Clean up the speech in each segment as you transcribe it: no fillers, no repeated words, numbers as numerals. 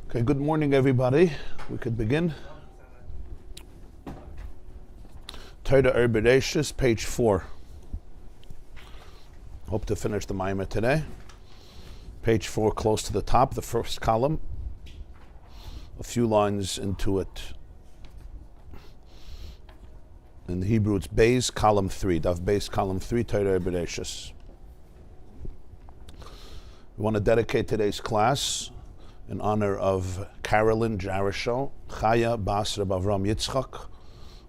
Okay, good morning, everybody. We could begin. Torah Rebbe, page 4. Hope to finish the Maimer today. Page 4, close to the top, the first column. A few lines into it. In the Hebrew, it's Bais, column 3. Daf Bais, column 3, Torah Rebbe. We want to dedicate today's class in honor of Carolyn Jarisho, Chayei Bas Rebbe Avram Yitzchak,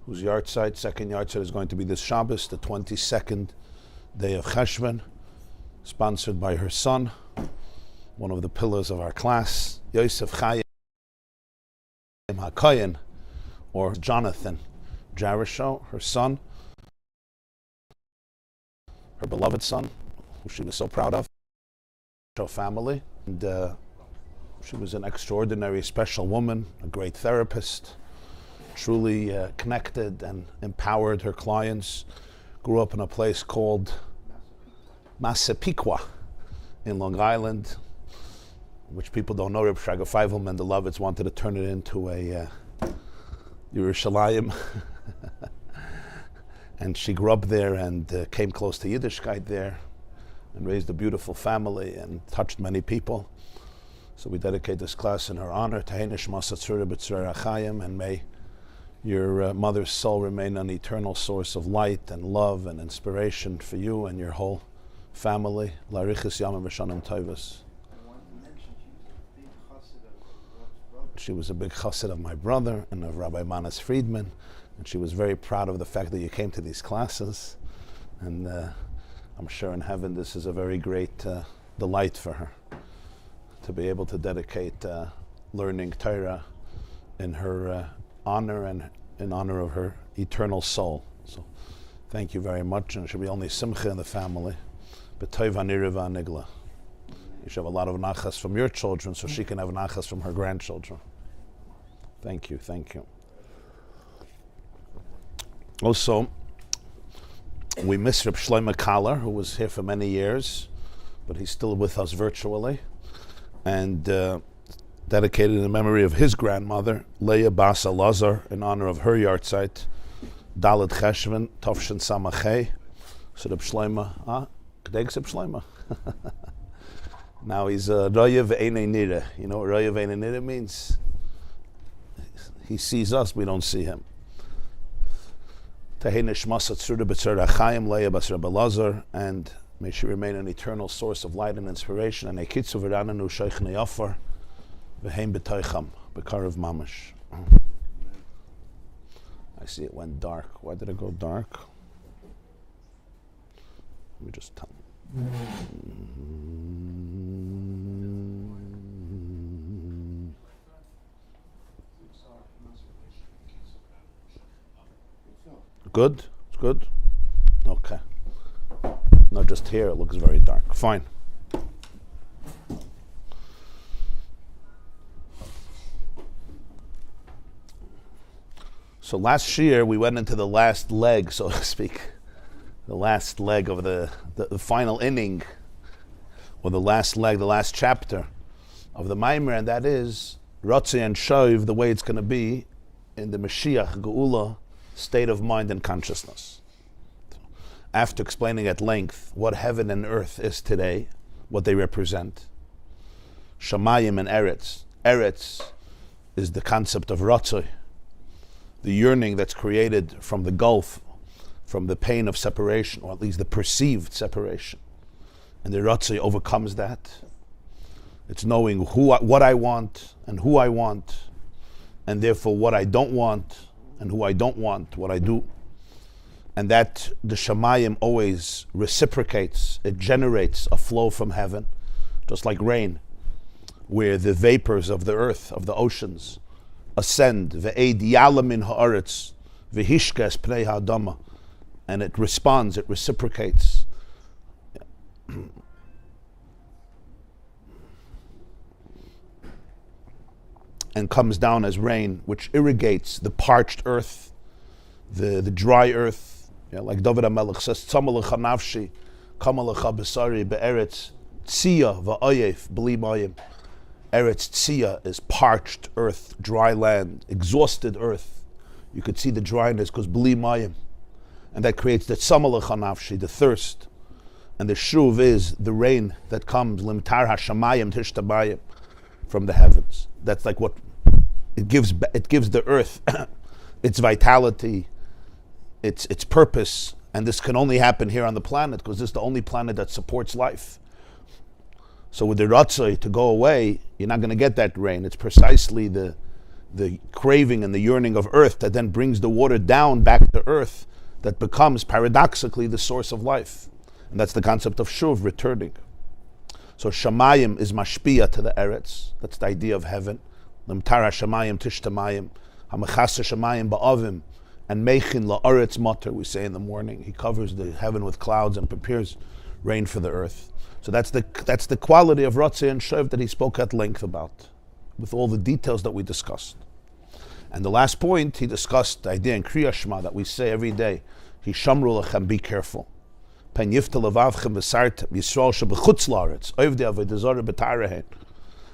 whose yahrzeit, second yahrzeit, is going to be this Shabbos, the 22nd day of Cheshvan, sponsored by her son, one of the pillars of our class, Yosef Chaim HaKohen, or Jonathan Jarisho, her son, her beloved son, who she was so proud of, her family, and she was an extraordinary, special woman, a great therapist, truly connected and empowered her clients. Grew up in a place called Massapequa in Long Island, which people don't know. Rebbe Shraga Feivel and the Lovitz wanted to turn it into a Yerushalayim. And she grew up there and came close to Yiddishkeit there and raised a beautiful family and touched many people. So we dedicate this class in her honor. And may your mother's soul remain an eternal source of light and love and inspiration for you and your whole family. She was a big chassid of my brother and of Rabbi Manas Friedman, and she was very proud of the fact that you came to these classes. And I'm sure in heaven this is a very great delight for her, to be able to dedicate learning Torah in her honor and in honor of her eternal soul. So thank you very much, and it should be only simcha in the family. B'tov hanirva nigla. You should have a lot of nachas from your children so she can have nachas from her grandchildren. Thank you, thank you. Also, we miss Reb Shlomo Kaller, who was here for many years, but he's still with us virtually. And dedicated in the memory of his grandmother, Leah Bas Elazar, in honor of her yahrzeit, Dalet Cheshvan, Tovshin Samachei. So Reb Shlomo, K'deg Reb Shlomo. Now he's Roya Ve'enei Nira. You know what Roya Ve'enei Nira means? He sees us, we don't see him. Tehei Nishmas Tzura B'Tzura Chaim, Leah Bas Rebbe Elazar, and may she remain an eternal source of light and inspiration. And ekitzu v'rananu sheich neyafar v'heim b'toicham b'karav mamash. I see it went dark. Why did it go dark? Let me just tell. Good? It's good? Okay. No, just here it looks very dark. Fine. So last year we went into the last leg, so to speak, the last leg of the final inning, or the last leg, the last chapter of the Maimer, and that is Ratzei and Shoiv, the way it's going to be in the Mashiach, Geula, state of mind and consciousness. After explaining at length what heaven and earth is today, what they represent, Shamayim and Eretz. Eretz is the concept of Ratzei, the yearning that's created from the gulf, from the pain of separation, or at least the perceived separation. And the Ratzei overcomes that. It's knowing what I want and who I want, and therefore what I don't want and who I don't want, what I do. And that the Shamayim always reciprocates, it generates a flow from heaven, just like rain, where the vapors of the earth, of the oceans, ascend, ve'ed yalamin ha'aretz, ve'hishkes pnei ha'adama, and it responds, it reciprocates. And comes down as rain, which irrigates the parched earth, the dry earth. Like David HaMelech says, Tzama lecha nafshi, kama lecha besari be'eretz, tzia va'ayef b'li mayim. Eretz Tzia is parched earth, dry land, exhausted earth. You could see the dryness because bli mayim. And that creates the tzamalach hanafshi, the thirst. And the shuv is the rain that comes, limtar hashamayim tishtabayim, from the heavens. That's like what it gives the earth its vitality, its purpose. And this can only happen here on the planet because this is the only planet that supports life. So with the ratzoi to go away, you're not going to get that rain. It's precisely the craving and the yearning of earth that then brings the water down back to earth that becomes paradoxically the source of life. And that's the concept of shuv, returning. So shamayim is mashpia to the eretz. That's the idea of heaven. Limtara shamayim tishtamayim, hamachasa shamayim ba'avim, and meichin la'aretz mater, we say in the morning. He covers the heaven with clouds and prepares rain for the earth. So that's the quality of ratzeh and shuv that he spoke at length about, with all the details that we discussed. And the last point, he discussed the idea in Kriya Shema that we say every day, Hishamru lechem, be careful. Pen yifta levavchem v'sart Yisrael shebechutz la'aretz, oivdei avodah zarah b'tarehen.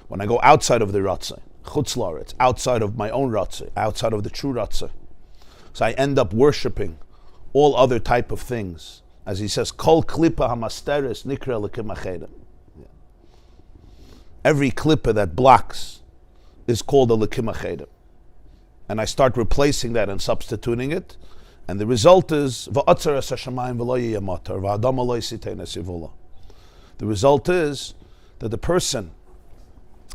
When I go outside of the ratzeh, chutz la'aretz, outside of my own ratzeh, outside of the true ratzeh. So I end up worshipping all other type of things. As he says, Kol klipa hamasteres nikra lekim achedem. Every klippa that blocks is called a lekim achedem. And I start replacing that and substituting it. And the result is, the result is that the person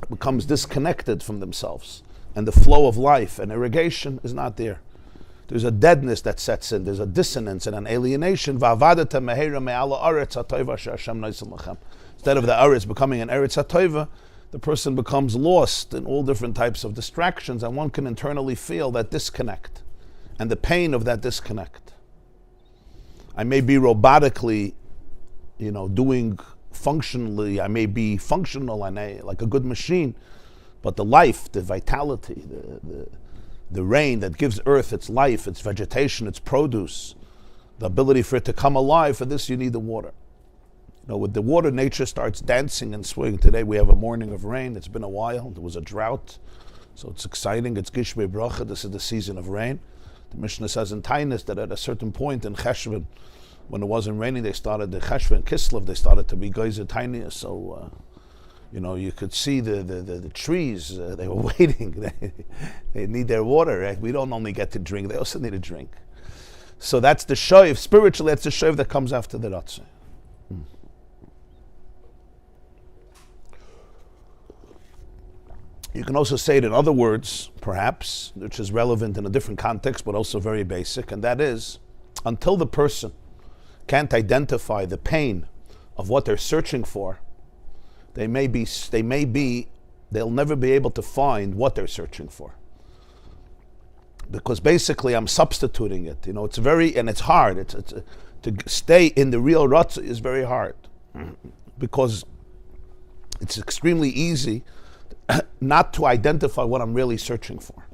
becomes disconnected from themselves. And the flow of life and irrigation is not there. There's a deadness that sets in. There's a dissonance and an alienation. Instead of the Aretz becoming an Eretz HaToiva, the person becomes lost in all different types of distractions, and one can internally feel that disconnect and the pain of that disconnect. I may be robotically, doing functionally, I may be functional and like a good machine, but the life, the vitality, the rain that gives earth its life, its vegetation, its produce, the ability for it to come alive, for this you need the water. With the water, nature starts dancing and swinging. Today we have a morning of rain. It's been a while. There was a drought. So it's exciting. It's Gishmei Bracha. This is the season of rain. The Mishnah says in Tainus that at a certain point in Cheshvan, when it wasn't raining, they started, the Cheshvan Kislev, they started to be geyser tinier. So, you could see the trees, they were waiting. They need their water, right? We don't only get to drink, they also need a drink. So that's the shoiv. Spiritually, that's the shoiv that comes after the ratzeh. You can also say it in other words, perhaps, which is relevant in a different context, but also very basic, and that is, until the person can't identify the pain of what they're searching for, they'll never be able to find what they're searching for. Because basically I'm substituting it. It's hard. To stay in the real ratzah is very hard. Because it's extremely easy not to identify what I'm really searching for.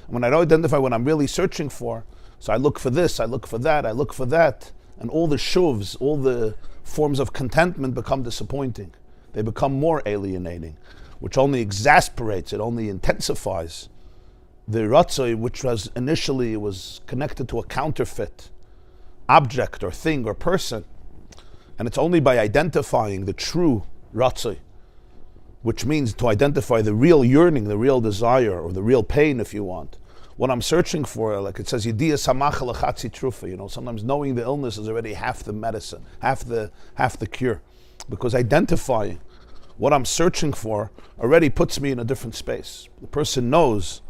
When I don't identify what I'm really searching for, so I look for this, I look for that, I look for that, and all the shuvs, all the forms of contentment become disappointing. They become more alienating, which only exasperates, it only intensifies the ratzoi, which was initially was connected to a counterfeit object or thing or person. And it's only by identifying the true ratzoi, which means to identify the real yearning, the real desire, or the real pain, if you want. What I'm searching for, like it says, Yediyah samach lechatzi trufa. Sometimes knowing the illness is already half the medicine, half the cure. Because identifying what I'm searching for already puts me in a different space. The person knows,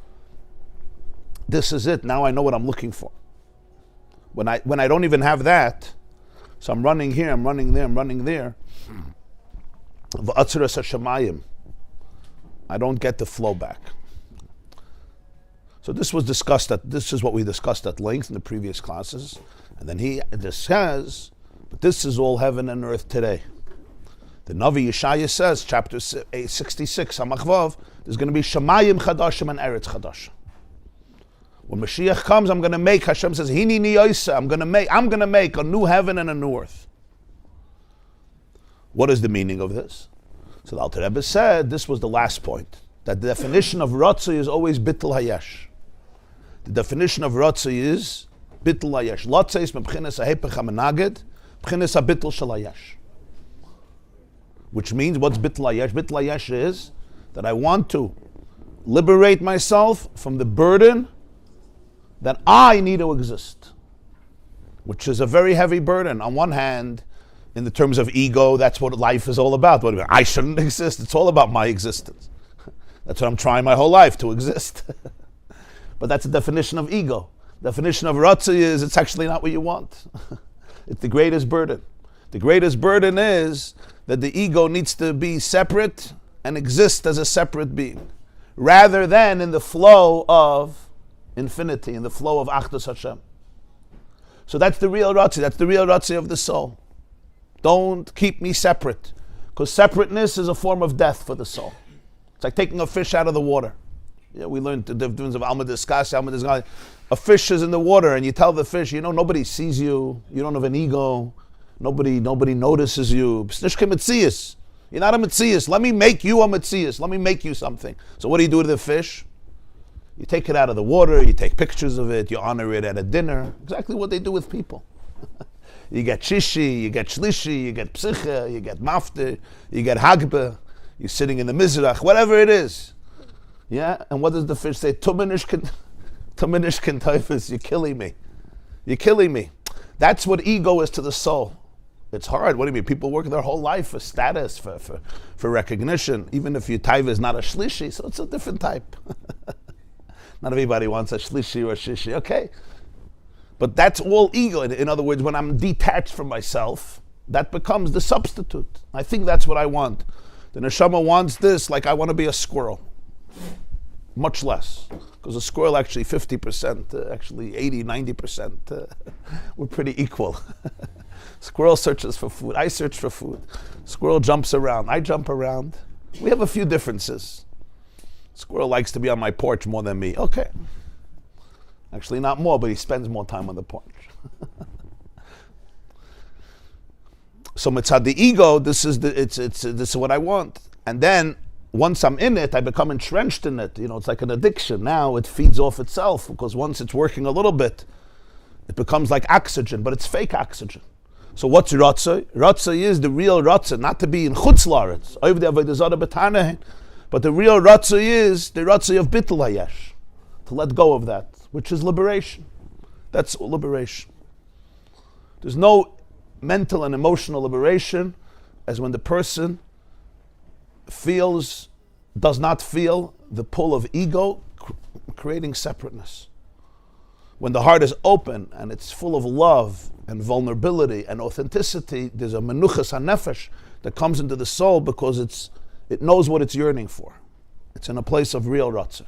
this is it, now I know what I'm looking for. When I don't even have that, so I'm running here, I'm running there, I'm running there, I don't get the flow back. So this is what we discussed at length in the previous classes. And then he says, but this is all heaven and earth today. The Navi Yeshaya says, chapter 66, Hamachvav, there's going to be Shamayim Chadashim and Eretz Chadashim. When Mashiach comes, I'm going to make, Hashem says, Hini Niyosa, I'm going to make a new heaven and a new earth. What is the meaning of this? So the Alter Rebbe said this was the last point, that the definition of Ratzah is always Bittul Hayesh. The definition of Ratzah is Bittul Hayesh. Ratzah is Mebchinas HaHepech HaMenaged, Mebchinas HaBittul Shel Hayesh. Which means, what's Bittul Hayesh? Bittul Hayesh is that I want to liberate myself from the burden that I need to exist, which is a very heavy burden. On one hand, in the terms of ego, that's what life is all about. What do you mean? I shouldn't exist. It's all about my existence. That's what I'm trying my whole life, to exist. But that's the definition of ego. Definition of Ratzah is it's actually not what you want. It's the greatest burden. The greatest burden is that the ego needs to be separate and exist as a separate being, rather than in the flow of infinity, in the flow of Achdus Hashem. So that's the real Ratzah. That's the real Ratzah of the soul. Don't keep me separate, because separateness is a form of death for the soul. It's like taking a fish out of the water. Yeah, we learned the difference of Alma Diskas. A fish is in the water, and you tell the fish, nobody sees you. You don't have an ego. Nobody notices you. You're not a Metzias. Let me make you a Metzias. Let me make you something. So what do you do to the fish? You take it out of the water, you take pictures of it, you honor it at a dinner. Exactly what they do with people. You get shishi, you get shlishi, you get psicha, you get mafte, you get hagbe, you're sitting in the mizrach, whatever it is. Yeah, and what does the fish say? Tuminish kentaifus, you're killing me. You're killing me. That's what ego is to the soul. It's hard. What do you mean? People work their whole life for status, for recognition. Even if your taiva is not a shlishi, so it's a different type. Not everybody wants a shlishi or a shishi. Okay. But that's all ego. In other words, when I'm detached from myself, that becomes the substitute. I think that's what I want. The neshama wants this, like I want to be a squirrel. Much less. Because a squirrel actually 50%, actually 80, 90%, we're pretty equal. Squirrel searches for food. I search for food. Squirrel jumps around. I jump around. We have a few differences. Squirrel likes to be on my porch more than me. Okay. Actually, not more, but he spends more time on the porch. So mitzad the ego, this is what I want. And then once I'm in it, I become entrenched in it. It's like an addiction. Now it feeds off itself, because once it's working a little bit, it becomes like oxygen, but it's fake oxygen. So what's Ratzah? Ratzah is the real Ratzah, not to be in Chutz La'aretz, but the real Ratzah is the Ratzah of Bittul Hayesh, to let go of that, which is liberation. That's liberation. There's no mental and emotional liberation as when the person does not feel the pull of ego creating separateness. When the heart is open and it's full of love and vulnerability and authenticity, there's a menuchas hanefesh that comes into the soul because it knows what it's yearning for. It's in a place of real ratzah.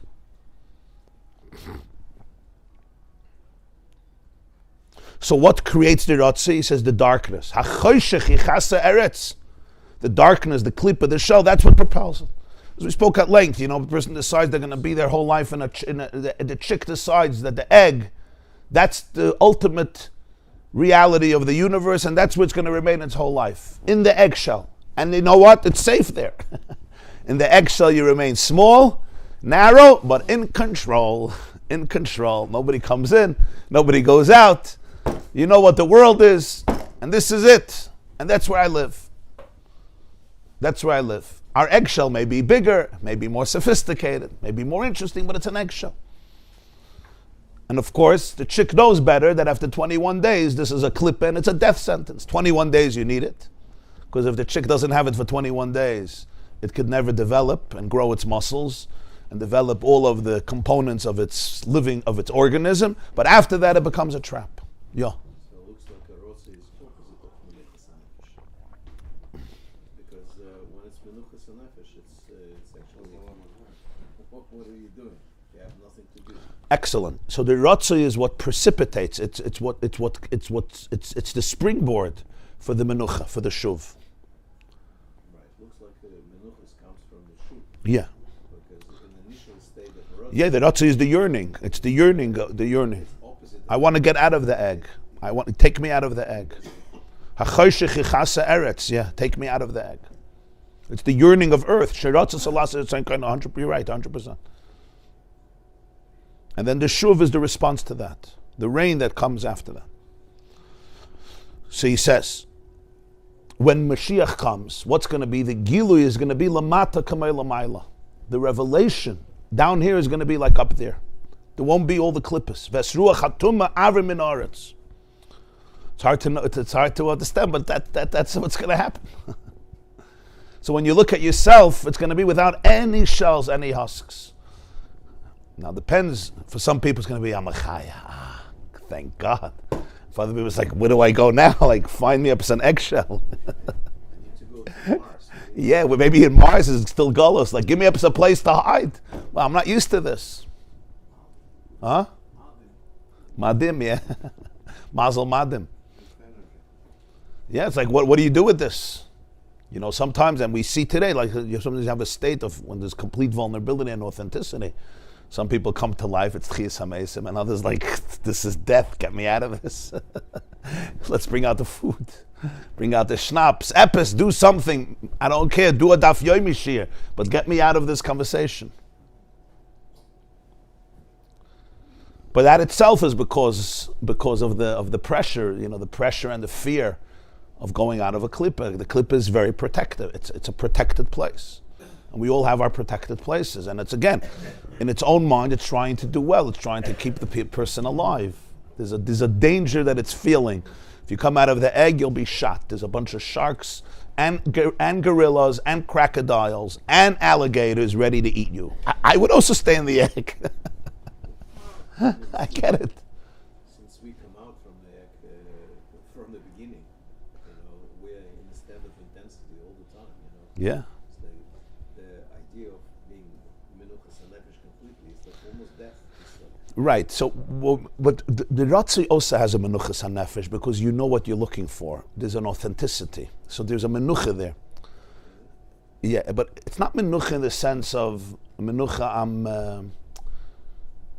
So what creates the ratzah? He says the darkness. The darkness, the klipa, the shell, that's what propels it. As we spoke at length, the person decides they're going to be their whole life the chick decides that the egg, that's the ultimate reality of the universe, and that's what's going to remain its whole life, in the eggshell. And you know what? It's safe there. In the eggshell you remain small, narrow, but in control. In control. Nobody comes in, nobody goes out. You know what the world is, and this is it. And that's where I live. That's where I live. Our eggshell may be bigger, may be more sophisticated, may be more interesting, but it's an eggshell. And of course, the chick knows better that after 21 days, this is a clip and it's a death sentence. 21 days you need it. Because if the chick doesn't have it for 21 days, it could never develop and grow its muscles and develop all of the components of its living, of its organism. But after that, it becomes a trap. Yeah. So it looks like a rotze is opposite of menuchas hanefesh. Because when it's menuchas hanefesh, it's actually what are you doing? You have nothing to do. Excellent. So the rotze is what precipitates. It's the springboard for the menucha, for the shuv. Right. Looks like the menuchas comes from the shuv. Yeah. Because in the initial state of rotze. Yeah, the rotze is the yearning. It's the yearning. The yearning. I want to get out of the egg. Take me out of the egg. Yeah, take me out of the egg. It's the yearning of earth. Shiratzah Salasa Tzankain, 100%, you're right, 100%. And then the shuv is the response to that. The rain that comes after that. So he says, when Mashiach comes, what's going to be? The Gilui is going to be Lamata Kamei Lamaila. The revelation down here is going to be like up there. There won't be all the klippas. Vesruach Hatuma Avrim min Aretz. It's hard to know, it's hard to understand, but that's what's going to happen. So when you look at yourself, it's going to be without any shells, any husks. Now, depends. For some people, it's going to be Amachaya. Thank God. For other people, it's like, where do I go now? Like, find me up some eggshell. I need to go to Mars. Yeah, well, maybe in Mars is still Golos. Like, give me up some place to hide. Well, I'm not used to this. Huh? Madim, yeah. Mazel Madim. Yeah, it's like, what do you do with this? You know, sometimes, and we see today, like, you sometimes have a state of when there's complete vulnerability and authenticity. Some people come to life, it's Chiyas HaMeisim, and others like, this is death, get me out of this. Let's bring out the food. Bring out the schnapps. Epis, do something. I don't care, do a daf yomi shir, but get me out of this conversation. But that itself is because of the pressure, you know, the pressure and the fear of going out of a klippa. The klippa is very protective. It's a protected place. And we all have our protected places. And it's, again, in its own mind, it's trying to do well. It's trying to keep the person alive. There's a danger that it's feeling. If you come out of the egg, you'll be shot. There's a bunch of sharks and gorillas and crocodiles and alligators ready to eat you. I would also stay in the egg. I get it. Since we come out from the egg, from the beginning, you know, we're in a state of intensity all the time, you know. Yeah. The idea of being menuchas and nefesh completely is like almost death. Right. So, but the Ratzi also has a menuchas hanefesh because you know what you're looking for. There's an authenticity. So there's a menucha there. Yeah, but it's not menucha in the sense of menucha.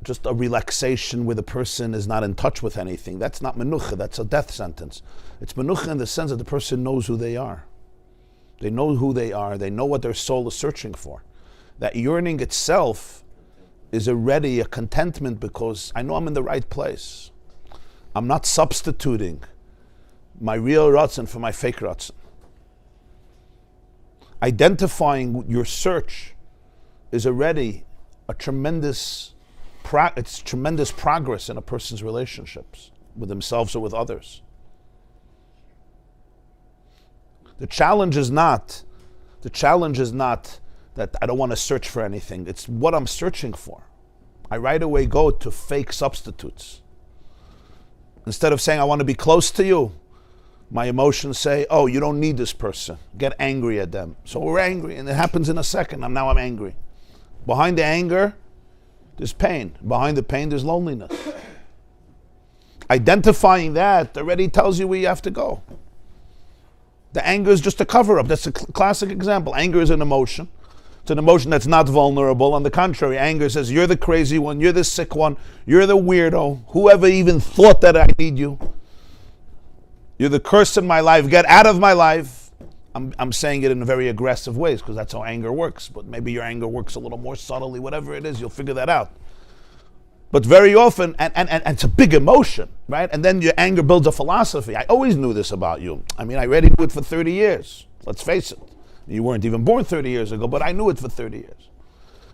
Just a relaxation where the person is not in touch with anything. That's not menucha. That's a death sentence. It's menucha in the sense that the person knows who they are. They know who they are. They know what their soul is searching for. That yearning itself is already a contentment because I know I'm in the right place. I'm not substituting my real ratzon for my fake ratzon. Identifying your search is already a tremendous progress in a person's relationships with themselves or with others. The challenge is not that I don't want to search for anything. It's what I'm searching for. I right away go to fake substitutes. Instead of saying I want to be close to you, my emotions say, oh, you don't need this person. Get angry at them. So we're angry, and it happens in a second. I'm angry. Behind the anger, there's pain. Behind the pain, there's loneliness. Identifying that already tells you where you have to go. The anger is just a cover-up. That's a classic example. Anger is an emotion. It's an emotion that's not vulnerable. On the contrary, anger says, you're the crazy one, you're the sick one, you're the weirdo, whoever even thought that I need you. You're the curse in my life, get out of my life. I'm saying it in very aggressive ways because that's how anger works. But maybe your anger works a little more subtly, whatever it is, you'll figure that out. But very often, and it's a big emotion, right? And then your anger builds a philosophy. I always knew this about you. I mean, I already knew it for 30 years. Let's face it. You weren't even born 30 years ago, but I knew it for 30 years.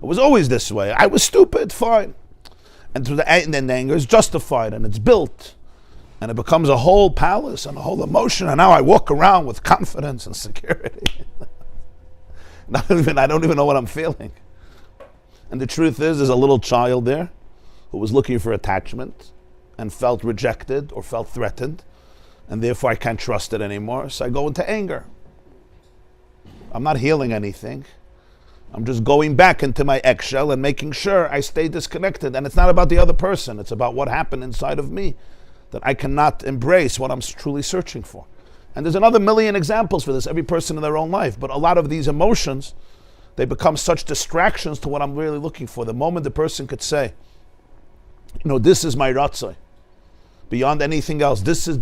It was always this way. I was stupid, fine. And then the anger is justified, and it's built. And it becomes a whole palace and a whole emotion. And now I walk around with confidence and security. I don't even know what I'm feeling. And the truth is, there's a little child there who was looking for attachment and felt rejected or felt threatened, and therefore I can't trust it anymore, so I go into anger. I'm not healing anything. I'm just going back into my eggshell and making sure I stay disconnected. And it's not about the other person, it's about what happened inside of me, that I cannot embrace what I'm truly searching for. And there's another million examples for this, every person in their own life, but a lot of these emotions, they become such distractions to what I'm really looking for. The moment the person could say, this is my ratzai. Beyond anything else, this is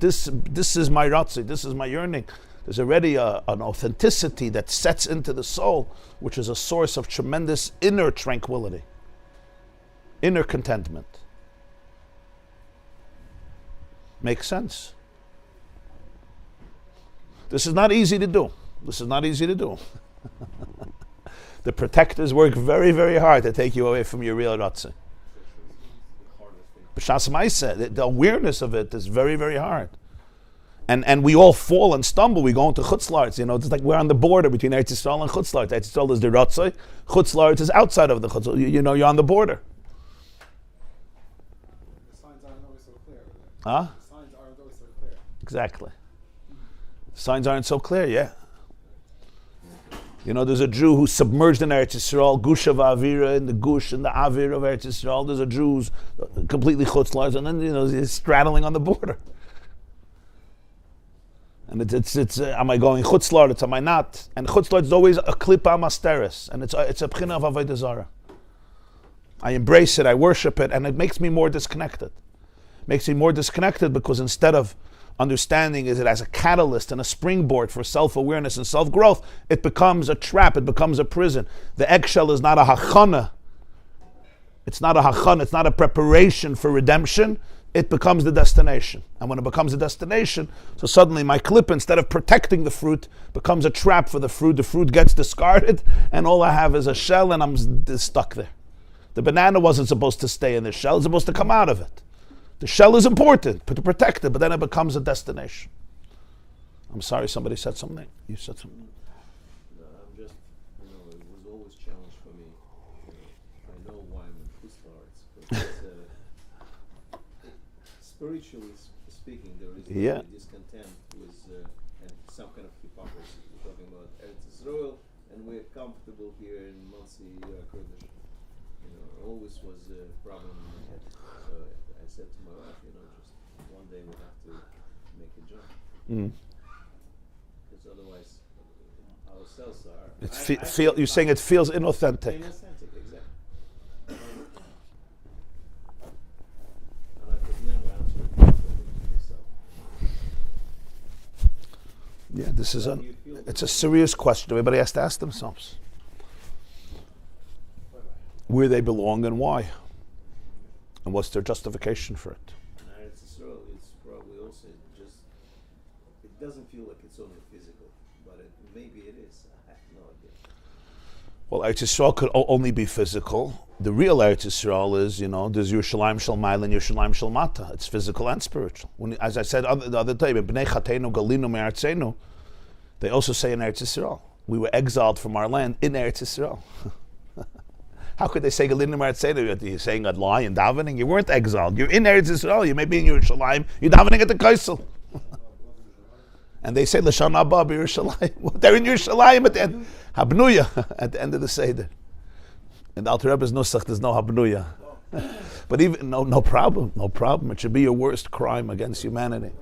my ratzai, this is my yearning. There's already an authenticity that sets into the soul, which is a source of tremendous inner tranquility, inner contentment. Makes sense? This is not easy to do. This is not easy to do. The protectors work very, very hard to take you away from your real Ratzah. B'shas Ma'aseh, the awareness of it is very, very hard. And we all fall and stumble. We go into Chutz La'aretz. It's like we're on the border between Eretz Yisrael and Chutz La'aretz. Eretz Yisrael is the Ratzah. Chutz La'aretz is outside of the Chutz La'aretz. You're on the border. The signs aren't always so clear. Huh? The signs aren't always so clear. Exactly. Signs aren't so clear, yeah. There's a Jew who's submerged in Eretz Yisrael, Gusha v'Avira, in the Gush and the Avir of Eretz Yisrael. There's a Jew who's completely Chutz La'aretz, and then, he's straddling on the border. And it's am I going Chutz La'aretz, am I not? And Chutz La'aretz is always a klipa masteris, and it's a pchina of Avodah Zarah. I embrace it, I worship it, and it makes me more disconnected. Makes me more disconnected because instead of understanding it as a catalyst and a springboard for self-awareness and self-growth, it becomes a trap, it becomes a prison. The eggshell is not a hachana. It's not a hachana, it's not a preparation for redemption. It becomes the destination. And when it becomes a destination, so suddenly my clip, instead of protecting the fruit, becomes a trap for the fruit. The fruit gets discarded, and all I have is a shell, and I'm stuck there. The banana wasn't supposed to stay in the shell, it's supposed to come out of it. The shell is important to protect it, but then it becomes a destination. I'm sorry, somebody said something. You said something. No, I'm just, it was always a challenge for me. I know why I'm in Chutz La'aretz, but spiritually speaking, there is a discontent with and some kind of hypocrisy. We're talking about Eretz Yisrael, and we're comfortable here in Monsey, Kurdish. Always was a problem in my head. So I said to my wife, just one day we'll have to make a jump. Because otherwise, ourselves are. You're saying it feels inauthentic. Inauthentic, exactly. And I could never answer it properly myself. Yeah, this is it's a serious question. Everybody has to ask themselves where they belong and why, and what's their justification for it. And Eretz Yisrael is probably also just, it doesn't feel like it's only physical, but maybe it is. I have no idea. Well, Eretz Yisrael could only be physical. The real Eretz Yisrael is, there's Yerushalayim Shel Ma'ala and Yerushalayim Shel Mata. It's physical and spiritual. As I said the other day, B'nei Chatenu Galinu Me'artzenu, they also say in Eretz Yisrael, we were exiled from our land in Eretz Yisrael. How could they say Galinu Me'artzenu? You're saying a lie in davening? You weren't exiled. You're in Eretz Yisrael. You may be in Yerushalayim. You're davening at the Kaisel. And they say L'shan Abba Yerushalayim. They're in Yerushalayim at the end. Habnuya at the end of the Seder. In the Alter Rebbe's Nusach, there's no Habnuya. But even no problem. It should be your worst crime against humanity.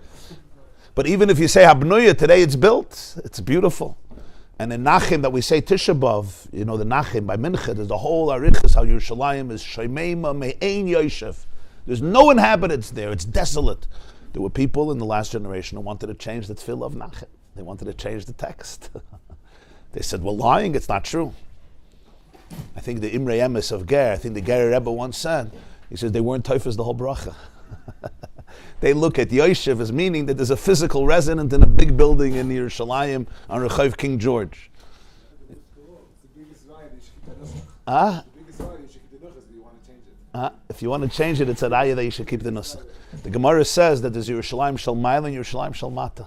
But even if you say Habnuya, today it's built. It's beautiful. And in Nachim that we say Tisha B'Av, the Nachim by Mincha, there's the whole Arichas, how Yerushalayim is Shemeima Me'ein Yoshev. There's no inhabitants there. It's desolate. There were people in the last generation who wanted to change the Tefillah of Nachim. They wanted to change the text. They said, we're lying, it's not true. I think the Imrei Emes of Ger, I think the Ger Rebbe once said, he says they weren't teufels the whole bracha. They look at Yoshev as meaning that there's a physical resident in a big building in Yerushalayim on Rechav King George. If you want to change it, it's a raya that you should keep the nusach. The Gemara says that there's Yerushalayim Shel Ma'ala and Yerushalayim Shel Mata.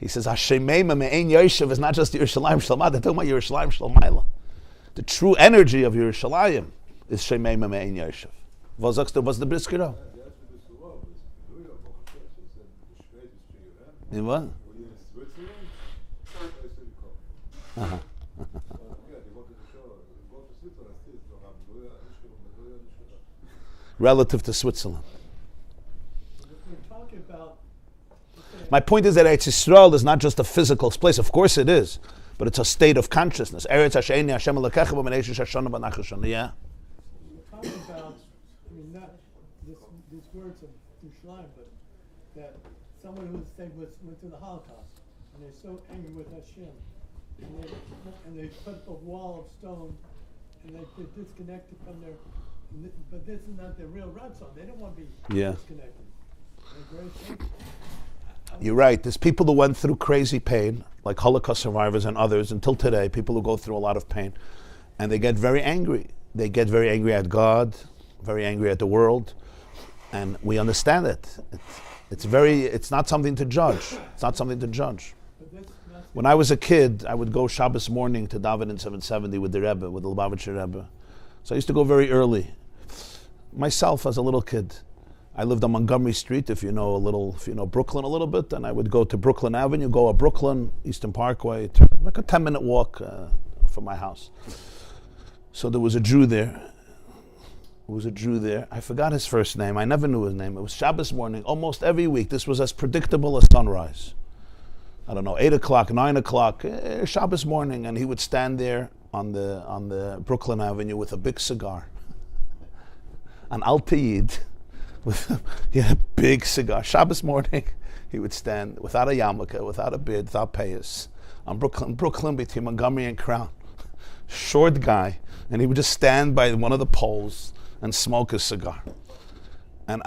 He says, Hashemeima Me'ein Yoshev is not just Yerushalayim Shel Mata, they're talking about Yerushalayim Shel Ma'ala. The true energy of Yerushalayim is Shemeima Me'ein Yoshev. Was the brisker? In what? Relative to Switzerland. My point is that Eretz Yisrael is not just a physical place. Of course it is, but it's a state of consciousness. Eretz Hashem Hashem Elokecha b'Menei Shashana b'Nachashana. Yeah. We're talking about, not these words of Yerushalayim, but that someone who went through the Holocaust, and they're so angry with Hashem, and they put up a wall of stone, and they're disconnected from their. But this is not their real Ratzon. They don't want to be disconnected. They're great people. You're right. There's people who went through crazy pain, like Holocaust survivors and others, until today, people who go through a lot of pain, and they get very angry. They get very angry at God, very angry at the world, and we understand it. It's not something to judge. It's not something to judge. When I was a kid, I would go Shabbos morning to daven in 770 with the Rebbe, with the Lubavitcher Rebbe. So I used to go very early. Myself, as a little kid, I lived on Montgomery Street. If you know Brooklyn a little bit, then I would go to Brooklyn Avenue, go up Brooklyn, Eastern Parkway, like a 10-minute walk from my house. So there was a Jew there. I forgot his first name. I never knew his name. It was Shabbos morning, almost every week. This was as predictable as sunrise. I don't know, 8 o'clock, 9 o'clock, Shabbos morning, and he would stand there on the Brooklyn Avenue with a big cigar, an Al-Tayid. He had a big cigar. Shabbos morning, he would stand without a yarmulke, without a beard, without payas, on Brooklyn between Montgomery and Crown. Short guy, and he would just stand by one of the poles and smoke his cigar. And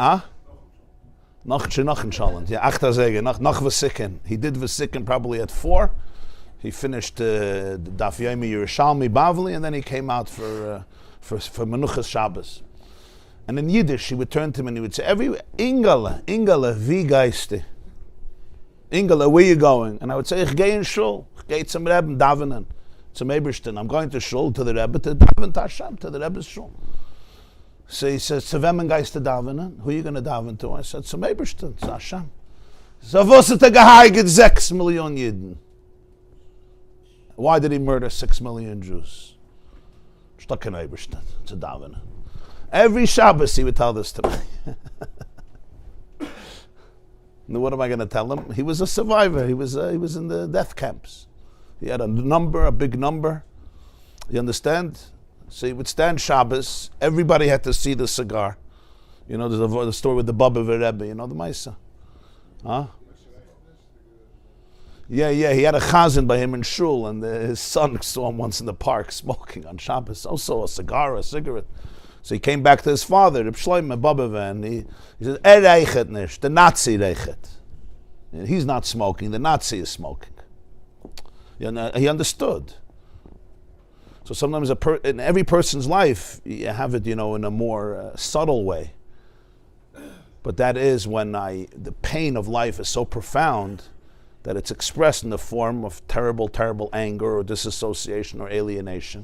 noch challenge. Yeah, achta zege, noch v'sikin. He did v'sikin probably at 4. He finished Daf Yomi Yerushalmi Bavli, and then he came out for Menuchas Shabbos. And in Yiddish, he would turn to him and he would say, Ingele, wie geiste? Ingele, where you going? And I would say, ich gehe in Shul. Ich gehe zum Rebbe davenen. Zum Ebersten. I'm going to Shul, to the Rebbe, to daven to Hashem, to the Rebbe's Shul. So he says, zu wem geist du davenen? Who are you going to daven to? I said, zum Ebersten, to Hashem. So was hat geheiget 6 million Yidden? Why did he murder 6 million Jews? Stuck in Ebersten, to davenen. Every Shabbos he would tell this to me. Now what am I going to tell him? He was a survivor. He was in the death camps. He had a big number. You understand? So he would stand Shabbos. Everybody had to see the cigar. You know, there's the story with the Baba Rebbe. You know the Maisa? Huh? Yeah. He had a chazan by him in shul, and his son saw him once in the park smoking on Shabbos. Also a cigarette. So he came back to his father, Reb Shlomo Baba, and he said, reichet nicht, the Nazi reichet. He's not smoking, the Nazi is smoking. He understood. So sometimes in every person's life, you have it, in a more subtle way. But that is when the pain of life is so profound that it's expressed in the form of terrible, terrible anger or disassociation or alienation.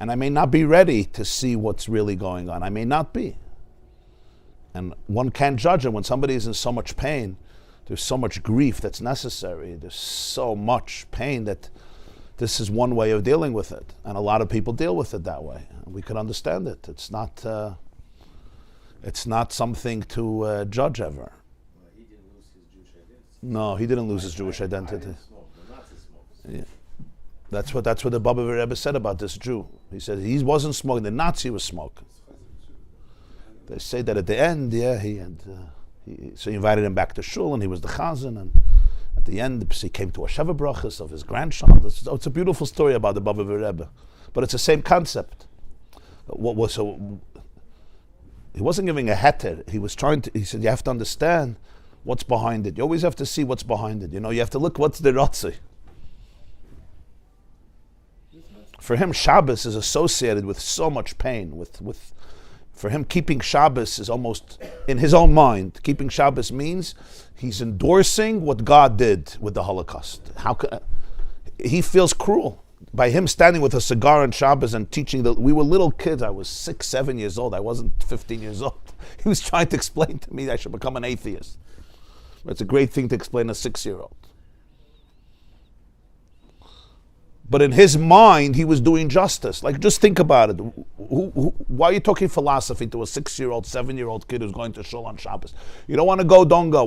And I may not be ready to see what's really going on. I may not be. And one can't judge it. When somebody is in so much pain, there's so much grief that's necessary. There's so much pain that this is one way of dealing with it. And a lot of people deal with it that way. We can understand it. It's not something to judge ever. Well, he didn't lose his Jewish identity. No, he didn't lose his Jewish identity. The Nazis smoked. Yeah. That's what the Baba Rebbe said about this Jew. He said he wasn't smoking, the Nazi was smoking. They say that at the end, so he invited him back to shul, and he was the chazan, and at the end he came to a Sheva Brachas of his grandson. It's a beautiful story about the Baba Rebbe, but it's the same concept. He wasn't giving a heter. He said you have to understand what's behind it. You always have to see what's behind it. You have to look what's the Ratzi. For him, Shabbos is associated with so much pain. For him, keeping Shabbos is almost, in his own mind, keeping Shabbos means he's endorsing what God did with the Holocaust. He feels cruel. By him standing with a cigar on Shabbos and teaching we were little kids. I was 6, 7 years old. I wasn't 15 years old. He was trying to explain to me that I should become an atheist. It's a great thing to explain a 6-year-old. But in his mind, he was doing justice. Like, just think about it. Why are you talking philosophy to a 6-year-old, 7-year-old kid who's going to shul on Shabbos? You don't want to go, don't go.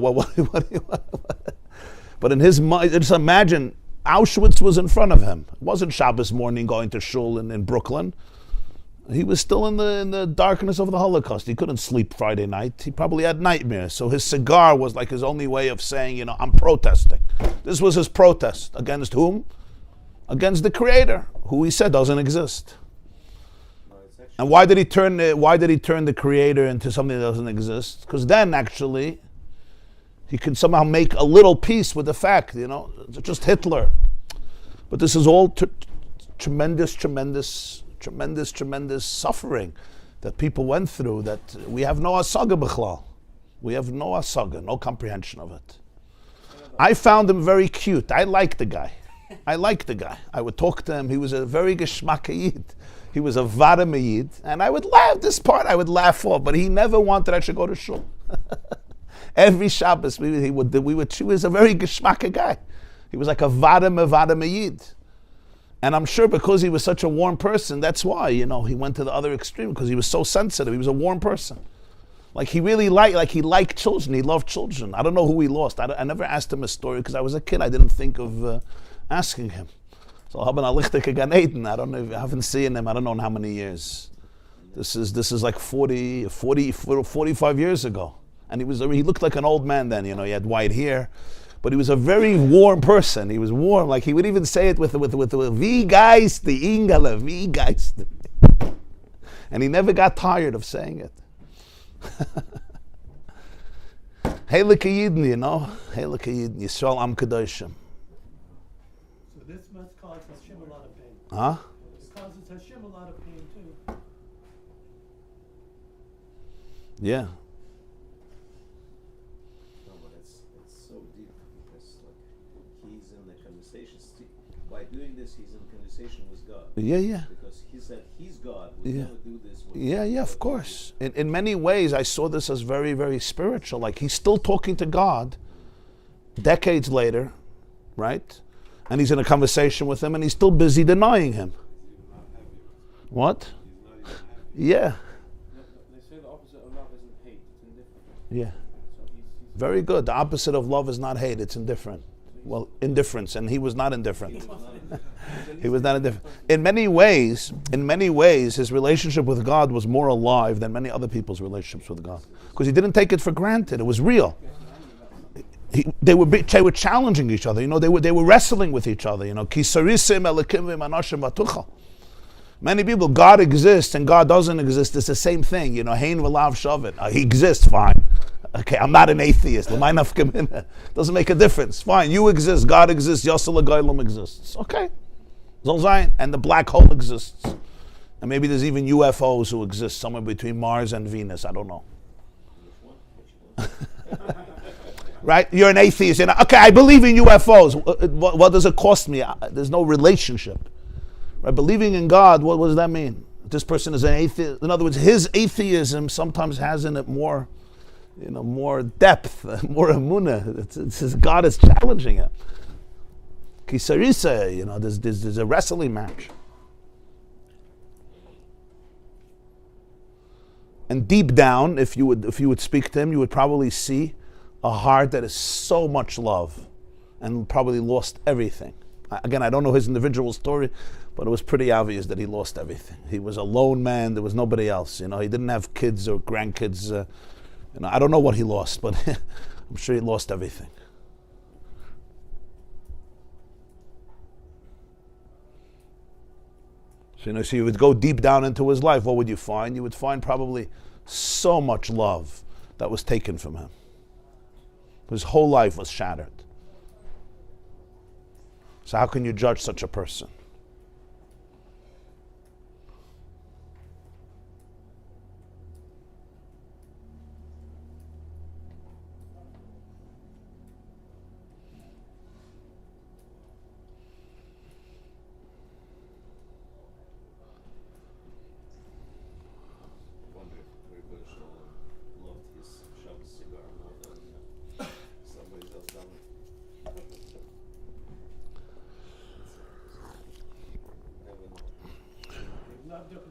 But in his mind, just imagine, Auschwitz was in front of him. It wasn't Shabbos morning going to shul in Brooklyn. He was still in the darkness of the Holocaust. He couldn't sleep Friday night. He probably had nightmares. So his cigar was like his only way of saying, I'm protesting. This was his protest. Against whom? Against the Creator, who he said doesn't exist. And why did he turn the Creator into something that doesn't exist? Because then actually he could somehow make a little peace with the fact, it's just Hitler. But this is all tremendous suffering that people went through, that we have no asaga b'chlal. We have no asaga, no comprehension of it. I found him very cute. I liked the guy. I would talk to him. He was a very geschmackayid. He was a vadamayid. And I would laugh, this part I would laugh off, but he never wanted I should go to shul. Every Shabbos, he was a very geschmacka guy. He was like a vadamayid. And I'm sure because he was such a warm person, that's why, he went to the other extreme, because he was so sensitive. He was a warm person. Like he really he liked children. He loved children. I don't know who he lost. I never asked him a story because I was a kid. I didn't think of asking him. So I don't know if I haven't seen him. I don't know in how many years. This is like 45 years ago. And he looked like an old man then. He had white hair. But he was a very warm person. He was warm. Like he would even say it with "Wie geist die Ingele, wie geist." And he never got tired of saying it. Heile Kayidin, Heile Yisrael Am Kadoshim. So this must cause Hashem a lot of pain. Huh? It causes Hashem a lot of pain too. Yeah. No, but it's so deep because he's in the conversation. By doing this, he's in conversation with God. Yeah. Because he said he's God. We never do this. Yeah, of course. In many ways, I saw this as very, very spiritual. Like he's still talking to God decades later, right? And he's in a conversation with him and he's still busy denying him. What? Yeah. They say the opposite of love isn't hate, it's indifference. Yeah. So he's Very good. The opposite of love is not hate, it's indifferent. Well, indifference, and he was not indifferent. He was not indifferent. In many ways, his relationship with God was more alive than many other people's relationships with God. Because he didn't take it for granted. It was real. They were challenging each other. They were wrestling with each other. Many people, God exists and God doesn't exist. It's the same thing. Hein v'lav shavit. He exists, fine. Okay, I'm not an atheist. Doesn't make a difference. Fine, you exist, God exists, Yasser L'Gailam exists. Okay. And the black hole exists. And maybe there's even UFOs who exist somewhere between Mars and Venus. I don't know. Right? You're an atheist. Okay, I believe in UFOs. What does it cost me? There's no relationship. Right? Believing in God, what does that mean? This person is an atheist. In other words, his atheism sometimes has in it more depth, more emunah. It's God is challenging him. Kisarisa, there's a wrestling match. And deep down, if you would speak to him, you would probably see a heart that is so much love and probably lost everything. Again, I don't know his individual story, but it was pretty obvious that he lost everything. He was a lone man. There was nobody else. He didn't have kids or grandkids. I don't know what he lost, but I'm sure he lost everything. So you would go deep down into his life. What would you find? You would find probably so much love that was taken from him. His whole life was shattered. So how can you judge such a person?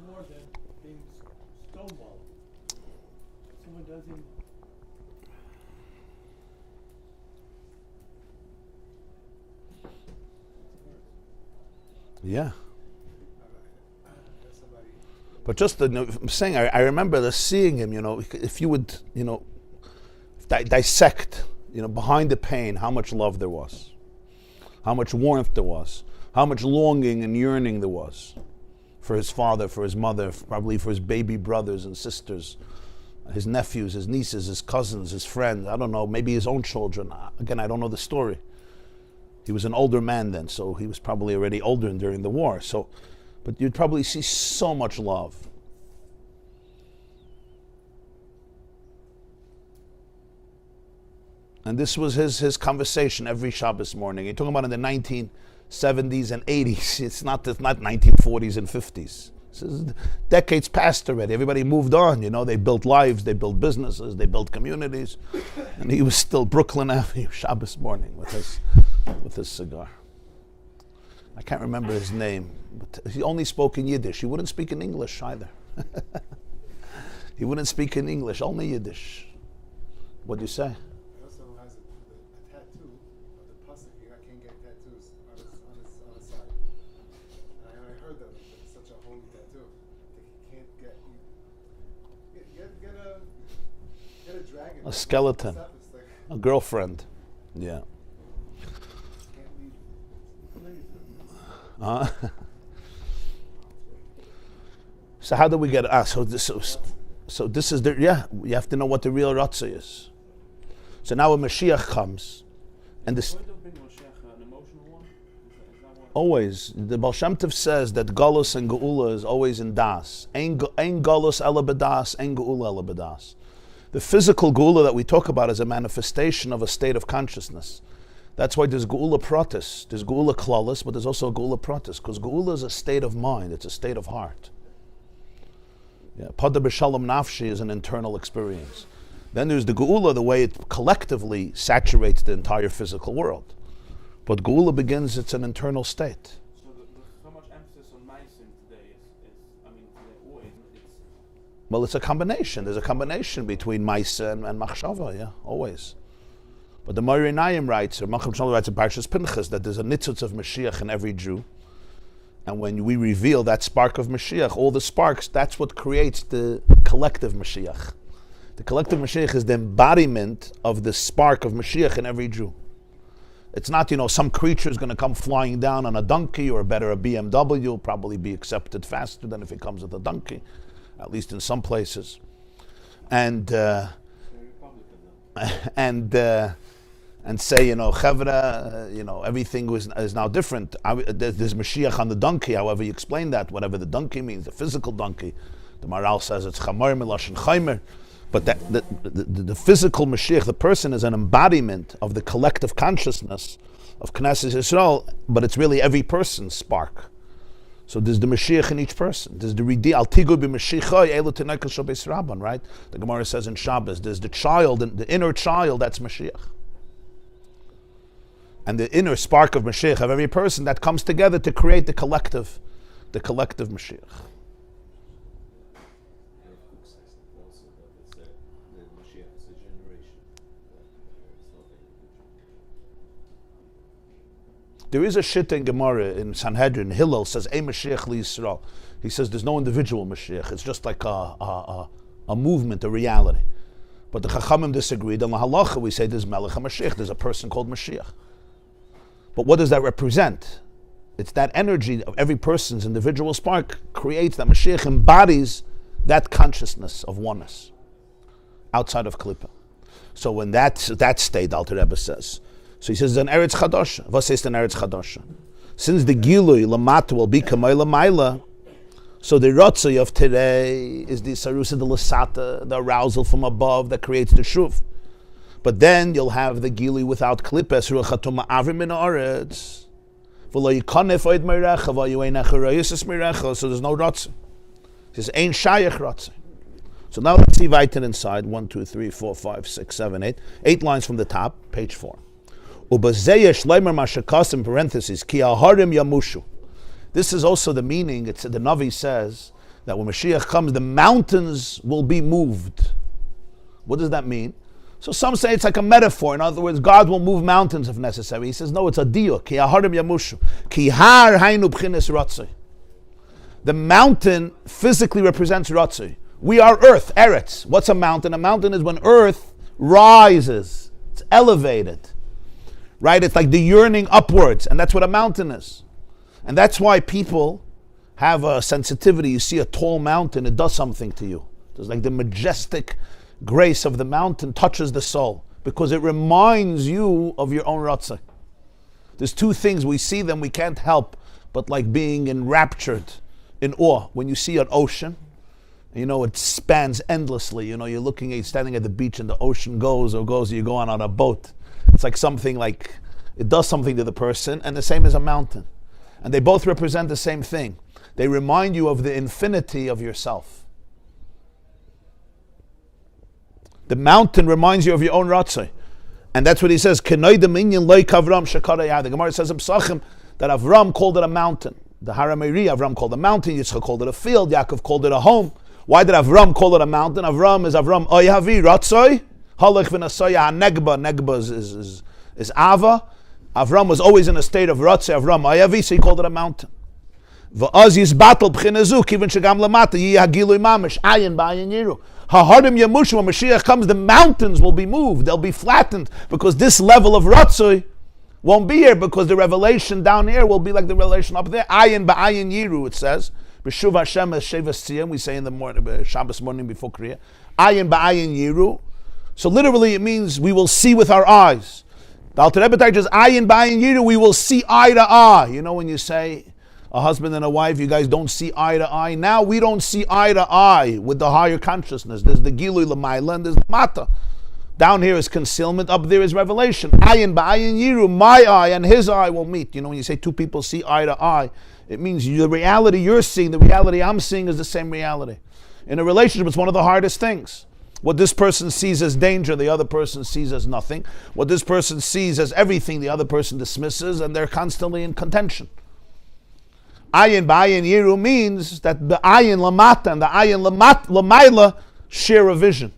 More than being stonewalled. Someone doesn't. Yeah. But just I'm saying, I remember seeing him. If you would, dissect, behind the pain, how much love there was. how much warmth there was, how much longing and yearning there was for his father, for his mother, probably for his baby brothers and sisters, his nephews, his nieces, his cousins, his friends, I don't know, maybe his own children. Again, I don't know the story. He was an older man then, so he was probably already older during the war. So, but you'd probably see so much love. And this was his conversation every Shabbos morning. You're talking about in the 1970s and 80s. It's not 1940s and 50s. This is decades past already. Everybody moved on, They built lives, they built businesses, they built communities. And he was still Brooklyn Avenue, Shabbos morning with his cigar. I can't remember his name, but he only spoke in Yiddish. He wouldn't speak in English either. He wouldn't speak in English, only Yiddish. What do you say? He also has a tattoo of the pasuk here. I can't get tattoos on his side. And I heard that it's such a holy tattoo. That he can't get a dragon. A skeleton. A girlfriend. Yeah. So how do we get? So this is you have to know what the real Ratzah is. So now when Mashiach comes, and this always the Baal Shem Tov says that Galus and Geula is always in Das. Ein Galus ela b'das, ein Geula ela b'das. The physical Geula that we talk about is a manifestation of a state of consciousness. That's why there's Geula Pratis, there's Geula Klalis, but there's also a Geula Pratis, because Geula is a state of mind, it's a state of heart. Pada b'shalom nafshi is an internal experience. Then there's the Geula, the way it collectively saturates the entire physical world. But Geula begins, it's an internal state. So there's so much emphasis on Meisim today. Well, it's a combination. There's a combination between Maisa and Machshava, always. But the Moreh Nayim writes, or Malcham Shalom writes in Parshas Pinchas, that there's a nitzutz of Mashiach in every Jew. And when we reveal that spark of Mashiach, all the sparks, that's what creates the collective Mashiach. The collective Mashiach is the embodiment of the spark of Mashiach in every Jew. It's not, some creature is going to come flying down on a donkey, or better, a BMW, will probably be accepted faster than if it comes with a donkey, at least in some places. And say, Chevra, everything is now different. There's Mashiach on the donkey, however you explain that, whatever the donkey means, the physical donkey. The Maral says it's Chamor Milashon Chaimer. But the physical Mashiach, the person, is an embodiment of the collective consciousness of Knesset Yisrael, but it's really every person's spark. So there's the Mashiach in each person. There's the Ridi, Al Tigu b'Mashiachai, Elu Tinekal Shabes Rabban, right? The Gemara says in Shabbos, there's the child, the inner child, that's Mashiach. And the inner spark of Mashiach of every person that comes together to create the collective Mashiach. There is a shit in Gemara in Sanhedrin. Hillel says, "Ein Mashiach li Yisrael." He says there's no individual Mashiach. It's just like a movement, a reality. But the Chachamim disagreed. On the Halacha, we say there's Melech HaMashiach. There's a person called Mashiach. But what does that represent? It's that energy of every person's individual spark creates that Mashiach embodies that consciousness of oneness outside of Klippa. So when that state, Alter Rebbe says. So he says, an Eretz Chadosha. What says an Eretz Chadosha? Since the Gilui, Lamata, will be Kamay Lamaila, so the Ratzai of today is the Sarusa de Lasata, the arousal from above that creates the Shuv. But then you'll have the Gilui without Klippes, Ruchatuma Avrim in Oretz. So there's no Ratzai. He says, Ein Shayach Ratzai. So now let's see weiter inside. 1, 2, 3, 4, 5, 6, 7, 8. 8 lines from the top, page 4. Ubazeyesh leimer mashakas in parentheses ki aharim yamushu. This is also the meaning. The Navi says that when Mashiach comes, the mountains will be moved. What does that mean? So some say it's like a metaphor. In other words, God will move mountains if necessary. He says no, it's a diuk. Ki aharim yamushu. Ki har hainu b'chines ratzei. The mountain physically represents ratzei. We are earth, eretz. What's a mountain? A mountain is when earth rises. It's elevated. right? It's like the yearning upwards, and that's what a mountain is. And that's why people have a sensitivity. You see a tall mountain, it does something to you. It's like the majestic grace of the mountain touches the soul, because it reminds you of your own ratzah. There's two things, we see them, we can't help but like being enraptured, in awe. When you see an ocean, it spans endlessly. You're standing at the beach and the ocean goes, you go on a boat. It's like something like, it does something to the person, and the same as a mountain. And they both represent the same thing. They remind you of the infinity of yourself. The mountain reminds you of your own ratzah. And that's what he says. The Gemara says in Psachim that Avram called it a mountain. The Harameri, Avram called it a mountain, Yitzchak called it a field, Yaakov called it a home. Why did Avram call it a mountain? Avram Oyhavi, Ratzoi, Halach v'Nasoya HaNegba. Negba is Ava. Avram was always in a state of Ratzoi, Avram Oyhavi, so he called it a mountain. V'az yizbatel b'chinezu, kivin shegam lamata, yihagilui mamish, ayin ba'ayin yiru. Ha'hardim yamushu, when Mashiach comes, the mountains will be moved, they'll be flattened, because this level of Ratzoi won't be here, because the revelation down here will be like the revelation up there. Ayin ba'ayin yiru, it says. B'shuv Hashem es shevas tziyam, we say in the morning, Shabbos morning before Kriya. Ayin ba'ayin yiru. So literally it means we will see with our eyes. The Alter Rebbe teaches ayin ba'ayin yiru, we will see eye to eye. When you say a husband and a wife, you guys don't see eye to eye. Now we don't see eye to eye with the higher consciousness. There's the Gilui L'mayla and there's the Mata. Down here is concealment, up there is revelation. Ayin ba'ayin yiru, my eye and his eye will meet. When you say two people see eye to eye, it means the reality you're seeing, the reality I'm seeing is the same reality. In a relationship, it's one of the hardest things. What this person sees as danger, the other person sees as nothing. What this person sees as everything, the other person dismisses, and they're constantly in contention. Ayin ba'ayin yiru means that the ayin lamata and the ayin lamayla share a vision.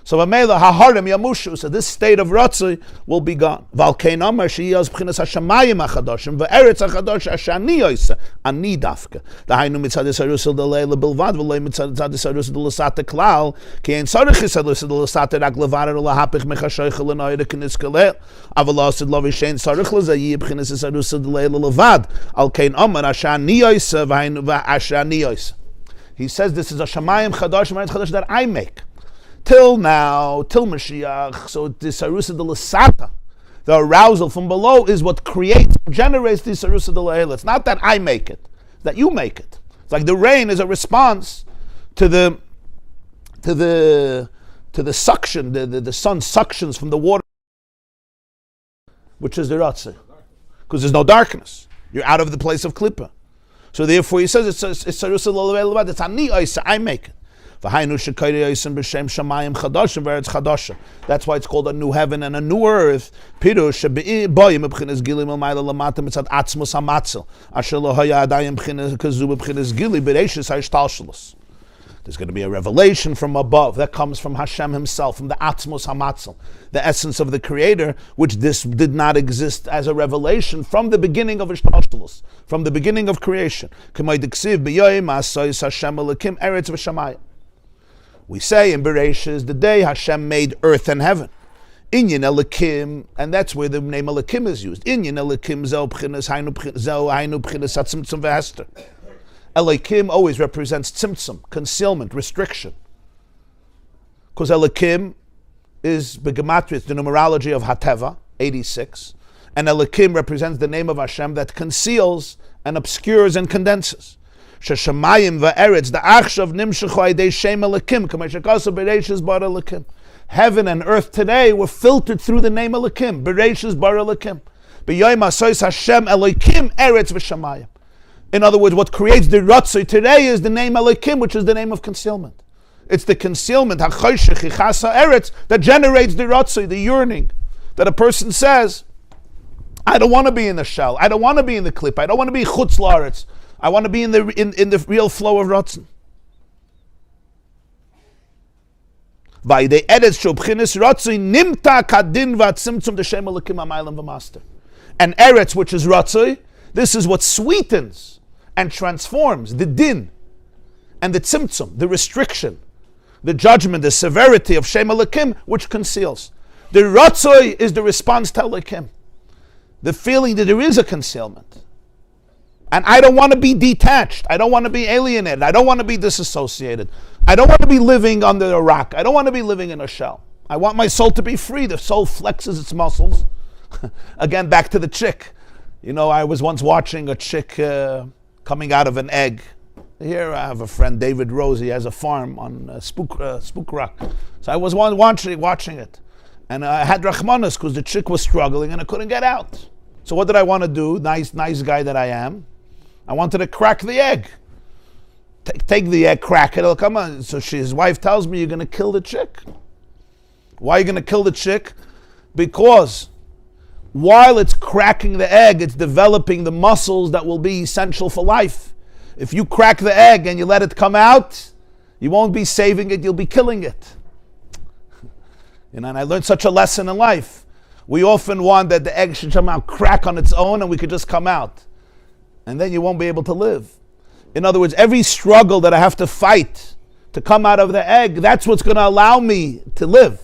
So Amela hahardim yamushu. So this state of ratzoi will be gone. Valkein amar sheyaz b'chinas hashamayim achadoshim ve'eretz achadosh ashani yoysa ani dafka. Dahainu mitzad yisarusel d'leila bilvad v'lei mitzad yisarusel d'lasata klal ki ein sarich yisarusel d'lasata rak levarer lahapich mechashoycha l'noyre k'nis kalel avalasid lo v'shein sarich l'zayi b'chinas yisarusel d'leila levad alkein amar ashani yoysa v'ashani yoysa. He says this is a shamayim chadosh that I make. Till now, till Mashiach, so the Sarusa de Lasata, the arousal from below, is what generates the Sarusa de Lahela. It's not that I make it, it's that you make it. It's like the rain is a response to the suction, the sun suctions from the water, which is the Ratzah. Because there's no darkness. You're out of the place of Klippa. So therefore he says it's Sarusa de Lahela, it's Ani Oisa, I make it. That's why it's called a new heaven and a new earth. There's going to be a revelation from above that comes from Hashem himself, from the Atzmos HaMatzel, the essence of the Creator, which this did not exist as a revelation from the beginning of Ishtalshalos, from the beginning of creation. We say in Bereshis, the day Hashem made earth and heaven. Inyan Elikim, and that's where the name Elikim is used. Inyan Elikim zeu b'chinas hainu b'chinas hatzimtzum v'hester. Elikim always represents tzimtzum, concealment, restriction. Because Elikim is begematria, the numerology of Hateva, 86. And Elikim represents the name of Hashem that conceals and obscures and condenses. Sheshamayim va'eretz, the achshav nimshechu aydei shem Elikim, k'meshakasu bereishis bar Elikim. Heaven and earth today were filtered through the name Elikim, bereishis bar Elikim. B'yoyim asois Hashem Elikim eretz v'shamayim. In other words, what creates the Ratzoi today is the name Elikim, which is the name of concealment. It's the concealment, HaChoshech Chichasa Eretz, that generates the Ratzoi, the yearning, that a person says, I don't want to be in the shell, I don't want to be in the clip, I don't want to be Chutz La'aretz, I want to be in the real flow of Ratzon. Vayidei Eretz Shobchinis Ratzoi Nimta Kadin V'atzimtzum D'Shem Elikim Amaylam V'master. And Eretz, which is Ratzoi, this is what sweetens and transforms the din and the tzimtzum, the restriction, the judgment, the severity of Shem Elikim, which conceals. The Ratzoi is the response to Elikim. the feeling that there is a concealment. And I don't want to be detached. I don't want to be alienated. I don't want to be disassociated. I don't want to be living under a rock. I don't want to be living in a shell. I want my soul to be free. The soul flexes its muscles. Again, back to the chick. You know, I was once watching a chick coming out of an egg. Here I have a friend, David Rose. He has a farm on Spook Rock. So I was watching it. And I had Rachmanis because the chick was struggling and I couldn't get out. So what did I want to do? Nice guy that I am. I wanted to crack the egg. Take the egg, crack it, it'll come on. So his wife tells me, you're going to kill the chick. Why are you going to kill the chick? Because while it's cracking the egg, it's developing the muscles that will be essential for life. If you crack the egg and you let it come out, you won't be saving it, you'll be killing it. You know, and I learned such a lesson in life. We often want that the egg should somehow crack on its own and we could just come out. And then you won't be able to live. In other words, every struggle that I have to fight to come out of the egg, that's what's going to allow me to live.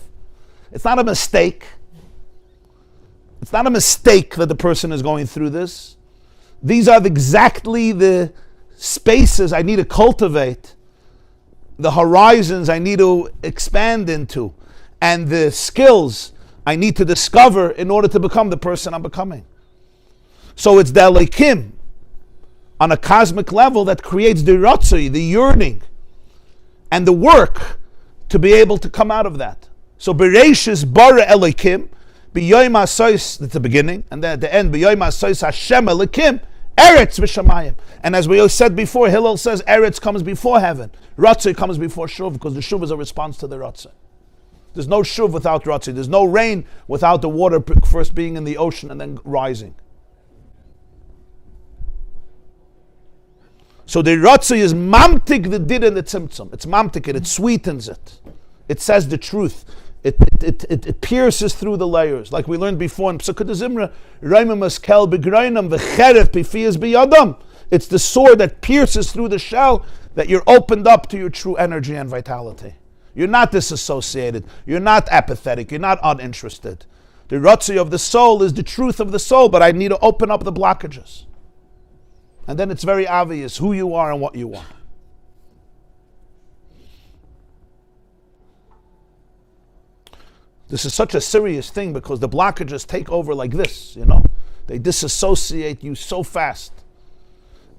It's not a mistake. It's not a mistake that the person is going through this. These are exactly the spaces I need to cultivate, the horizons I need to expand into, and the skills I need to discover in order to become the person I'm becoming. So it's the Elokim on a cosmic level that creates the ratzoi, the yearning, and the work to be able to come out of that. So Bereshis bara Elokim, b'yoyim ha'sois, that's the beginning, and then at the end, b'yoyim ha'sois Hashem Elokim, Eretz v'shamayim. And as we said before, Hillel says Eretz comes before heaven. Ratzoi comes before Shuv, because the Shuv is a response to the Ratzoi. There's no Shuv without Ratzoi. There's no rain without the water first being in the ocean and then rising. So the Ratzoi is mamtik the did and the tzimtzum. It's mamtik it sweetens it. It says the truth. It pierces through the layers. Like we learned before in Psukot Zimra, Raimim askel begroinam v'cheret pifiyas biyadam. It's the sword that pierces through the shell that you're opened up to your true energy and vitality. You're not disassociated. You're not apathetic. You're not uninterested. The Ratzoi of the soul is the truth of the soul, but I need to open up the blockages. And then it's very obvious who you are and what you are. This is such a serious thing because the blockages take over like this, you know. They disassociate you so fast.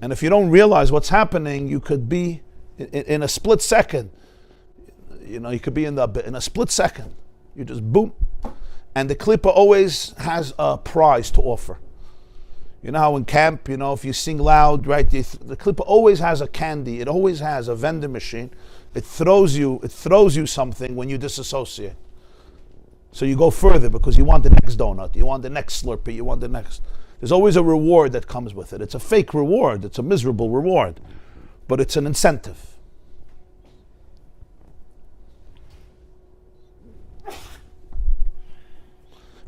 And if you don't realize what's happening, you could be in a split second. You know, you could be in a split second. You just boom. And the klippa always has a prize to offer. You know how in camp, you know, if you sing loud, right, the klippa always has a candy. It always has a vending machine. It throws you something when you disassociate. So you go further because you want the next donut, you want the next Slurpee, you want the next. There's always a reward that comes with it. It's a fake reward. It's a miserable reward. But it's an incentive.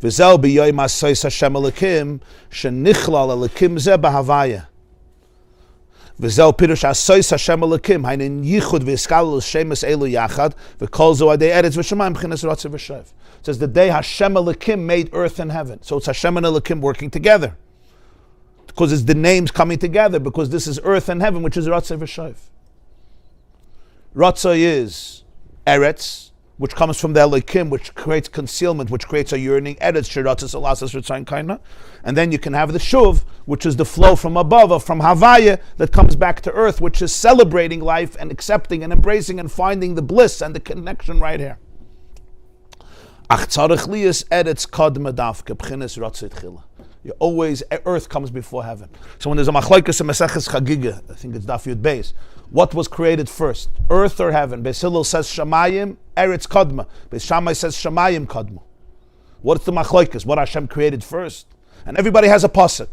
V'zel b'yoyim ha'sois Hashem Elokim shenichlal Elokim zeh b'havaya. V'zel pirush ha'sois Hashem Elokim hainin yichud v'iskalus shemes elu yachad v'kol zo adei eretz v'shamayim b'chinas ratzei v'shoiv. It says the day Hashem Elokim made earth and heaven. So it's Hashem and Elokim working together. Because it's the names coming together, because this is earth and heaven, which is ratzei v'shoiv. Ratzei is eretz, which comes from the Elokim, which creates concealment, which creates a yearning. Eretz shiratzis alasas ritzayin kaina. And then you can have the shuv, which is the flow from above, from Havaya, that comes back to earth, which is celebrating life and accepting and embracing and finding the bliss and the connection right here. Ach tzarich liyas eretz kadma davke b'chinas ratzei tchila. You always, earth comes before heaven. So when there's a machlokes in Maseches Chagiga, I think it's Daf Yud Bais, what was created first, earth or heaven? Beis Hillel says Shamayim, Eretz Kadma. Beis Shammai says Shamayim Kadma. What's the machlokes? What Hashem created first? And everybody has a pasuk.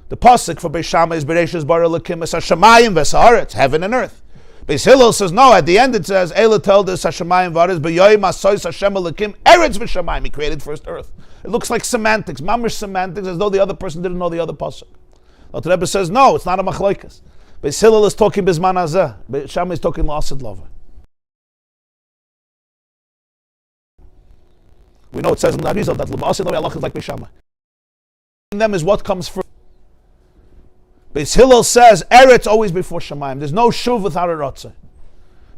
The pasuk for Beis Shammai is Bereshis bara Elokim es Hashamayim v'sa'aretz, heaven and earth. Beis Hillel says no. At the end it says Eila told us Hashamayim v'aretz b'yoyim ha'sois Hashem Elokim Eretz v'shamayim. He created first earth. It looks like semantics, mamish semantics, as though the other person didn't know the other pasuk. But the Rebbe says no, it's not a machlokes. Beis Hillel is talking bizman hazeh. Beis Shammai is talking la'asid lava. We know it says in the Arizal that l'ba'asid lava Allah is like Beis Shammai. them is what comes first. Bais Hillel says, Eretz always before Shemayim. There's no shuv without a ratzah.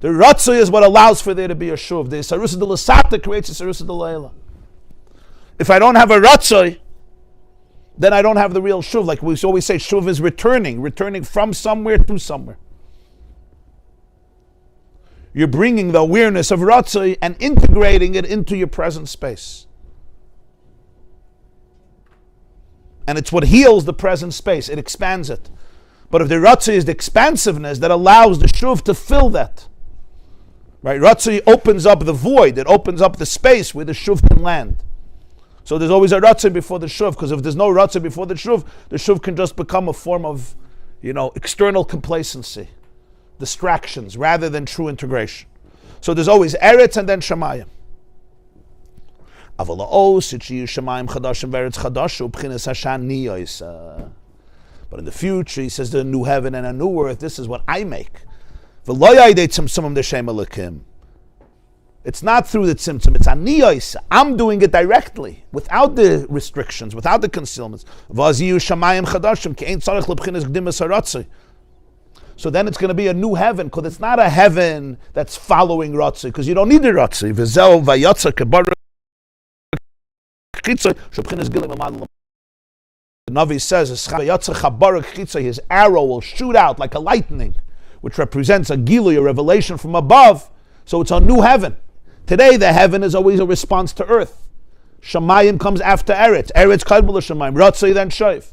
The ratzah is what allows for there to be a shuv. The sarusa de l'sata creates a sarusa de l'ela. If I don't have a ratzah, then I don't have the real shuv. Like we always say, shuv is returning from somewhere to somewhere. You're bringing the awareness of ratzah and integrating it into your present space. And it's what heals the present space. It expands it. But if the ratzah is the expansiveness that allows the shuv to fill that, right? Ratzah opens up the void. It opens up the space where the shuv can land. So there's always a ratzah before the shuv, because if there's no ratzah before the shuv can just become a form of, external complacency, distractions, rather than true integration. So there's always eretz and then shemayim. But in the future, he says, the new heaven and a new earth, this is what I make. It's not through the tzimtzum, it's aniyos. I'm doing it directly, without the restrictions, without the concealments. So then it's going to be a new heaven, because it's not a heaven that's following ratzah, because you don't need the ratzah. The Navi says, his arrow will shoot out like a lightning, which represents a gilui, a revelation from above. So it's a new heaven. Today the heaven is always a response to earth. Shemayim comes after Eretz. Eretz kadmul Shemayim. Ratzah then Shoif.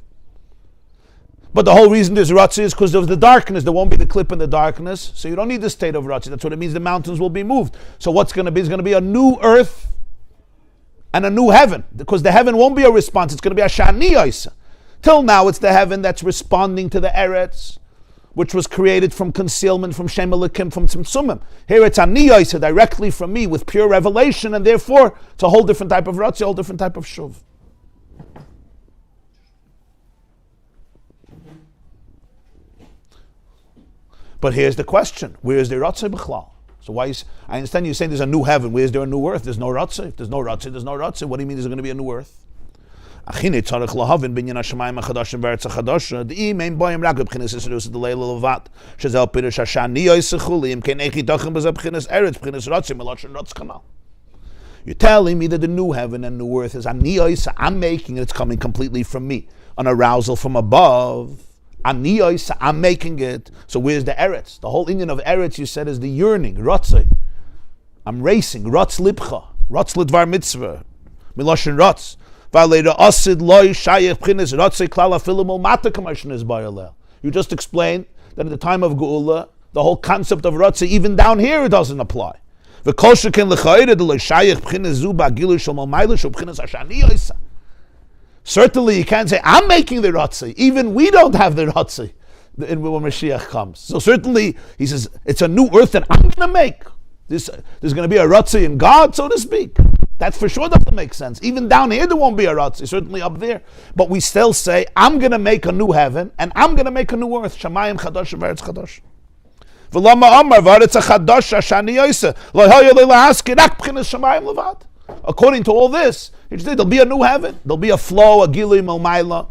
But the whole reason there's Ratzah is because of the darkness. There won't be the clip in the darkness. So you don't need the state of Ratzah. That's what it means. The mountains will be moved. So what's going to be? It's going to be a new earth and a new heaven, because the heaven won't be a response. It's going to be a shaniyos. Till now, it's the heaven that's responding to the eretz, which was created from concealment, from shem elikim, from tzimtzumim. Here it's aniyos, directly from me, with pure revelation, and therefore it's a whole different type of ratzah, a whole different type of shuv. But here's the question: where is the ratzah b'chlal? So I understand you're saying there's a new heaven. Where is there a new earth? There's no ratzah. If there's no ratzah, there's no ratzah. What do you mean there's going to be a new earth? You're telling me that the new heaven and new earth is aniyos. I'm making it. It's coming completely from me. An arousal from above. Aniyos, I'm making it. So where's the eretz? The whole Indian of eretz, you said, is the yearning, ratzah. I'm racing, ratz libcha, ratz lidvar mitzvah, miloshin ratz. Valeda asid loy shayech pchinis ratzah klala filimol mata kamashin is bayalel. You just explained that at the time of Geula, the whole concept of ratzah, even down here, it doesn't apply. V'kol sheken l'chayre de loy shayech pchinis zuba gilu shomol mailish pchinis ashaniyos. Certainly, you can't say, I'm making the ratzah. Even we don't have the ratzah when Mashiach comes. So certainly, he says, it's a new earth that I'm going to make. There's going to be a ratzah in God, so to speak. That for sure doesn't make sense. Even down here, there won't be a ratzah, certainly up there. But we still say, I'm going to make a new heaven, and I'm going to make a new earth. Shamayim chadash v'eretz chadash. V'lama amar v'eretz chadash ashani yoyse. Lo hayah le'la'aske rak b'chinas shamayim levad. According to all this, there'll be a new heaven. There'll be a flow, a gilui malmaila,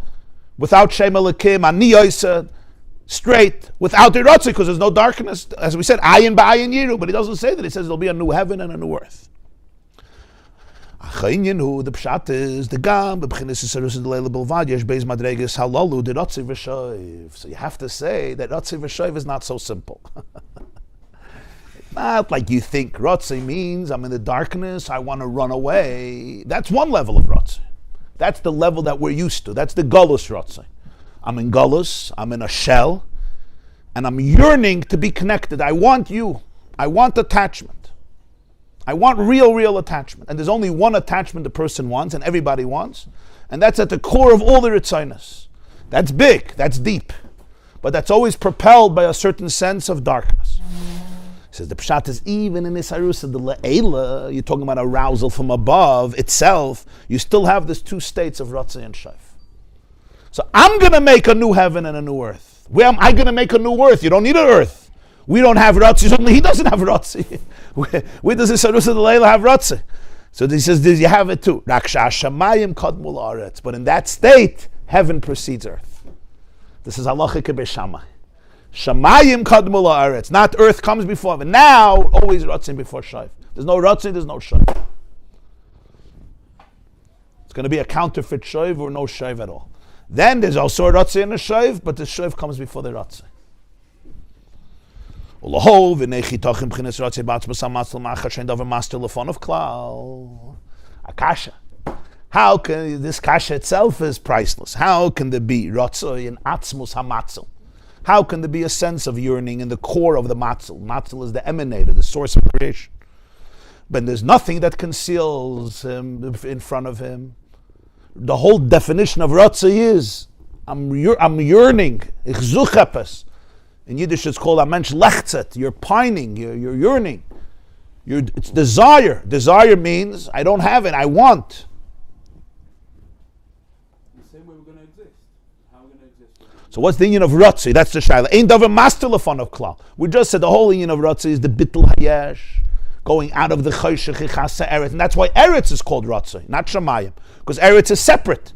without shem elikim, aniyos, straight, without the ratzah, because there's no darkness. As we said, ayin ba'ayin yiru, but he doesn't say that. He says there'll be a new heaven and a new earth. The pshat is the gam, the b'chinas yisarus d'leila b'lvad, yesh beis madreges halalu, the ratzah v'shoiv. So you have to say that ratzah v'shoiv is not so simple. Not like you think ratzah means I'm in the darkness, I want to run away. That's one level of ratzah. That's the level that we're used to. That's the galus ratzah. I'm in galus, I'm in a shell, and I'm yearning to be connected. I want you. I want attachment. I want real attachment. And there's only one attachment the person wants, and everybody wants, and that's at the core of all the ritzaynus. That's big, that's deep, but that's always propelled by a certain sense of darkness. He says the pshat is even in this harusa, the le'ela, you're talking about arousal from above itself, you still have these two states of ratzah and shaif. So I'm going to make a new heaven and a new earth. Where am I going to make a new earth? You don't need an earth. We don't have ratzah, certainly he doesn't have ratzah. Where does this harusa, the le'ela, have ratzah? So he says, you have it too. But in that state, heaven precedes earth. This is halacha k'beshamai. Shamayim kadmu la'aretz. Not earth comes before heaven. Now, always ratzin before shayv. There's no ratzin, there's no shayv. It's going to be a counterfeit shayv or no shayv at all. Then there's also a ratzin and a shayv, but the shayv comes before the ratzin. Akasha. How can this kasha itself is priceless? How can there be ratzoi in atzmus hamatzel? How can there be a sense of yearning in the core of the matzel? Matzel is the emanator, the source of creation. But there's nothing that conceals him in front of him. The whole definition of ratzoi is I'm yearning. Ich such etwas. In Yiddish it's called a mensch lechzet. You're pining, you're yearning. It's desire. Desire means I don't have it, I want. The same way we're going to exist. How are we going to exist? So what's the union of Ratzi? That's the Shaila. Ain't davar mas telefon of klal. We just said the whole union of Ratzi is the bittul hayesh, going out of the choshech chasa eretz. And that's why eretz is called Ratzi, not Shamayim. Because eretz is separate.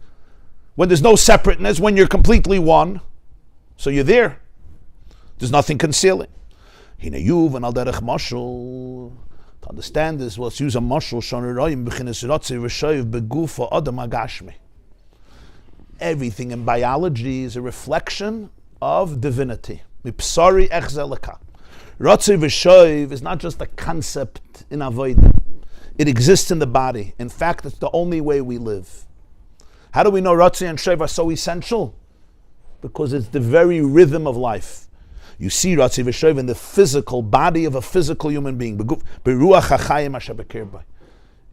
When there's no separateness, when you're completely one, so you're there. There's nothing concealing. Hine yuv and al derech mashal. To understand this, let's use a mashal shonirayim b'chinas Ratzi v'shoiv begufa adam agashmi. Everything in biology is a reflection of divinity. Mipsari echzelaka. Ratzi v'shoiv is not just a concept in avodah. It exists in the body. In fact, it's the only way we live. How do we know Ratzi and Shoiv are so essential? Because it's the very rhythm of life. You see Ratzi v'shoiv in the physical body of a physical human being.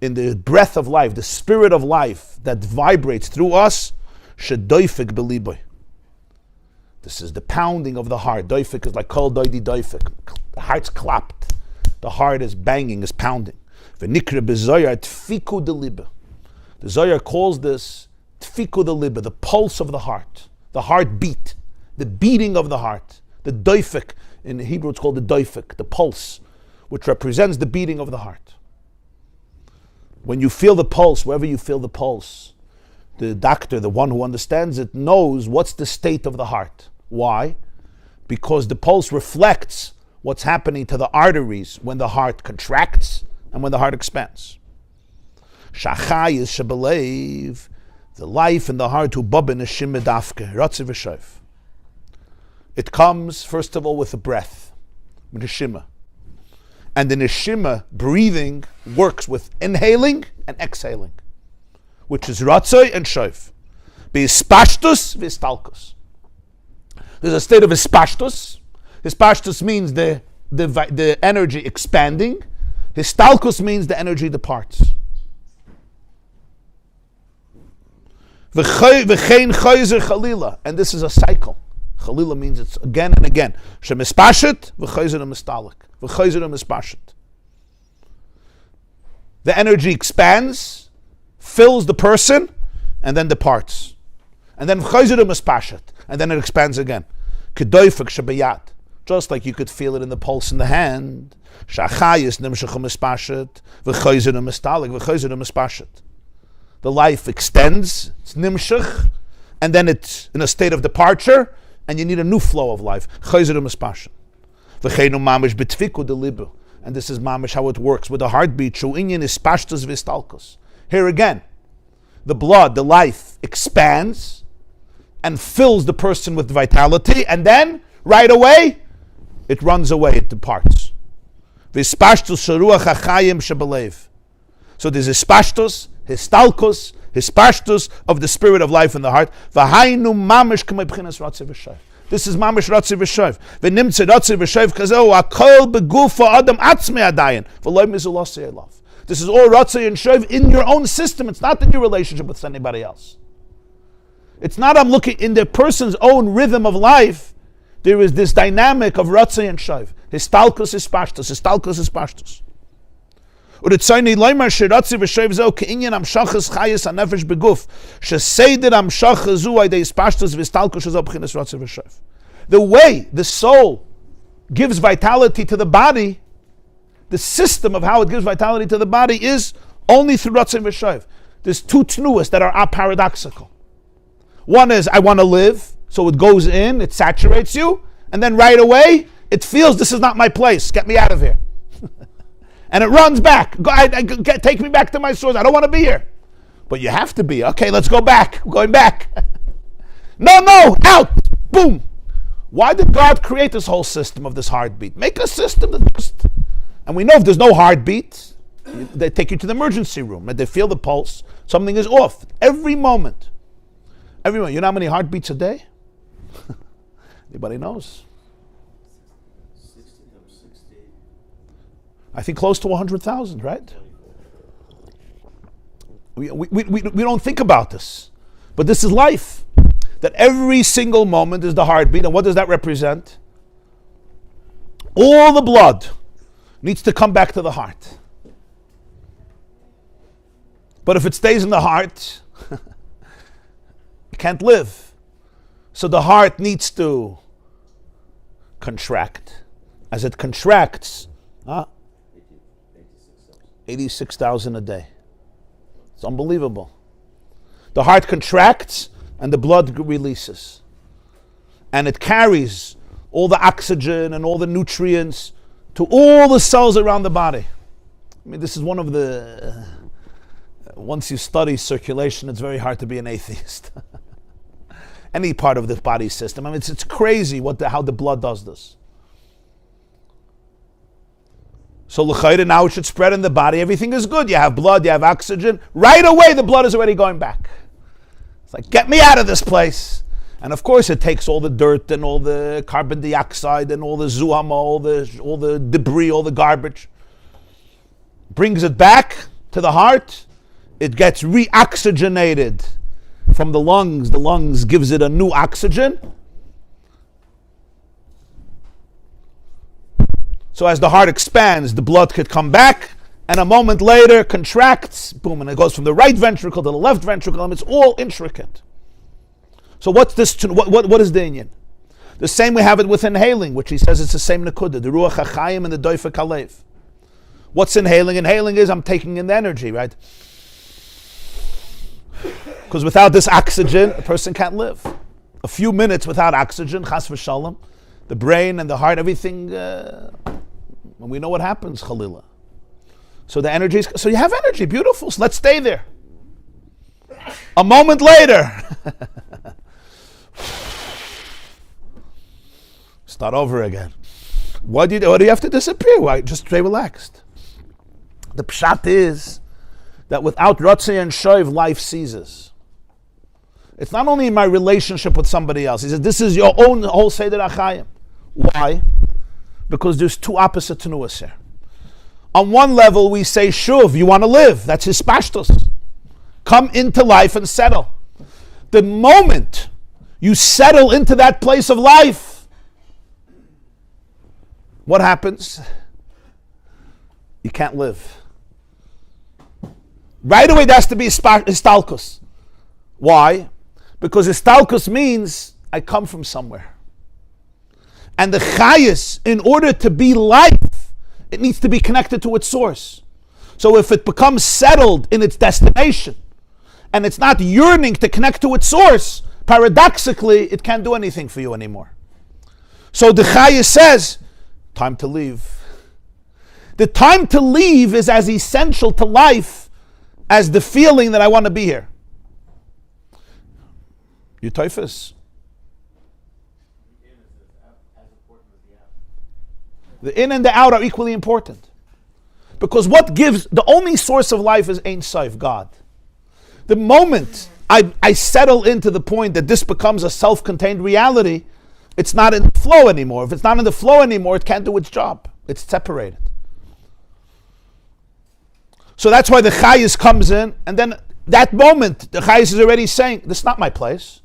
In the breath of life, the spirit of life that vibrates through us. Shedoifik beliboy. This is the pounding of the heart. Doifik is like kol doidi doifik. The heart's clapped. The heart is banging, is pounding. V'nikra b'zoyar tfiku de liba. The Zoyar calls this tfiku de liba, the pulse of the heartbeat, the beating of the heart. The doifik, in Hebrew it's called the doifik, the pulse, which represents the beating of the heart. When you feel the pulse, wherever you feel the pulse, the doctor, the one who understands it, knows what's the state of the heart. Why? Because the pulse reflects what's happening to the arteries when the heart contracts and when the heart expands. Shachai is shebelev, the life in the heart who babin is shimedafke, ratzi v'shoiv. It comes, first of all, with the breath, with neshima. And the neshima, breathing, works with inhaling and exhaling, which is ratzoi and shoiv. Be-ispashtus, v'istalkus. There's a state of ispashtus. Ispashtus means the energy expanding. Histalkus means the energy departs. V'chein chayzer chalila. And this is a cycle. Chalila means it's again and again. Shemispashet, v'chayzer mistalik. V'chayzer mispashet. The energy expands, fills the person, and then departs. And then v'chayzer mispashet. And then it expands again. Kedoifik shabayat. Just like you could feel it in the pulse in the hand. Shachayis nimshach mispashet. V'chayzer mistalik. V'chayzer mispashet. The life extends, it's nimshach, and then it's in a state of departure, and you need a new flow of life. And this is mamish how it works with the heartbeat. Here again, the blood, the life expands and fills the person with vitality, and then right away it runs away, it departs. So there's ispashtus, histalkus, hispashtus of the spirit of life in the heart. V'hainu mamish k'may b'chinas ratzi v'shoiv. This is mamish ratzi v'shoiv. V'nimtze ratzi v'shoiv kazeu akol begufa adam atzmei adayin. V'loy mizulosei elav. This is all ratzi and shoiv in your own system. It's not in your relationship with anybody else. It's not I'm looking in the person's own rhythm of life. There is this dynamic of ratzi and shoiv. Histalkus, hispashtus. Histalkus, hispashtus. Uritzayni loymar shiratzi v'shoiv zeu ke'inyan amshachas chayes hanefesh beguf sheseder amshachas zu aydei ispashtus v'istalkus shezeu b'chinas ratzi v'shoiv. The way the soul gives vitality to the body, the system of how it gives vitality to the body is only through ratzi v'shoiv. There's two tnuas that are aparadoxical. One is, I want to live. So it goes in, it saturates you, and then right away, it feels this is not my place. Get me out of here. And it runs back. Take me back to my source. I don't want to be here. But you have to be. Okay, let's go back. We're going back. No, out. Boom. Why did God create this whole system of this heartbeat? Make a system that just... And we know if there's no heartbeat, they take you to the emergency room and they feel the pulse. Something is off. Every moment. You know how many heartbeats a day? Anybody knows? 60 times 60. I think close to 100,000, right? We don't think about this. But this is life. That every single moment is the heartbeat. And what does that represent? All the blood needs to come back to the heart. But if it stays in the heart, you can't live. So the heart needs to contract. As it contracts, 86,000 a day. It's unbelievable. The heart contracts and the blood releases. And it carries all the oxygen and all the nutrients to all the cells around the body. I mean, this is one of the... once you study circulation, it's very hard to be an atheist. Any part of the body system. I mean, it's crazy how the blood does this. So l'chayre, now it should spread in the body. Everything is good. You have blood, you have oxygen. Right away, the blood is already going back. It's like, get me out of this place. And of course, it takes all the dirt and all the carbon dioxide and all the zuhama, all the debris, all the garbage. Brings it back to the heart. It gets reoxygenated from the lungs. The lungs gives it a new oxygen. So as the heart expands, the blood could come back, and a moment later contracts, boom, and it goes from the right ventricle to the left ventricle, and it's all intricate. So what's this? What is the inyan? The same we have it with inhaling, which he says it's the same nekuda, the ruach hachaim and the doifek halev. What's inhaling? Inhaling is I'm taking in the energy, right? Because without this oxygen, a person can't live. A few minutes without oxygen, chas v'shalom, the brain and the heart, everything, and we know what happens, Khalila. So the energy is, so you have energy, beautiful, so let's stay there. A moment later, start over again. What do you have to disappear? Why? Just stay relaxed. The pshat is that without Ratzei and Shoiv, life ceases. It's not only in my relationship with somebody else. He says, this is your own whole Seder HaChaim. Why? Because there's two opposite tenuas here. On one level, we say, Shuv, you want to live. That's his pashtos. Come into life and settle. The moment you settle into that place of life, what happens? You can't live. Right away, there has to be istalkus. Why? Because istalkus means I come from somewhere. And the chayes, in order to be life, it needs to be connected to its source. So if it becomes settled in its destination, and it's not yearning to connect to its source, paradoxically, it can't do anything for you anymore. So the chayes says, time to leave. The time to leave is as essential to life as the feeling that I want to be here. You typhus. The in and the out are equally important. Because what gives, the only source of life is Ein Sof, God. The moment I settle into the point that this becomes a self-contained reality, it's not in the flow anymore. If it's not in the flow anymore, it can't do its job. It's separated. So that's why the Chayes comes in, and then that moment, the Chayes is already saying, this is not my place.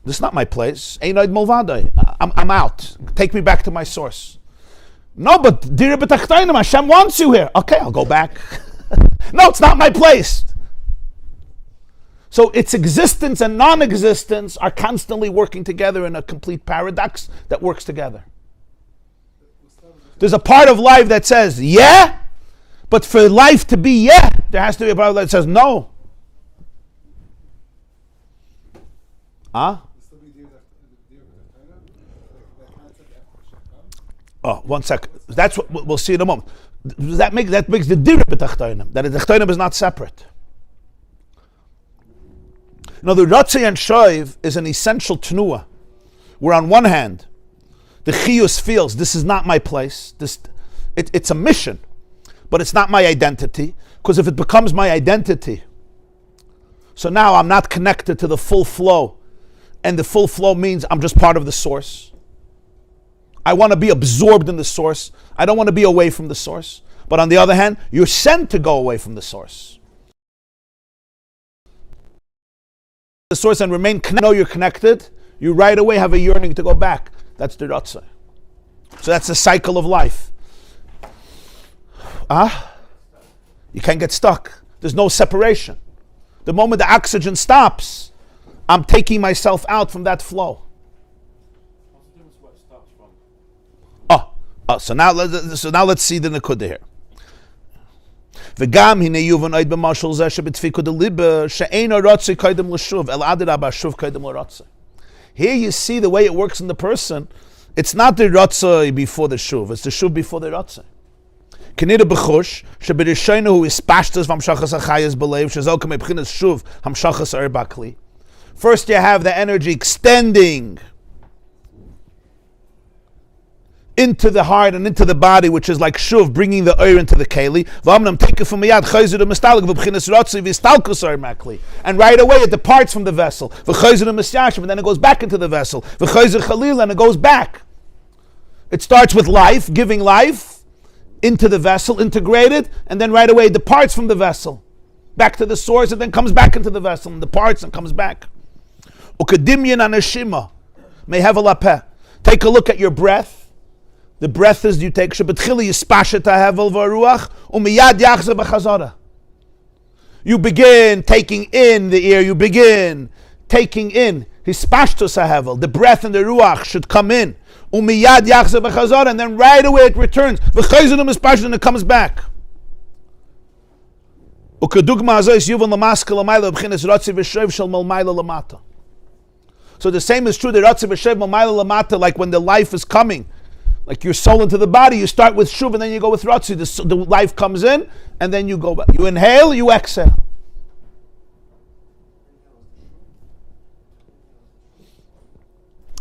This is not my place. Einoid Mulvadai. I'm out. Take me back to my source. No, but Dira B'Tachtainim, Hashem wants you here. Okay, I'll go back. No, it's not my place. So its existence and non-existence are constantly working together in a complete paradox that works together. There's a part of life that says, yeah, but for life to be yeah, there has to be a part of life that says no. Still be deal with the Torah? That concept after Hashem comes? Oh, 1 second. That's what we'll see in a moment. That makes the dir b'tachtonim, that the tachtonim is not separate. No, the Ratzei and Shoiv is an essential tnuah, where on one hand, the Chiyus feels this is not my place. It's a mission, but it's not my identity. Because if it becomes my identity, so now I'm not connected to the full flow, and the full flow means I'm just part of the source. I want to be absorbed in the source. I don't want to be away from the source. But on the other hand, you're sent to go away from the source. The source and remain connected. Know you're connected. You right away have a yearning to go back. That's the Ratzah. So that's the cycle of life. You can't get stuck. There's no separation. The moment the oxygen stops, I'm taking myself out from that flow. What's the difference where it starts from? So now let's see the nekuda here. V'gam hine yuvan oid b'mashal zeh shebetfiku deliba she'eino rotzei koydem l'shuv el adirabah shuv koydem l'rotzei. Here you see the way it works in the person. It's not the rotzei before the shuv; it's the shuv before the rotzei. Kenida b'chush sheberishoinu hu ispashtas v'hamshachas achayas b'leiv shezokem ebchinas shuv hamshachas er bakli. First, you have the energy extending into the heart and into the body, which is like shuv, bringing the oir into the keli. And right away it departs from the vessel. And then it goes back into the vessel. And it goes back. It starts with life, giving life into the vessel, integrated, and then right away it departs from the vessel, back to the source, and then comes back into the vessel, and departs and comes back. Take a look at your breath. The breath is you take you begin taking in the air, you begin taking in the breath and the ruach should come in, and then right away it returns, and it comes back. So the same is true, the Ratzi v'shev mamayla lamata, like when the life is coming, like your soul into the body, you start with shuv and then you go with Ratzi. The life comes in and then you go back. You inhale, you exhale.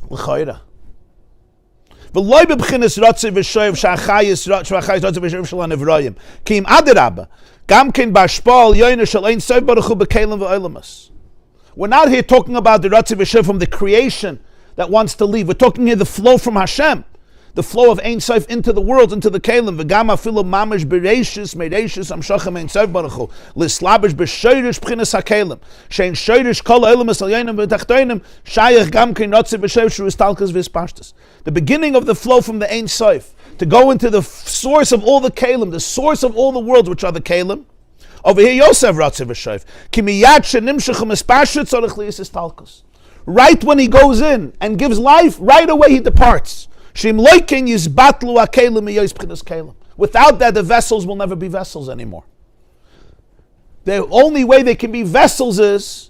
L'chayra. V'loy b'b'chinas Ratzi v'shev sh'achayis Ratzi v'shev sh'lan evroyim. Kim adirabba. Gam ken b'ashpal yoyne shal ein sof baruch hu b'kelim v'olemas. We're not here talking about the Ratzi v'shev from the creation that wants to leave. We're talking here the flow from Hashem, the flow of Ein Sof into the world, into the Kelim. V'gam afilu mamash bereishis mereishis amshachem Ein Sof baruch hu lislabish b'shoyrish b'chinas hakelim shein shoyrish kol ha'olemas al yonim v'tachtonim shayach gam kein Ratzi v'shev shu istalkas v'ispashtas. The beginning of the flow from the Ein Sof to go into the source of all the Kelim, the source of all the worlds, which are the Kelim. Over here, Yosef Ratzi v'shev. Kimiyat shenimshechem espashut tzorich liyis istalkus. Right when he goes in and gives life, right away he departs. Shim loiken yizbatlu hakelim miyos b'chinas kelim. Without that, the vessels will never be vessels anymore. The only way they can be vessels is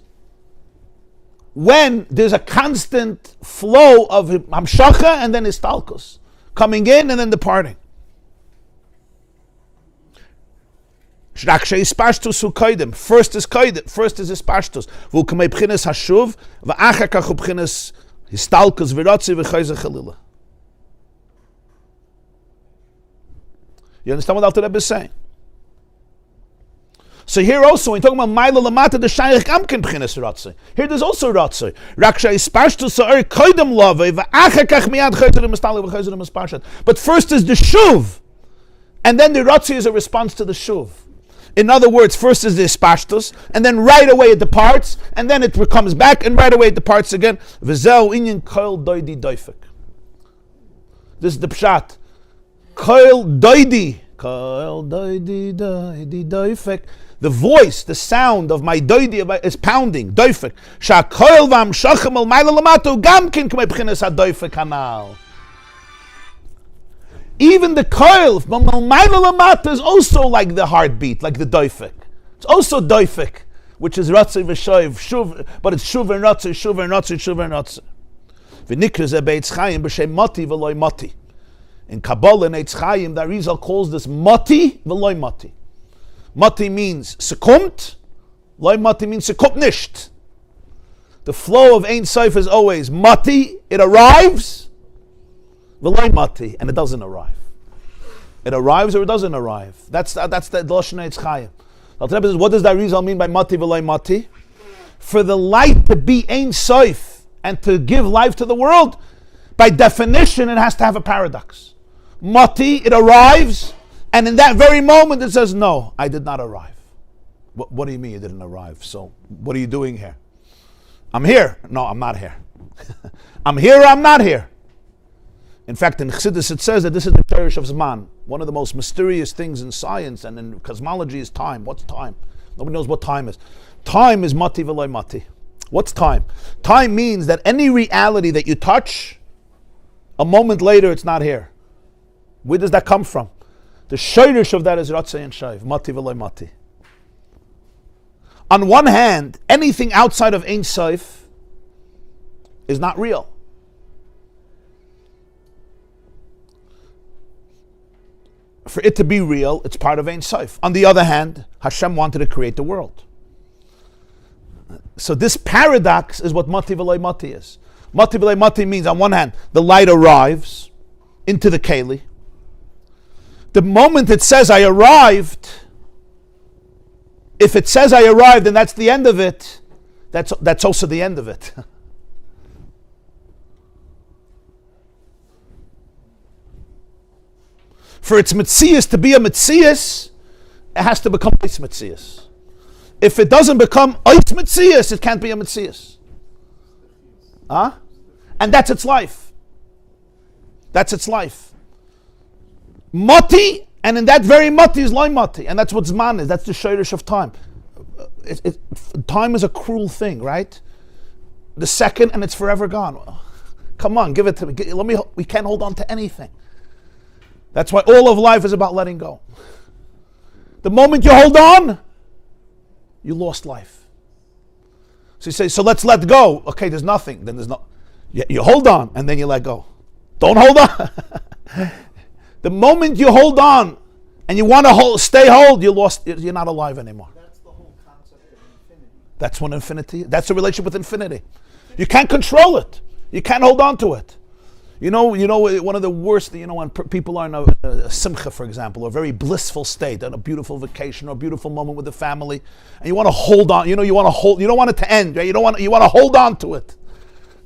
when there's a constant flow of hamshacha and then istalkus, coming in and then departing. First is koidem, first is ispashtus. V'ukamei b'chinas hashuv, v'achar kach b'chinas histalkus v'rotzi v'chayzeh chalila. You understand what Alter Rebbe is saying? So here also, when you're talking about Maila Lamata, the Shayach Gamkin b'chinas rotzi. Here there's also rotzi. Raksha ispashtus sa'er koidem lovei, v'achar kach miyad chayzeh l'mistalik v'chayzeh l'mispashat. But first is the shuv, and then the rotzi is a response to the shuv. In other words, first is the ispashtus, and then right away it departs, and then it comes back, and right away it departs again. V'zeu inyan koil doidi doifik. This is the pshat. Koil doidi doifik. The voice, the sound of my doidi is pounding. Doifik. Sha koil vam shachem al mayla lamatu gamkin k'mei b'chinas ha-doifik hanal. Even the coil is also like the heartbeat, like the doifik. It's also doifik. which is Ratzei v'Shoiv, Shuv, but it's Shuv and Ratzei, Shuv and Ratzei, Shuv and Ratzei. V'nikra ze be'etz Chaim b'shem Mati v'loi Mati. In Kabbalah and Eitz Chaim, the Arizal calls this Mati v'loi Mati. Mati means succumbed, loi Mati means succumbed nicht. The flow of Ein Sof is always Mati, it arrives, v'loi Mati, and it doesn't arrive. It arrives or it doesn't arrive. That's the Lashon Eitz Chaim. What does the Arizal mean by Mati v'loi Mati? For the light to be Ein Sof and to give life to the world, by definition, it has to have a paradox. Mati, it arrives, and in that very moment it says, no, I did not arrive. What do you mean you didn't arrive? So, what are you doing here? I'm here. No, I'm not here. I'm here or I'm not here. In fact, in Chassidus it says that this is the Cherish of Zman. One of the most mysterious things in science and in cosmology is time. What's time? Nobody knows what time is. Time is Mati v'loi Mati. What's time? Time means that any reality that you touch, a moment later it's not here. Where does that come from? The Cherish of that is Ratzei and Shaiv, Mati v'loi Mati. On one hand, anything outside of Ein Sof is not real. For it to be real, it's part of Ein Sof. On the other hand, Hashem wanted to create the world. So this paradox is what Mati v'loi Mati is. Mati v'loi Mati means, on one hand, the light arrives into the Keli. The moment it says, I arrived, if it says I arrived and that's the end of it, that's also the end of it. For its Metzias to be a Metzias, it has to become Eis Metzias. If it doesn't become Eis Metzias, it can't be a Metzias. Huh? And that's its life. That's its life. Mati, and in that very Mati is Loi Mati, and that's what Zman is. That's the Shirish of time. Time is a cruel thing, right? The second, and it's forever gone. Come on, give it to me. We can't hold on to anything. That's why all of life is about letting go. The moment you hold on, you lost life. So you say, so let's let go. Okay, there's nothing. Then there's no. You hold on, and then you let go. Don't hold on. The moment you hold on, and you want to stay hold, you're not alive anymore. That's the whole concept of infinity. That's what infinity. That's the relationship with infinity. You can't control it. You can't hold on to it. You know, one of the worst, when people are in a simcha, for example, or a very blissful state, on a beautiful vacation or a beautiful moment with the family, and you want to hold on, you don't want it to end, right? You want to hold on to it.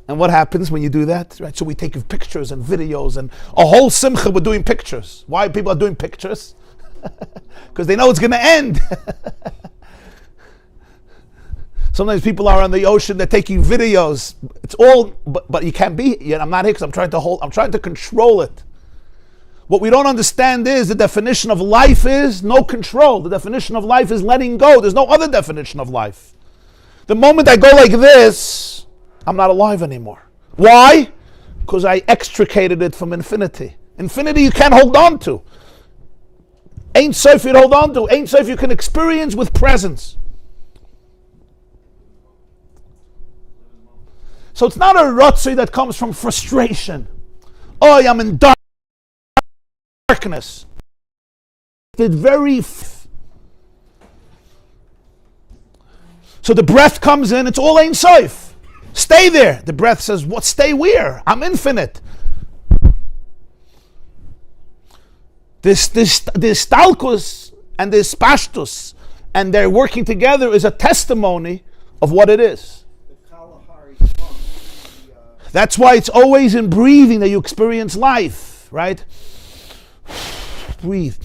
And what happens when you do that? Right? So we take pictures and videos, and a whole simcha we're doing pictures. Why people are doing pictures? Because they know it's going to end. Sometimes people are on the ocean, they're taking videos. It's all, but you can't be yet. I'm not here because I'm trying to control it. What we don't understand is the definition of life is no control. The definition of life is letting go. There's no other definition of life. The moment I go like this, I'm not alive anymore. Why? Because I extricated it from infinity. Infinity you can't hold on to. Ein Sof you hold on to. Ein Sof you can experience with presence. So it's not a ratzei that comes from frustration. Oh, I'm in darkness. So the breath comes in, it's all Ein Sof. Stay there. The breath says, what? Stay where? I'm infinite. This stalkus and this pashtus, and they're working together is a testimony of what it is. That's why it's always in breathing that you experience life, right? Breathe.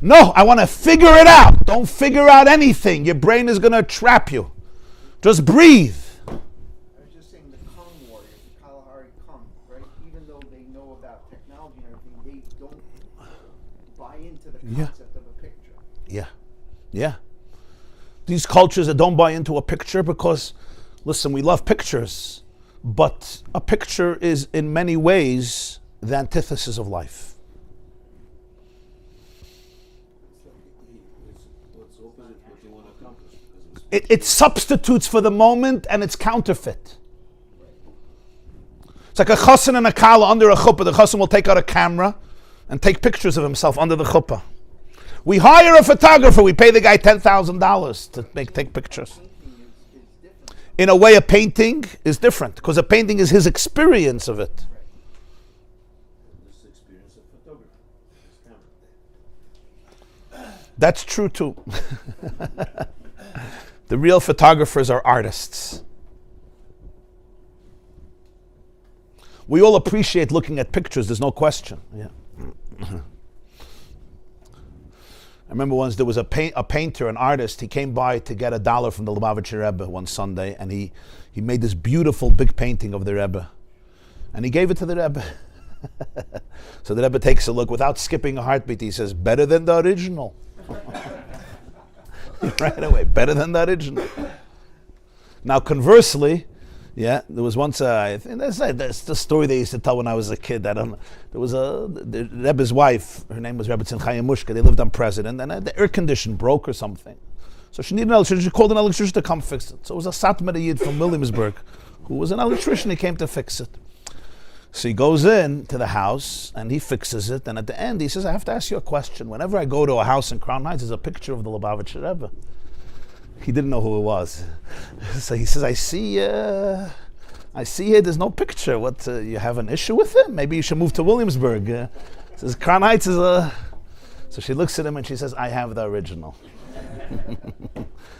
No, I want to figure it out. Don't figure out anything. Your brain is going to trap you. Just breathe. I was just saying the Kung warriors, the Kalahari Kung, right? Even though they know about technology and everything, they don't buy into the concept of a picture. Yeah. These cultures that don't buy into a picture because, listen, we love pictures. But a picture is in many ways the antithesis of life. What's opposite what you want to accomplish. It substitutes for the moment and it's counterfeit. It's like a chassan and a kala under a chuppah. The chassan will take out a camera and take pictures of himself under the chuppah. We hire a photographer. We pay the guy $10,000 to take pictures. In a way, a painting is different because a painting is his experience of it. This experience of photography. This camera. That's true too. The real photographers are artists. We all appreciate looking at pictures, there's no question. Yeah. I remember once there was a painter, an artist, he came by to get $1 from the Lubavitcher Rebbe one Sunday, and he made this beautiful big painting of the Rebbe. And he gave it to the Rebbe. So the Rebbe takes a look, without skipping a heartbeat, he says, better than the original. Right away, better than the original. Now conversely, yeah, there was once I think that's the story they used to tell when I was a kid. I don't know. There was the Rebbe's wife. Her name was Chaim. They lived on President, and the air condition broke or something. So she needed an electrician. She called an electrician to come fix it. So it was a Satmar Yid from Williamsburg, who was an electrician. He came to fix it. So he goes in to the house and he fixes it. And at the end, he says, "I have to ask you a question. Whenever I go to a house in Crown Heights, there's a picture of the Lubavitcher Rebbe." He didn't know who it was. So he says, I see here there's no picture. What, you have an issue with it? Maybe you should move to Williamsburg. Says, Crown Heights is a... So she looks at him and she says, I have the original.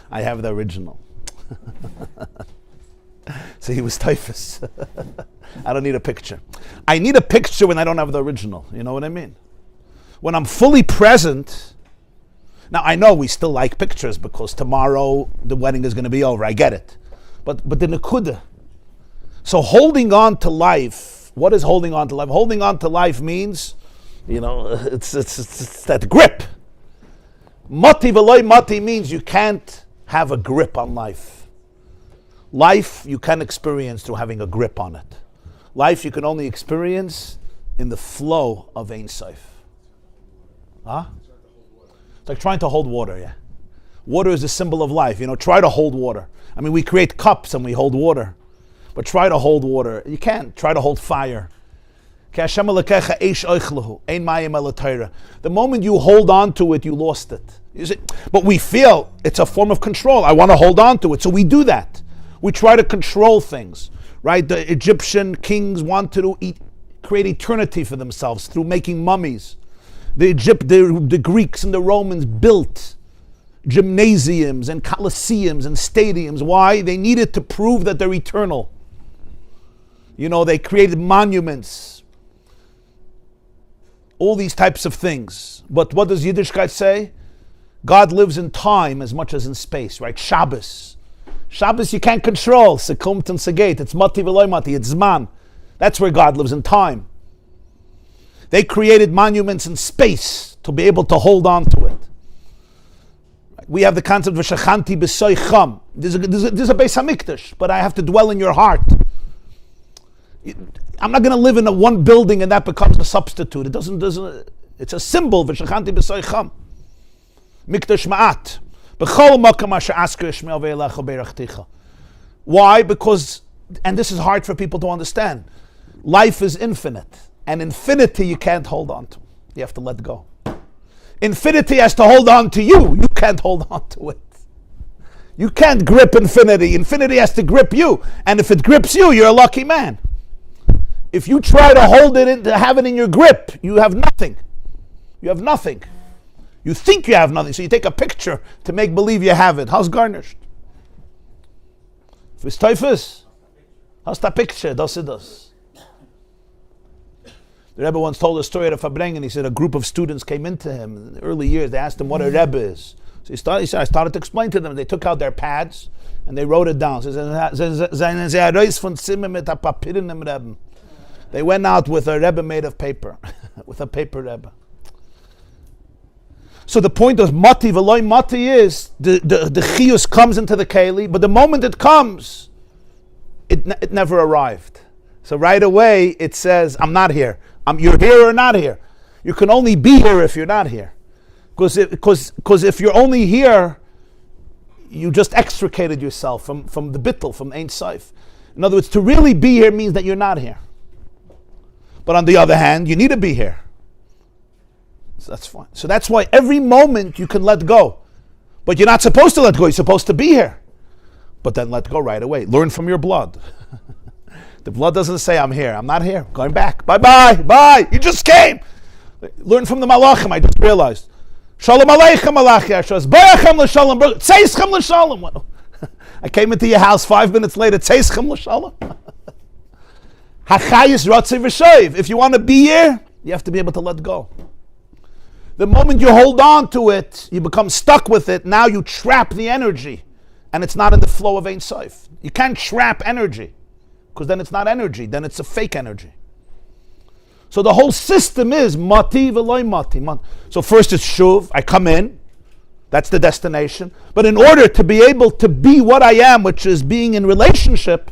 I have the original. So he was typhus. I don't need a picture. I need a picture when I don't have the original. You know what I mean? When I'm fully present... Now, I know we still like pictures because tomorrow the wedding is going to be over. I get it. But the nekuda. So holding on to life, what is holding on to life? Holding on to life means, it's that grip. Mati v'loy mati means you can't have a grip on life. Life you can experience through having a grip on it. Life you can only experience in the flow of Ein Sof. Huh? Like trying to hold water, yeah. Water is a symbol of life. Try to hold water. I mean, we create cups and we hold water. But try to hold water. You can't. Try to hold fire. The moment you hold on to it, you lost it. You see? But we feel it's a form of control. I want to hold on to it. So we do that. We try to control things. Right? The Egyptian kings wanted to create eternity for themselves through making mummies. The Greeks and the Romans built gymnasiums and coliseums and stadiums. Why? They needed to prove that they're eternal. They created monuments. All these types of things. But what does Yiddishkeit say? God lives in time as much as in space, right? Shabbos. Shabbos you can't control. Sekumt and Segate. It's mati v'loy mati. It's zman. That's where God lives in time. They created monuments in space to be able to hold on to it. We have the concept of v'shachanti b'soicham. There's a Beis Hamikdash, but I have to dwell in your heart. I'm not going to live in one building and that becomes a substitute. It doesn't. It's a symbol. V'shachanti b'soicham. Mikdash ma'at. B'chol makam asher asker Yishmael ve'elecha beirachticha. Why? Because, and this is hard for people to understand. Life is infinite. And infinity you can't hold on to. You have to let go. Infinity has to hold on to you. You can't hold on to it. You can't grip infinity. Infinity has to grip you. And if it grips you, you're a lucky man. If you try to hold it, to have it in your grip, you have nothing. You have nothing. You think you have nothing. So you take a picture to make believe you have it. How's garnished? If it's typhus, how's that picture? Das it does. The Rebbe once told a story at a Fabrengen. He said a group of students came into him in the early years. They asked him what a Rebbe is. So he said, I started to explain to them. They took out their pads and they wrote it down. So they went out with a Rebbe made of paper, with a paper Rebbe. So the point of mati v'loy mati is the chiyus comes into the keli, but the moment it comes, it never arrived. So right away it says, I'm not here. You're here or not here. You can only be here if you're not here. Because if you're only here, you just extricated yourself from the bittul, from Ein Sof. In other words, to really be here means that you're not here. But on the other hand, you need to be here. So that's fine. So that's why every moment you can let go. But you're not supposed to let go. You're supposed to be here. But then let go right away. Learn from your blood. The blood doesn't say, I'm here. I'm not here. Going back. Bye-bye. Bye. You just came. Learn from the malachim. I just realized. Shalom aleichem malachi Ashras. Bayachem l'shalom. Tzeischem l'shalom. I came into your house 5 minutes later. Tzeischem l'shalom. Hachayis ratzei v'shoiv. If you want to be here, you have to be able to let go. The moment you hold on to it, you become stuck with it. Now you trap the energy. And it's not in the flow of Ein Sof. You can't trap energy. Because then it's not energy. Then it's a fake energy. So the whole system is mati v'loy mati. So first it's shuv. I come in. That's the destination. But in order to be able to be what I am, which is being in relationship,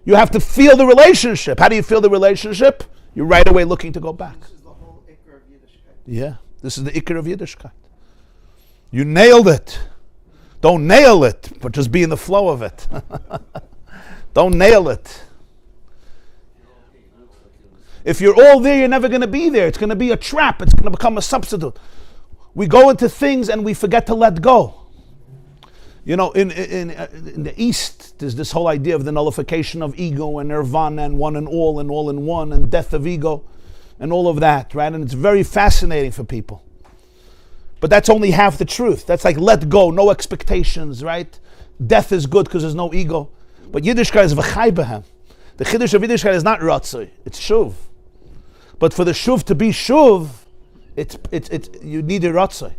you have to feel the relationship. How do you feel the relationship? You're right away looking to go back. This is the whole ikar of Yiddishkeit. Yeah, this is the ikar of Yiddishkeit. You nailed it. Don't nail it, but just be in the flow of it. Don't nail it. If you're all there, you're never going to be there. It's going to be a trap. It's going to become a substitute. We go into things and we forget to let go. You know, in the East, there's this whole idea of the nullification of ego and nirvana and one and all in one and death of ego and all of that, right? And it's very fascinating for people. But that's only half the truth. That's like let go, no expectations, right? Death is good because there's no ego. But Yiddishkeit is v'chai b'hem. The chiddush of Yiddishkeit is not ratzoi, it's shuv. But for the shuv to be shuv, it's you need a ratzoi.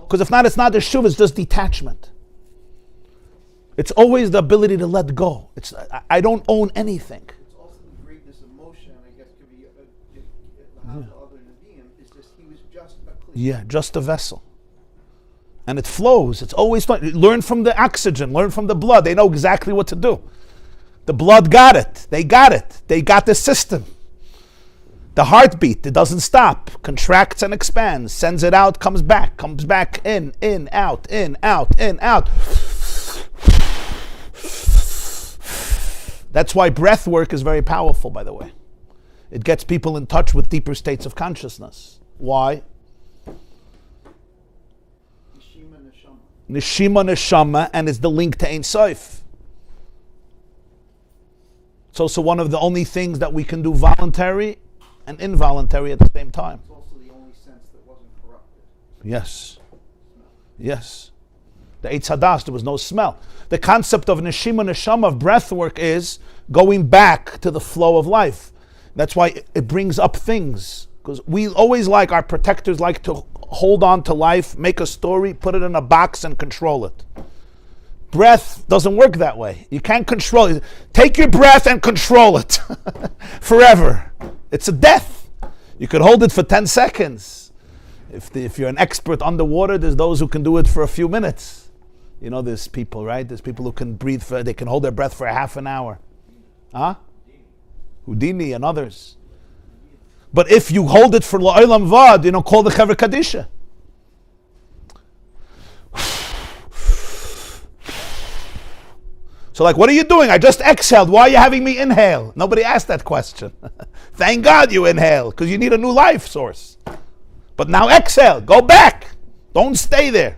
Because if not, it's not the shuv, it's just detachment. It's always the ability to let go. It's I don't own anything. It's also the greatness of Moshe, and I guess could be how the other Nevi'im is just he was just a clean. Yeah, just a vessel. And it flows. It's always fun. Learn from the oxygen. Learn from the blood. They know exactly what to do. The blood got it. They got it. They got the system. The heartbeat, it doesn't stop. Contracts and expands. Sends it out, comes back in, out, in, out, in, out. That's why breath work is very powerful, by the way. It gets people in touch with deeper states of consciousness. Why? Neshima neshama, and it's the link to Ein Sof. It's also one of the only things that we can do voluntary and involuntary at the same time. It's also the only sense that wasn't corrupted. Yes. Yes. The Eitz Hadas, there was no smell. The concept of neshima neshama, of breath work, is going back to the flow of life. That's why it brings up things. Because we always our protectors like to hold on to life, make a story, put it in a box and control it. Breath doesn't work that way. You can't control it. Take your breath and control it forever. It's a death. You could hold it for 10 seconds. If you're an expert underwater, there's those who can do it for a few minutes. You know, there's people, right? There's people who can breathe, they can hold their breath for a half an hour. Huh? Houdini and others. But if you hold it for La'olam Vad, call the Chaver Kadisha. So what are you doing? I just exhaled. Why are you having me inhale? Nobody asked that question. Thank God you inhale, because you need a new life source. But now exhale. Go back. Don't stay there.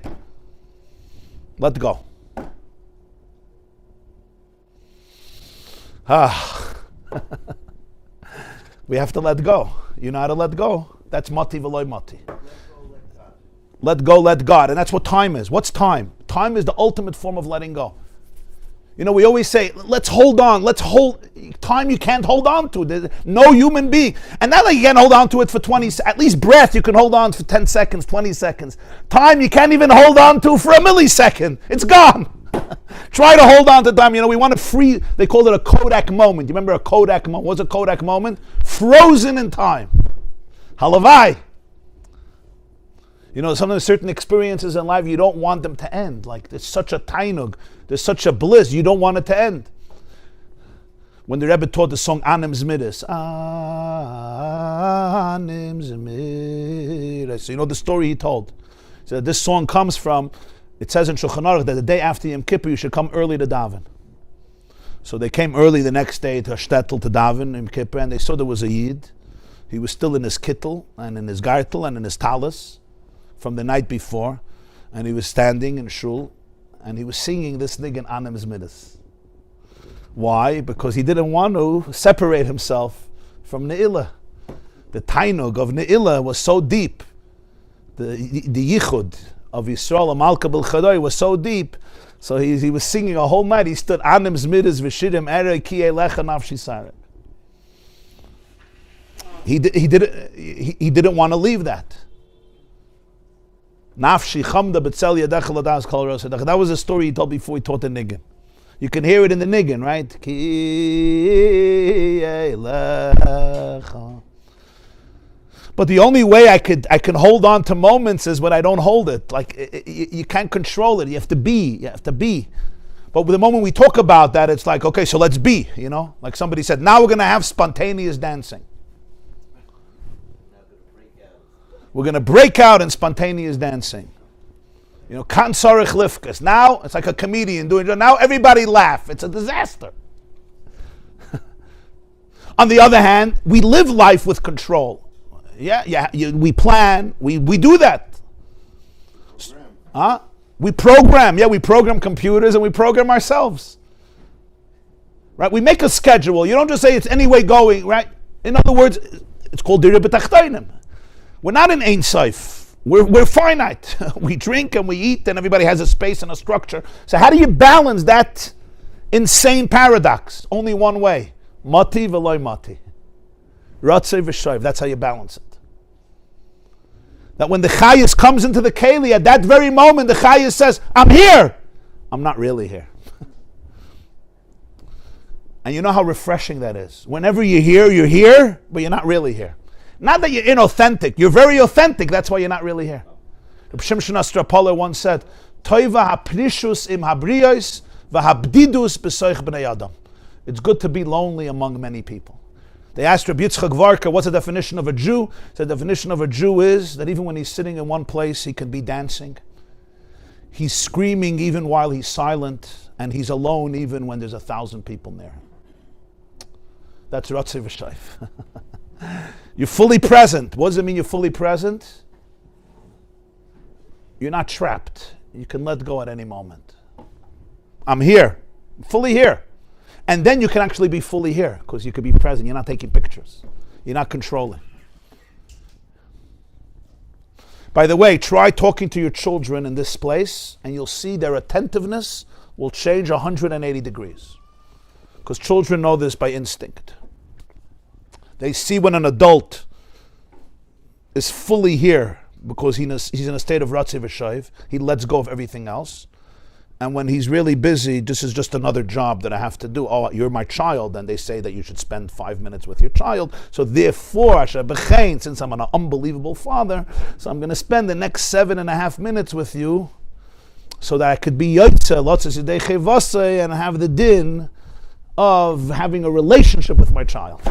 Let go. We have to let go. You know how to let go? That's mati v'loy mati. Let go, let God. And that's what time is. What's time? Time is the ultimate form of letting go. We always say, let's hold on. Let's hold. Time you can't hold on to. There's no human being. And not like you can't hold on to it for 20, at least breath you can hold on for 10 seconds, 20 seconds. Time you can't even hold on to for a millisecond. It's gone. Try to hold on to time. We want to free. They call it a Kodak moment. You remember a Kodak moment? What's a Kodak moment? Frozen in time. Halavai. Sometimes certain experiences in life, you don't want them to end. Like, there's such a tainug. There's such a bliss. You don't want it to end. When the Rebbe taught the song Anim Zmiris. Anim Zmiris. So the story he told. So this song comes from it says in Shulchan Aruch that the day after Yom Kippur you should come early to daven. So they came early the next day to Shtetl to daven Yom Kippur, and they saw there was a Yid. He was still in his kittel and in his gartel and in his talis from the night before, and he was standing in shul and he was singing this nigun Anim's Midas. Why? Because he didn't want to separate himself from Ne'ilah. The tainug of Ne'ilah was so deep. The yichud of Yisrael and Malka B'l Chadoi was so deep. So he was singing a whole night. He stood Anim's Midas v'shirim ere ki elecha nafshi Sara. He didn't want to leave that. Nafshi chamda b'tzel yadecha ladas kol rosh. That was a story he told before he taught the nigun. You can hear it in the nigun, right? But the only way I can hold on to moments is when I don't hold it. Like you can't control it. You have to be. But with the moment we talk about that, it's like, okay, so let's be. Like somebody said, now we're going to have spontaneous dancing. We're going to break out in spontaneous dancing. Kan sarich lifkas. Now it's like a comedian doing it. Now everybody laugh. It's a disaster. On the other hand, we live life with control. We plan. We do that. We program. We program computers and we program ourselves. Right? We make a schedule. You don't just say it's any way going. Right? In other words, it's called dira b'tachtainim. We're not in Ein Sof. We're finite. We drink and we eat and everybody has a space and a structure. So how do you balance that insane paradox? Only one way. Mati v'loy mati. Ratzei v'shoiv. That's how you balance it. That when the Chayis comes into the Keli, at that very moment the Chayis says, I'm here. I'm not really here. And you know how refreshing that is. Whenever you're here, but you're not really here. Not that you're inauthentic. You're very authentic. That's why you're not really here. Reb Shimshon Astrapolo once said, Toiva haprishus im habriyos v'habdidus b'soich b'nei adam. It's good to be lonely among many people. They asked Rabbi Yitzchak Varka, what's the definition of a Jew? The definition of a Jew is that even when he's sitting in one place, he can be dancing. He's screaming even while he's silent, and he's alone even when there's 1,000 people near him. That's Ratzei v'Shoiv. You're fully present. What does it mean you're fully present? You're not trapped. You can let go at any moment. I'm here. I'm fully here. And then you can actually be fully here because you could be present. You're not taking pictures. You're not controlling. By the way, try talking to your children in this place and you'll see their attentiveness will change 180 degrees. Because children know this by instinct. They see when an adult is fully here because he's in a state of Ratzei v'Shoiv. He lets go of everything else. And when he's really busy, this is just another job that I have to do. Oh, you're my child. And they say that you should spend 5 minutes with your child. So therefore, since I'm an unbelievable father, so I'm going to spend the next 7.5 minutes with you so that I could be Yotze, and have the din of having a relationship with my child.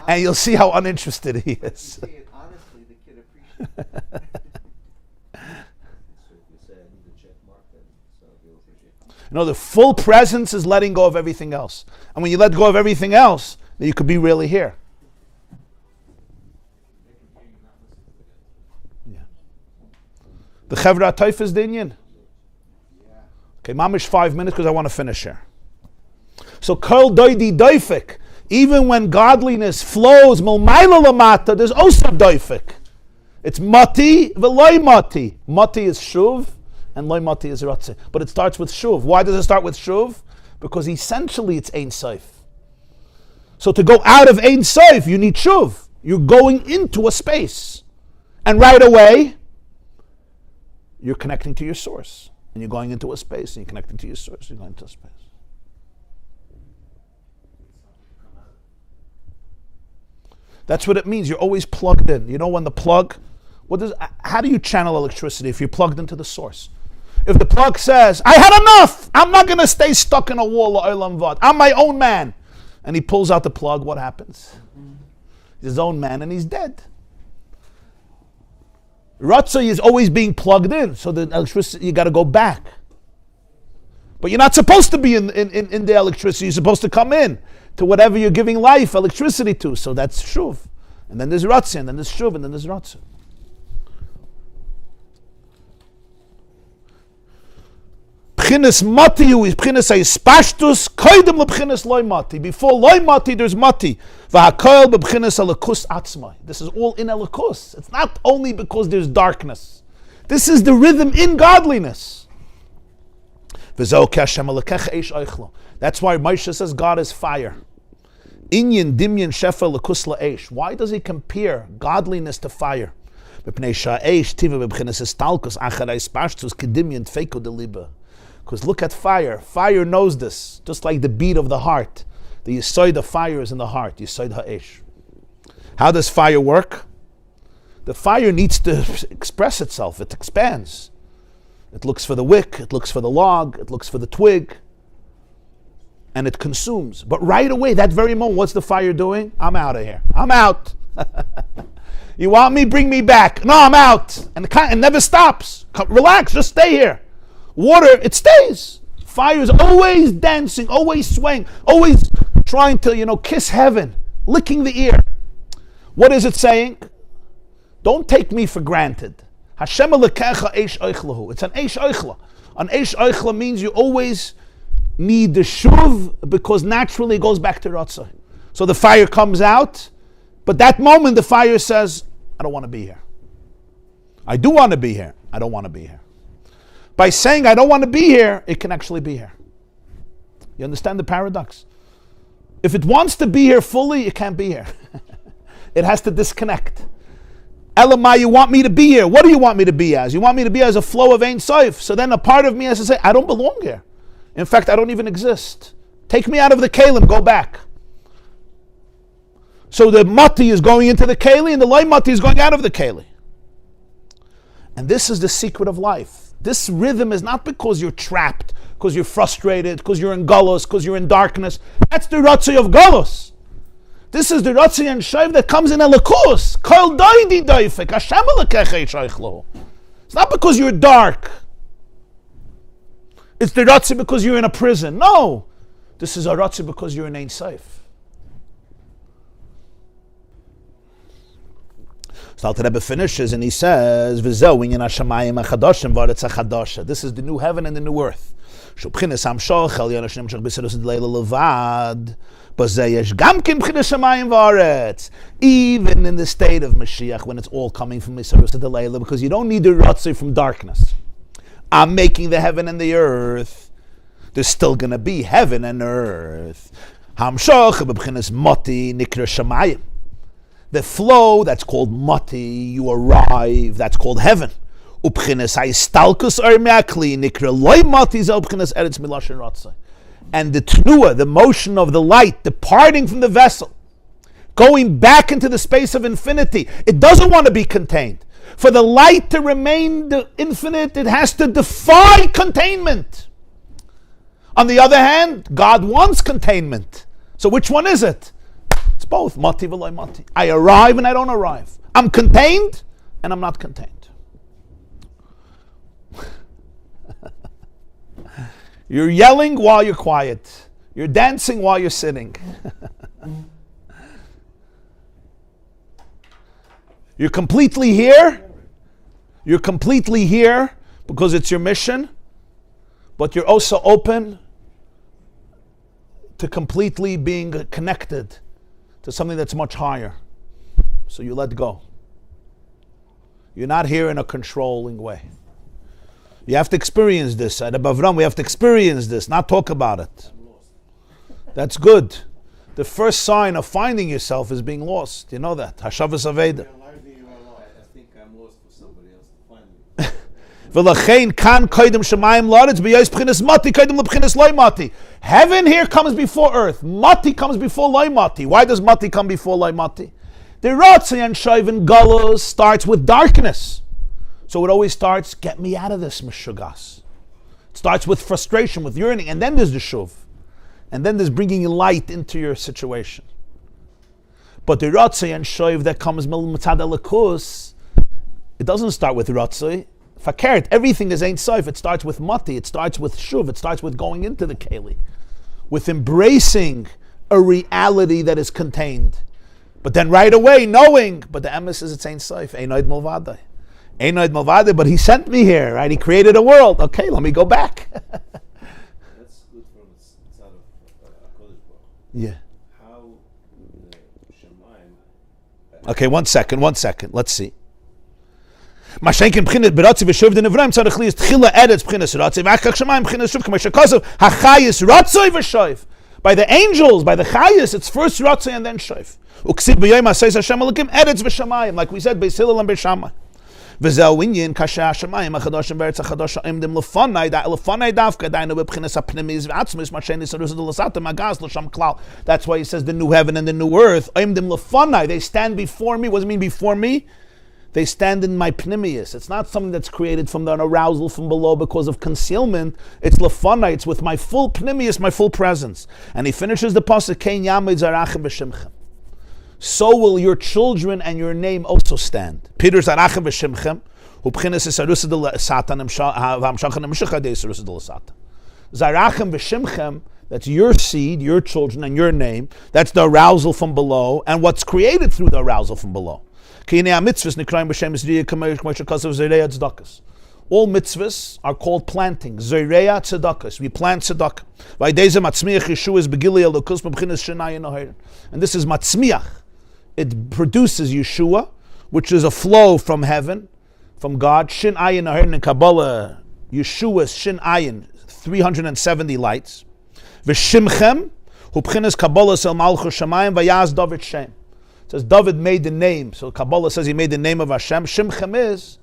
And you'll see how uninterested he is. Honestly, the kid appreciates it. The full presence is letting go of everything else. And when you let go of everything else, then you could be really here. Yeah. The Chevra Taif is the Inyan. Okay, mamish 5 minutes because I want to finish here. So kol doidi doifik, even when godliness flows milmaila lamata, there's also doifik. It's mati v'loy mati. Mati is shuv, and loy mati is ratzeh. But it starts with shuv. Why does it start with shuv? Because essentially it's Ein Sof. So to go out of Ein Sof, you need shuv. You're going into a space. And right away, you're connecting to your source. And you're going into a space, and you're connecting to your source. You're going into a space. That's what it means. You're always plugged in. You know when the plug, how do you channel electricity if you're plugged into the source? If the plug says, I had enough, I'm not going to stay stuck in a wall, I'm my own man. And he pulls out the plug, what happens? He's his own man and he's dead. Ratzah is always being plugged in, so the electricity, you got to go back. But you're not supposed to be in the electricity. You're supposed to come in to whatever you're giving life, electricity to. So that's shuv. And then there's ratzah, and then there's shuv, and then there's ratzah. B'chinas mati hu is b'chinas ha'yispashtus koydem leb'chinas loy mati. Before loy mati, there's mati. V'hakoil b'chinas ha'lekus atzmai. This is all in ha'lekus. It's not only because there's darkness. This is the rhythm in godliness. That's why Moshe says God is fire. Inyan dimyan shefa lekus la'esh. Why does he compare godliness to fire? Because look at fire. Fire knows this, just like the beat of the heart. The yisoid of fire is in the heart. Yisoid ha'esh. How does fire work? The fire needs to express itself. It expands. It looks for the wick. It looks for the log. It looks for the twig. And it consumes. But right away, that very moment, what's the fire doing? I'm out of here. I'm out. You want me? Bring me back. No, I'm out. And it never stops. Relax. Just stay here. Water, it stays. Fire is always dancing, always swaying, always trying to, kiss heaven, licking the ear. What is it saying? Don't take me for granted. Hashem alekecha eish oichlahu. It's an eish oichla. An eish oichla means you always need the shuv because naturally it goes back to ratzah. So the fire comes out, but that moment the fire says, I don't want to be here. I do want to be here. I don't want to be here. By saying I don't want to be here, it can actually be here. You understand the paradox? If it wants to be here fully, it can't be here. It has to disconnect. Elamai, you want me to be here. What do you want me to be as? You want me to be as a flow of Ein Sof. So then a part of me has to say, I don't belong here. In fact, I don't even exist. Take me out of the kelim, go back. So the mati is going into the keli and the loy mati is going out of the keli. And this is the secret of life. This rhythm is not because you're trapped, because you're frustrated, because you're in galus, because you're in darkness. That's the ratzah of galus. This is the ratzah and shayv that comes in elikus. Kol doidi doifek. Hashem alekecha yishaychlo. It's not because you're dark. It's the ratzah because you're in a prison. No. This is a ratzah because you're in Ein Sof. So the Rebbe finishes and he says, this is the new heaven and the new earth. Even in the state of Mashiach, when it's all coming from Yisarus to the Leila, because you don't need the ratzah from darkness. I'm making the heaven and the earth. There's still going to be heaven and earth. The flow, that's called mati, you arrive, that's called heaven. And the tnuah, the motion of the light, departing from the vessel, going back into the space of infinity, it doesn't want to be contained. For the light to remain the infinite, it has to defy containment. On the other hand, God wants containment. So which one is it? It's both, mati v'loy mati. I arrive and I don't arrive. I'm contained and I'm not contained. You're yelling while you're quiet. You're dancing while you're sitting. You're completely here. You're completely here because it's your mission, but you're also open to completely being connected to something that's much higher. So you let go. You're not here in a controlling way. You have to experience this. At Abavram, we have to experience this, not talk about it. That's good. The first sign of finding yourself is being lost. You know that. Hashavas Aveda. I think I'm lost for somebody else to find me. Heaven here comes before earth. Mati comes before loy mati. Why does mati come before loy mati? The ratzah and shayv and galus starts with darkness. So it always starts, get me out of this mishugas. It starts with frustration, with yearning, and then there's the shuv. And then there's bringing light into your situation. But the ratzah and shayv that comes mitzad elikus, It doesn't start with Ratzoi. Fakert, everything is Ein Sof. It starts with Mati, it starts with Shuv, it starts with going into the Keli, with embracing a reality that is contained. But then right away knowing, but the emes is it's Ein Sof, Einoid Mulvadai. Einoid Mulvadai, but he sent me here, right? He created a world. Okay, let me go back. That's good from the side of HaKadosh Baruch Hu. Yeah. How Shemaim. Okay, one second. Let's see. Mashenkin b'chinet b'ratzi v'shuv d'nevrayim tzarech li is tchila eretz b'chinet ratzi v'achach shemayim b'chinet shuv k'may shekosov hachayis ratzoi v'shoiv. By the angels, by the chayis, it's first ratzoi and then shoiv. Uksiv b'yoyim asayis Hashem alakim eretz v'shamayim, like we said, Beis Hillel and Beis Shammai. V'zeh winyin kasha hashamayim achadoshim v'eretz achadosh ha'imdim lefanai davka dainu b'chinet ha'pnimiz v'atzmis mashen nisarus d'lasata magaz l'sham klal. That's why he says the new heaven and the new earth, ha'imdim lefanai, they stand before me. What does it mean before me? They stand in my pnimius. It's not something that's created from an arousal from below because of concealment. It's lefana. It's with my full pnimius, my full presence. And he finishes the pasuk, Kein yamid zarachem b'shimchem. So will your children and your name also stand. Peter zarachem b'shimchem. Ubchinas isarusa de satan v'amshachan emshicha de isarusa de satan. Zarachem b'shimchem. That's your seed, your children, and your name. That's the arousal from below, and what's created through the arousal from below. All mitzvahs are called planting. Zoreya tzedakos. We plant tzedakah. And this is matzmiach. It produces Yeshua, which is a flow from heaven, from God. Shin ayin aherin in Kabbalah. Yeshua's shin ayin, 370 lights. V'shimchem hu b'chinas Kabbalah sel malchus shamayim v'yaz David shem. It says David made the name. So Kabbalah says he made the name of Hashem. Shimchem is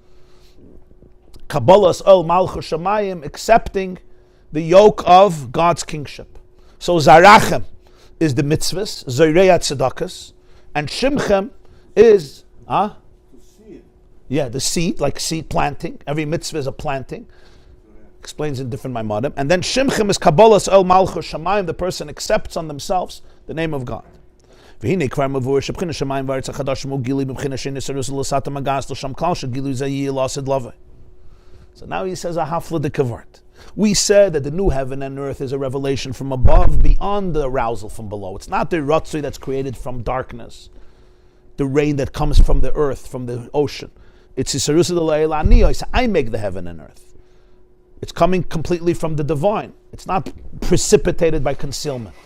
Kabbalah's ol malchus shamayim, accepting the yoke of God's kingship. So Zarachem is the mitzvahs, Zoreya tzedakos, and Shimchem is The seed. Yeah, the seed, like seed planting. Every mitzvah is a planting. Explains in different Maimadim. And then Shimchem is Kabbalah's ol malchus shamayim. The person accepts on themselves the name of God. So now he says a hafla de kavart. We said that the new heaven and earth is a revelation from above, beyond the arousal from below. It's not the ratzui that's created from darkness, the rain that comes from the earth, from the ocean. It's I make the heaven and earth. It's coming completely from the divine. It's not precipitated by concealment.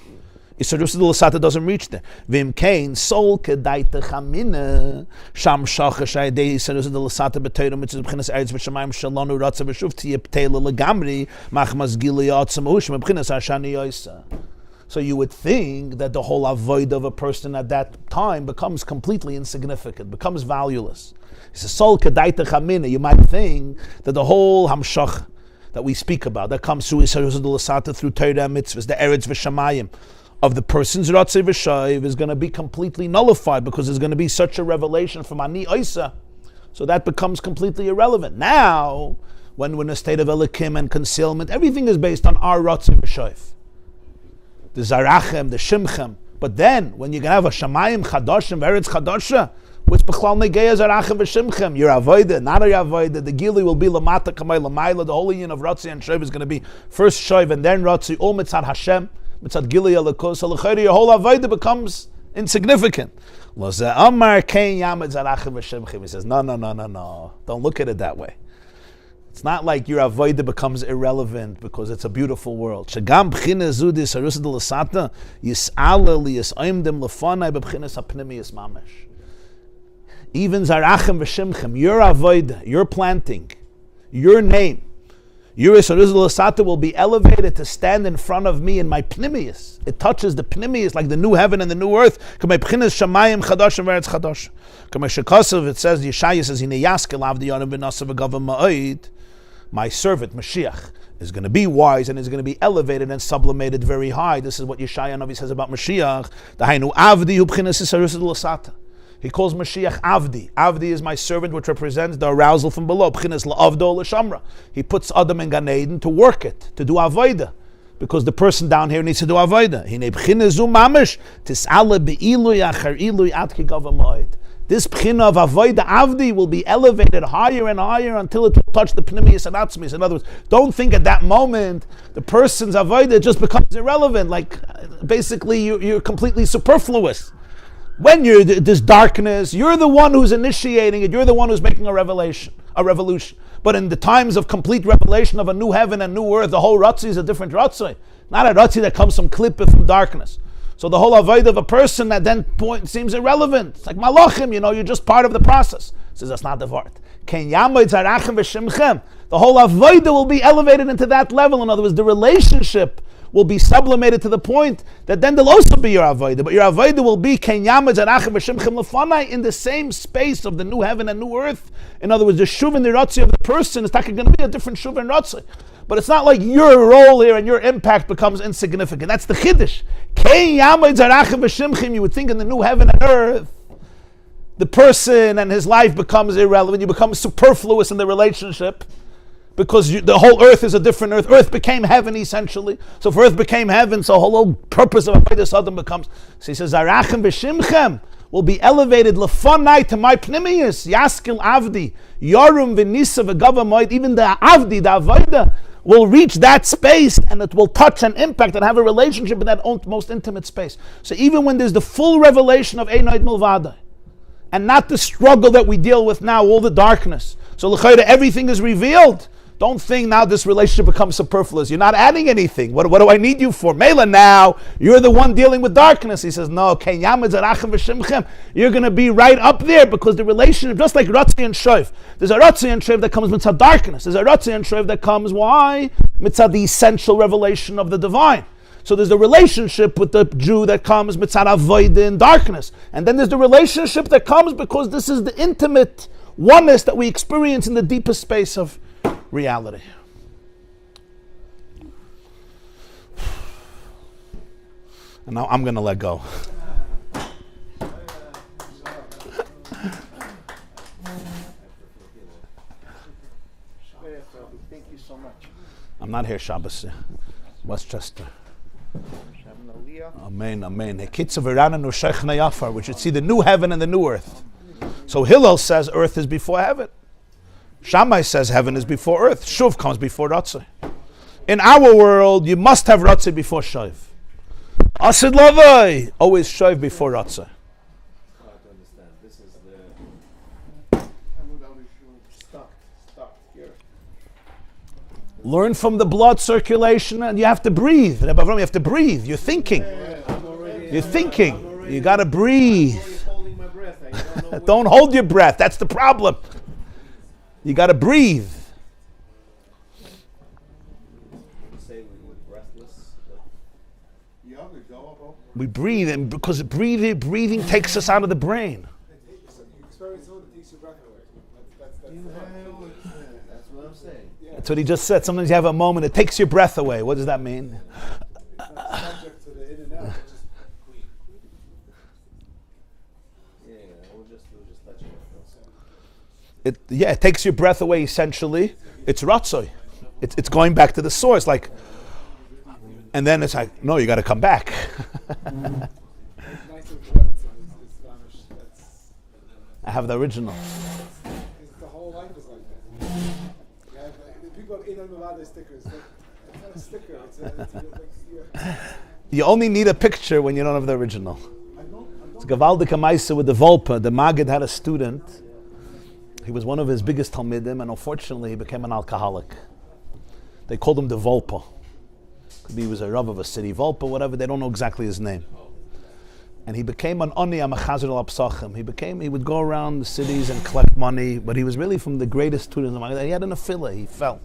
Isarusa Lasata doesn't reach there. Vim Kain, Sol Kedaita Chamina, Sham Shachashai De Isarusa Lasata Betatum, which is Bchinas Eretz Vishamayim Shalonu Ratza Vishufti Ptela Lagamri, Machmas Gilead Samushim, Bchinas Ashani Yoisa. So you would think that the whole avoid of a person at that time becomes completely insignificant, becomes valueless. He says, Sol Kedaita Chamina, you might think that the whole Hamshach that we speak about, that comes through Isarusa Lasata, through Torah mitzvahs, the Eretz Vishamayim, of the person's Ratzei V'Shaiv is going to be completely nullified because there's going to be such a revelation from Ani Oisa. So that becomes completely irrelevant. Now, when we're in a state of Elikim and concealment, everything is based on our Ratzei V'Shaiv. The Zarachem, the Shimchem. But then, when you can have a Shamayim Chadashim, Eretz Chadasha, which B'chlal Negeya Zarachem V'Shimchem, your Avoida, not your Avoida, the Gili will be Lamata Kamay Lamayla, the holy union of Ratzei and Shaiv is going to be first Shaiv and then Ratzei, all Mitzad Hashem, Mitzad Gilead Lakos, your whole avodah becomes insignificant. He says, no. Don't look at it that way. It's not like your avodah becomes irrelevant because it's a beautiful world. Even Zarachem v'Shimchem, your avodah, your planting, your name, your Yisrael will be elevated to stand in front of me in my pnimius. It touches the pnimius like the new heaven and the new earth. It says, Yeshaya says, my servant, Mashiach, is going to be wise and is going to be elevated and sublimated very high. This is what Yeshaya Navi says about Mashiach. He calls Mashiach Avdi. Avdi is my servant, which represents the arousal from below. He puts Adam in Gan Eden to work it, to do Avodah, because the person down here needs to do This Bchina of Avodah Avdi will be elevated higher and higher until it will touch the Pnimius and Atzmis. In other words, don't think at that moment the person's Avodah just becomes irrelevant. Like, basically, you're completely superfluous. When you're this darkness, you're the one who's initiating it. You're the one who's making a revolution. But in the times of complete revelation of a new heaven and new earth, the whole Ratzi is a different Ratzi. Not a Ratzi that comes from Klippah, from darkness. So the whole avodah of a person at that point seems irrelevant. It's like malachim, you're just part of the process. He says that's not the word. The whole avodah will be elevated into that level. In other words, the relationship will be sublimated to the point that then there'll also be your avodah. But your avodah will be in the same space of the new heaven and new earth. In other words, the shuv and the ratzi of the person is going to be a different shuv and ratzi. But it's not like your role here and your impact becomes insignificant. That's the chiddush. You would think in the new heaven and earth, the person and his life becomes irrelevant. You become superfluous in the relationship because the whole earth is a different earth. Earth became heaven essentially. So if earth became heaven, so the whole purpose of Avodah Sodom becomes. So he says, Zarachem v'shimchem will be elevated lefonai to my pnimius, yaskil avdi, yarum v'nisa v'gava, even the avdi, the avodah, will reach that space and it will touch and impact and have a relationship in that most intimate space. So even when there's the full revelation of Einoid Milvada and not the struggle that we deal with now, all the darkness. So l'chayda, everything is revealed. Don't think now this relationship becomes superfluous. You're not adding anything. What do I need you for? Mela, now you're the one dealing with darkness. He says, no, you're going to be right up there because the relationship, just like Ratzi and Shoiv, there's a Ratzi and Shoiv that comes mitzvah darkness. There's a Ratzi and Shoiv that comes, why? Mitzvah the essential revelation of the divine. So there's the relationship with the Jew that comes mitzvah avodah in darkness. And then there's the relationship that comes because this is the intimate oneness that we experience in the deepest space of reality. And now I'm going to let go. Thank you so much. I'm not here Shabbos. Westchester. Amen, amen. We should see the new heaven and the new earth. So Hillel says earth is before heaven. Shammai says heaven is before earth. Shuv comes before Ratzah. In our world, you must have Ratzah before Shuv. Asid Lavai, always Shuv before Ratzah. Hard to understand. This is the stuck here. Learn from the blood circulation, and you have to breathe. You have to breathe. You're thinking. You're thinking. You got to breathe. Holding my breath. I don't know Don't hold your breath. That's the problem. You got to breathe. say we were breathless. We breathe, and because breathing takes us out of the brain. You experience someone that takes your breath away. That's what I'm saying. That's what he just said. Sometimes you have a moment, it takes your breath away. What does that mean? Subject to the in and out. We'll just let you It takes your breath away essentially. It's ratzoi. It's going back to the source. Like, and then it's like, no, you got to come back. I have the original. The whole life is like that. People have in a lot of stickers. It's not a sticker. You only need a picture when you don't have the original. It's Gavaldik Amaisa with the Volpa. The Maggid had a student. He was one of his biggest Talmidim, and unfortunately he became an alcoholic. They called him the Volpa. Could be he was a Rav of a city, Volpa, whatever, they don't know exactly his name. And he became an Oni Amachazir al-Apsachim. He would go around the cities and collect money, but he was really from the greatest students of Maggid. He had an affiliate, he fell.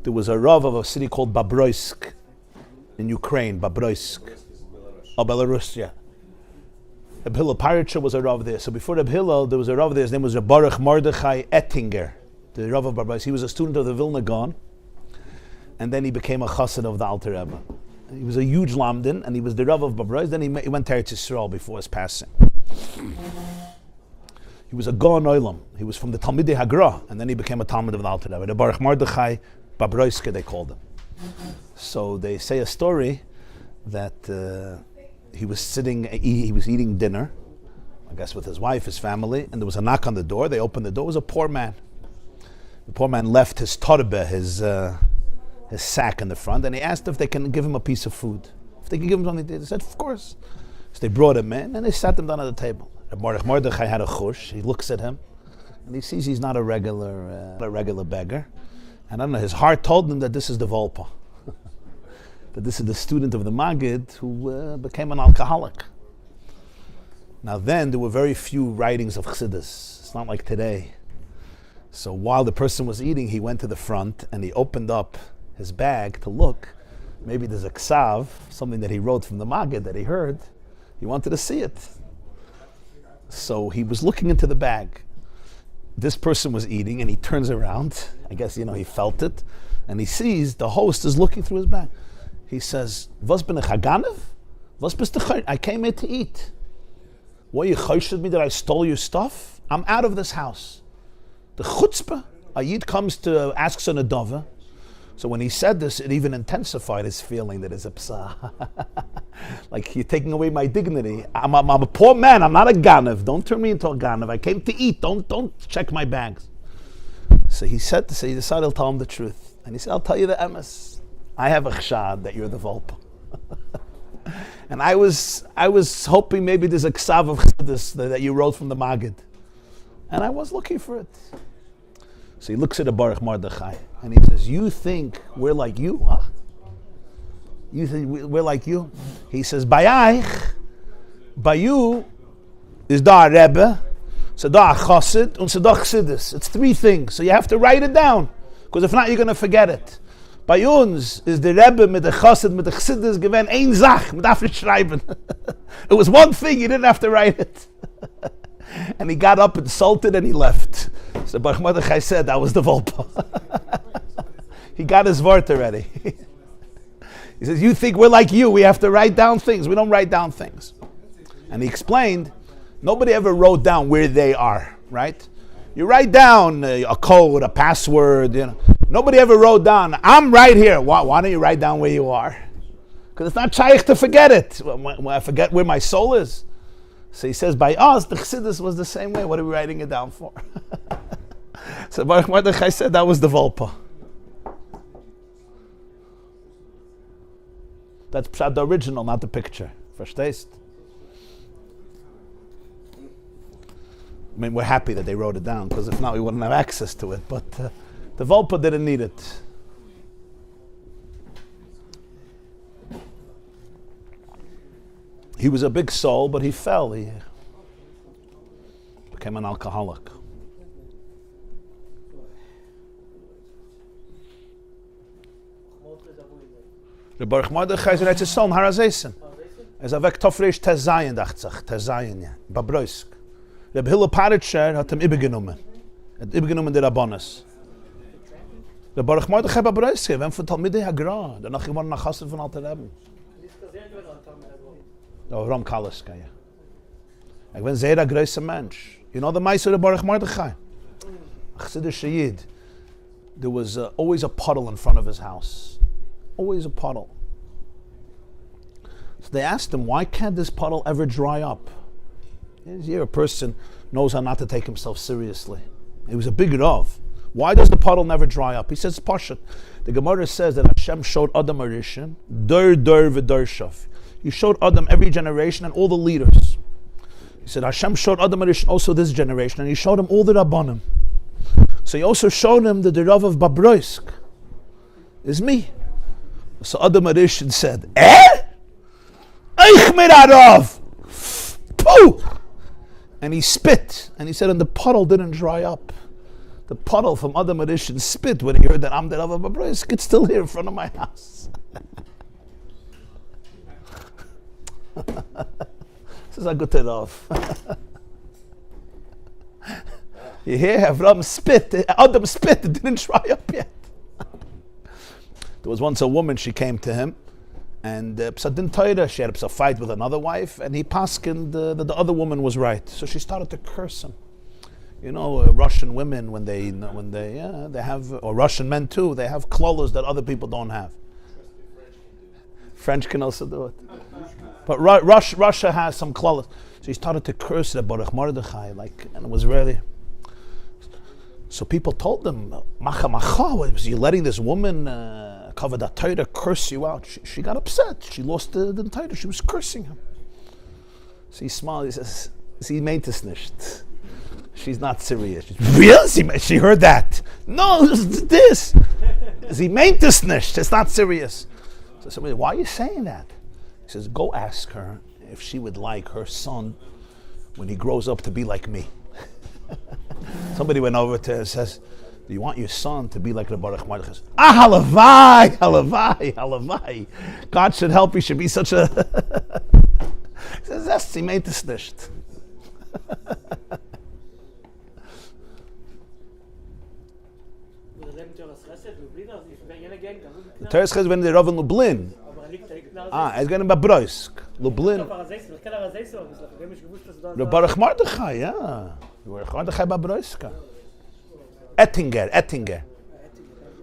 There was a Rav of a city called Babroysk in Ukraine, Babroysk. Oh, Belarus, yeah. Reb Hillel Paritcher was a Rav there. So before Reb Hillel, there was a Rav there. His name was Baruch Mordechai Ettinger, the Rav of Babroysk. He was a student of the Vilna Gaon, and then he became a chassid of the Alter Rebbe. He was a huge lamdin, and he was the Rav of Babroysk. Then he went to Eretz Yisrael before his passing. He was a Gaon Olam. He was from the Talmidei Hagra, and then he became a Talmid of the Alter Rebbe. The Baruch Mordechai Babroysk, they called him. So they say a story that he was eating dinner, I guess with his wife, his family, and there was a knock on the door. They opened the door. It was a poor man. The poor man left his torbe, his sack in the front, and he asked if they can give him a piece of food. If they can give him something, they said, of course. So they brought him in, and they sat him down at the table. Mordechai had a chush. He looks at him, and he sees he's not a regular beggar. And I don't know, his heart told him that this is the Volpa. That this is the student of the Maggid who became an alcoholic. Now then, there were very few writings of Chassidus. It's not like today. So while the person was eating, he went to the front and he opened up his bag to look. Maybe there's a ksav, something that he wrote from the Maggid that he heard. He wanted to see it. So he was looking into the bag. This person was eating and he turns around. I guess, he felt it. And he sees the host is looking through his bag. He says, "Was bin ich haganev? Was bist du? I came here to eat. What, you choshed me that I stole your stuff? I'm out of this house." The chutzpah, a yid comes to ask a nedava. So when he said this, it even intensified his feeling that is a psa. Like, you're taking away my dignity. I'm a poor man. I'm not a ganev. Don't turn me into a ganev. I came to eat. Don't check my bags. So he decided he'll tell him the truth. And he said, "I'll tell you the emes. I have a chshad that you're the Volpa." And I was hoping maybe there's a ksav of chassidus that you wrote from the Maggid. And I was looking for it. So he looks at the Baruch Mordechai and he says, "You think we're like you, huh? You think we're like you?" He says, by you is da Rebbe, so da Chassid, and so da Chassidus. It's three things. So you have to write it down, because if not, you're going to forget it. Bei uns is the Rebbe mit the Chassid, mit the Chassidus gewesen ein Sach, mit after schreiben. It was one thing, you didn't have to write it. And he got up, insulted, and he left. So Baruch Mordechai said that was the Volpa. He got his word already. He says, "You think we're like you, we have to write down things. We don't write down things." And he explained, nobody ever wrote down where they are, right? You write down a code, a password, Nobody ever wrote down, "I'm right here." Why don't you write down where you are? Because it's not shaykh to forget it. When I forget where my soul is. So he says, by us, the Chassidus was the same way. What are we writing it down for? So Baruch Mordechai said that was the Volpa. That's the original, not the picture. Verstehst? I mean, we're happy that they wrote it down, because if not, we wouldn't have access to it. But the Volpa didn't need it. He was a big soul, but he fell. He became an alcoholic. Der Baruch Mordechai ist jetzt Sohn Harazeisen. Weg Tofresh Tezayin, dachte ich. Tezayin, ja. Babroisk. Rebbe Hillel Paritscher hat ihm übergenommen. Hat übergenommen der Rabbonis. Der Baruch Mordechai Babroisk, wenn von Talmidei Hagra, danach geworden nach Chassid von Alter Rebbe. Ram Kaliska, ja. Ich bin sehr ein größer Mensch. You know the Meister of Baruch Mordechai? Chassidish Yid. There was always a puddle in front of his house. Always a puddle. So they asked him, why can't this puddle ever dry up? Here a person knows how not to take himself seriously. He was a big Rav. Why does the puddle never dry up? He says, Parshat. The Gemara says that Hashem showed Adam Arishan, Dur v'Dur Shav. He showed Adam every generation and all the leaders. He said, Hashem showed Adam Arishan also this generation, and he showed him all the Rabbanim. So he also showed him that the Rav of Babroisk is me. So Adam Arishan said, Eich mir Rav! Pooh! And he spit, and he said, and the puddle didn't dry up. The puddle from Adam Arishan's spit, when he heard that I'm the Rav of Babroisk, it's still here in front of my house. This is a good Rav. You hear Avram spit, Adam spit, it didn't dry up yet. There was once a woman, she came to him, and Psadin Torah, she had a fight with another wife, and he paskined that the other woman was right. So she started to curse him. You know, Russian women, when they have, or Russian men too, they have klolos that other people don't have. French can also do it. But Russia has some klolos. So he started to curse the Baruch Mordechai, and it was really. So people told them, Macha, was you letting this woman cover that Torah curse you out? She got upset. She lost the Torah. She was cursing him. So he smiled. He says, "Sie meint es nicht. She's not serious." Really? She heard that? No, this. Sie meint es nicht. It's not serious. So somebody, why are you saying that? He says, go ask her if she would like her son when he grows up to be like me. Somebody went over to her and says, do you want your son to be like the Baruch Mordechai? Halavai, halavai, halavai. God should help you, should be such a... He says, das, sie meint es nicht. The Torah says when the Rav in Lublin. It's going to be Broisk. Lublin. The Baruch Mordechai, yeah. Baruch Mordechai Babroiska. Ettinger.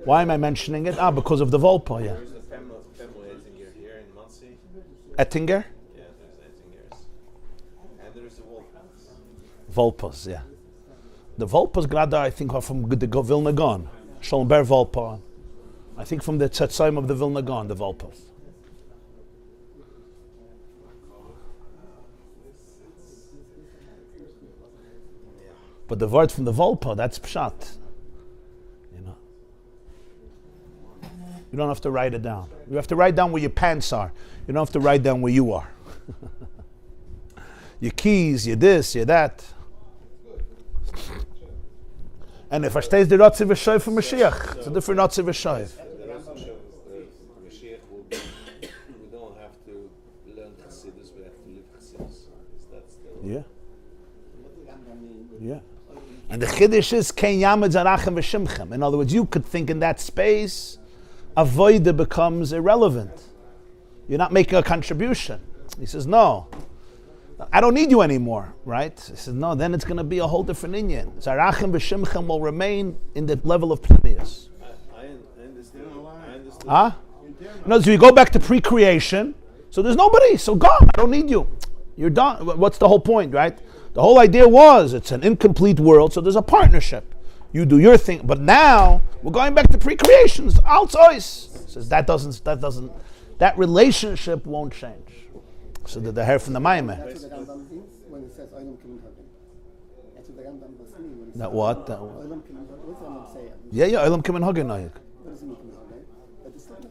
Why am I mentioning it? Because of the Volpo, yeah. There's a family Ettinger here in Monsey. Ettinger? Yeah, there's Ettingers. And there's the Volpos. Volpos, yeah. The Volpos, Grada, I think, are from the Vilna Gaon. Sholmber Volpo. I think from the Tzetzaim of the Vilna Gaon, the Volpos. But the word from the Volpo, that's Pshat. You know. You don't have to write it down. You have to write down where your pants are. You don't have to write down where you are. Your keys, your this, your that. And if I stays the Ratzi V'Shoiv for Mashiach, it's a different Ratzi V'Shoiv. The also shows the Mashiach will be, we don't have to learn Chassidus, we have to live Chassidus. Is that still? Yeah. Yeah. And the Chiddush is Kein Yamid Zarachem V'Shimchem. In other words, you could think in that space, avoida becomes irrelevant. You're not making a contribution. He says, no. I don't need you anymore, right? He says, no, then it's going to be a whole different inyan. Zarachem V'Shimchem will remain in the level of Pnimius. I understand. I understood. Huh? No, so you go back to pre-creation, so there's nobody, so God, I don't need you. You're done. What's the whole point, right? The whole idea was it's an incomplete world, so there's a partnership. You do your thing, but now we're going back to pre-creations. Alzois says that relationship won't change. So the hair from the Maimah. That's what the Rambam means when it says Olam Kilim Hagin. That's what the Rambam must mean when it That says what? Olam Kilim Hagin. What's the Rambam say? Yeah, Olam Kimin Hagin Noyek. What does it mean Kilim Hagin? But it's not the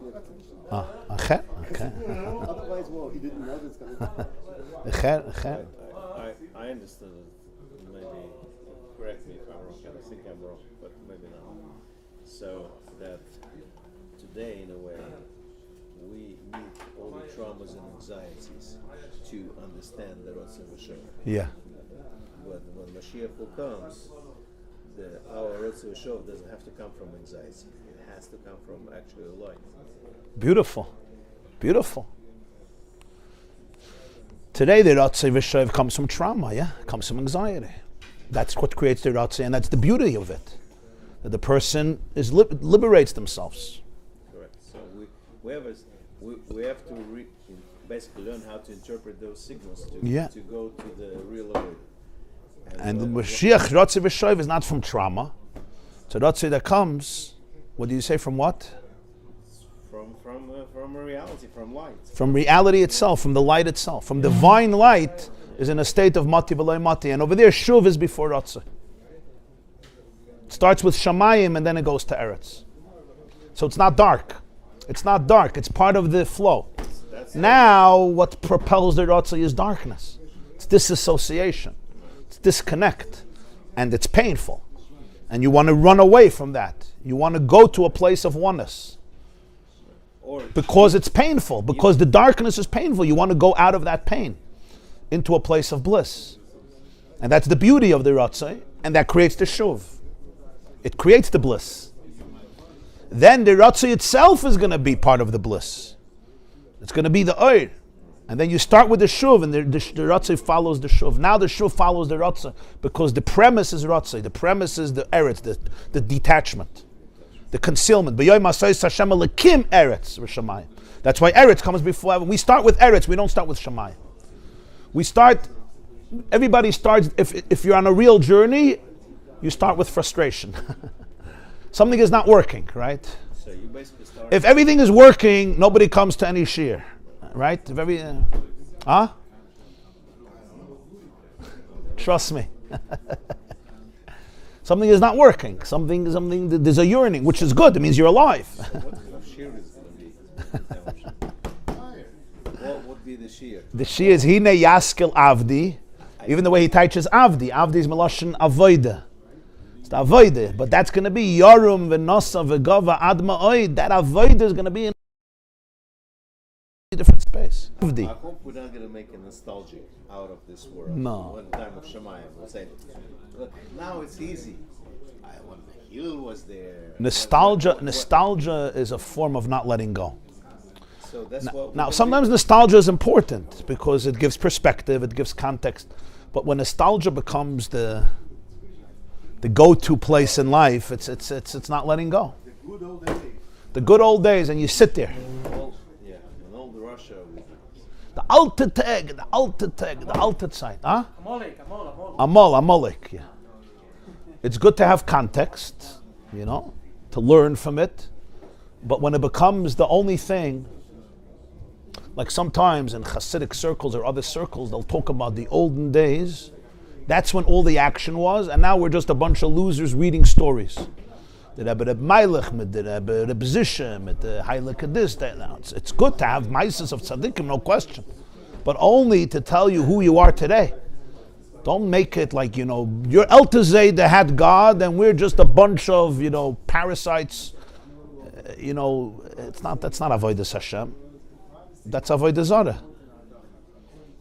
Okay. Otherwise, well, he didn't know this going Okay. I understood it. Maybe correct me if I'm wrong. I think I'm wrong, but maybe not. So that today, in a way, we need all the traumas and anxieties to understand the Ratzon V'Shoiv. Yeah. But when Mashiach comes, our Ratzon V'Shoiv doesn't have to come from anxiety. It has to come from actual light. Beautiful. Today the Ratzon V'Shoiv comes from trauma, yeah? It comes from anxiety. That's what creates the Ratzon, and that's the beauty of it. That the person liberates themselves. Correct. So we have to basically learn how to interpret those signals to go to the real world. And the Mashiach Ratzon V'Shoiv is not from trauma. It's a Ratzon that comes, what do you say, from what? From reality, from light. From reality itself, from the light itself. From divine light is in a state of Mati V'Loi Mati. And over there, Shuv is before Ratzon. It starts with Shamayim and then it goes to Eretz. So it's not dark. It's part of the flow. Now, what propels the Ratzon is darkness. It's disassociation. It's disconnect. And it's painful. And you want to run away from that. You want to go to a place of oneness. Because it's painful. Because the darkness is painful. You want to go out of that pain into a place of bliss. And that's the beauty of the Ratzon. And that creates the Shuv. It creates the bliss. Then the Ratzon itself is going to be part of the bliss. It's going to be the Oir. And then you start with the Shuv, and the Ratzon follows the Shuv. Now the Shuv follows the Ratzon, because the premise is Ratzon. The premise is the Eretz, the detachment, the concealment. B'yoyim asayis Hashem alekim Eretz v'shamayim. That's why Eretz comes before. When we start with Eretz, we don't start with Shamayim. We start everybody starts, if you're on a real journey, you start with frustration. Something is not working, right? So you basically start. If everything is working, nobody comes to any shiur, right? If trust me. Something is not working. Something. There's a yearning, which is good. It means you're alive. What shear is going to be? What would be the shear? The shear is hine yaskil avdi. Even the way he teaches avdi. Avdi is meloshin avoida. It's the avoida, but that's going to be yorum v'nosa v'gava adma oid. That avoida is going to be in a different space. Avdi. I hope we're not going to make a nostalgic out of this world. No. One time of Shemayim, we'll say, look, now it's easy. When the heel was there. Nostalgia is a form of not letting go. So that's what. Now, sometimes nostalgia is important because it gives perspective, it gives context. But when nostalgia becomes the go-to place in life, it's not letting go. The good old days, and you sit there. In old Russia. The alte Tag, the alte Zeit, huh? Amolik, yeah. It's good to have context, to learn from it. But when it becomes the only thing, like sometimes in Hasidic circles or other circles, they'll talk about the olden days. That's when all the action was, and now we're just a bunch of losers reading stories. The Rebbe Meilech, the Rebbe Zishem, the Heilige this, that. Now it's good to have maises of tzaddikim, no question, but only to tell you who you are today. Don't make it like your Eltazay that had God, and we're just a bunch of parasites. It's not. That's not avodas Hashem. That's avodah Zara.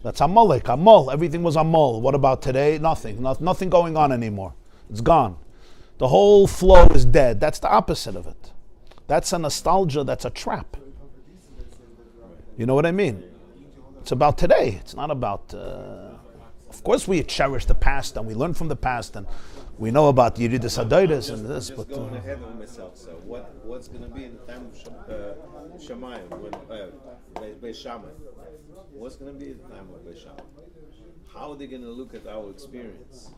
That's Amol. Everything was Amol. What about today? Nothing. Nothing going on anymore. It's gone. The whole flow is dead. That's the opposite of it. That's a nostalgia. That's a trap. You know what I mean? It's about today. It's not about. Of course, we cherish the past and we learn from the past and we know about Yeridas Hadoros and this. Just going ahead of myself. So what's going to be in the time of Shemayim when Bais Shammai? What's going to be the time of Bais Shammai? How are they going to look at our experience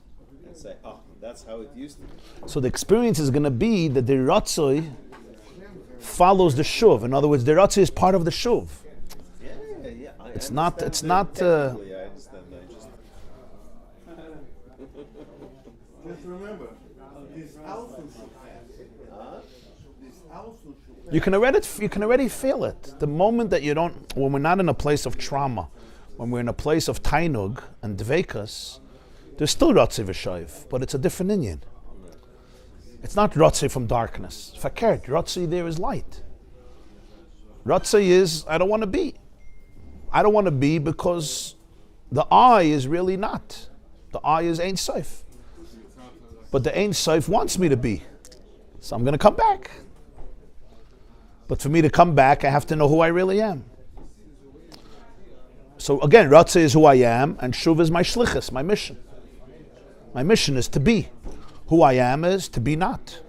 and say, "Oh, that's how it used to be"? So the experience is going to be that the Ratzoi follows the Shuv. In other words, the Ratzoi is part of the Shuv. Yeah. It's not. I understand that. Just remember, this also You can already feel it. The moment that when we're not in a place of trauma, when we're in a place of tainug and dveikas, there's still Ratzei v'shoiv, but it's a different inyan. It's not Ratzei from darkness. Fakert, Ratzei there is light. Ratzei is, I don't want to be. I don't want to be because the I is really not. The I is Ein Sof. But the Ein Sof wants me to be. So I'm going to come back. But for me to come back, I have to know who I really am. So again, Ratzei is who I am, and Shuv is my shlichus, my mission. My mission is to be. Who I am is to be not.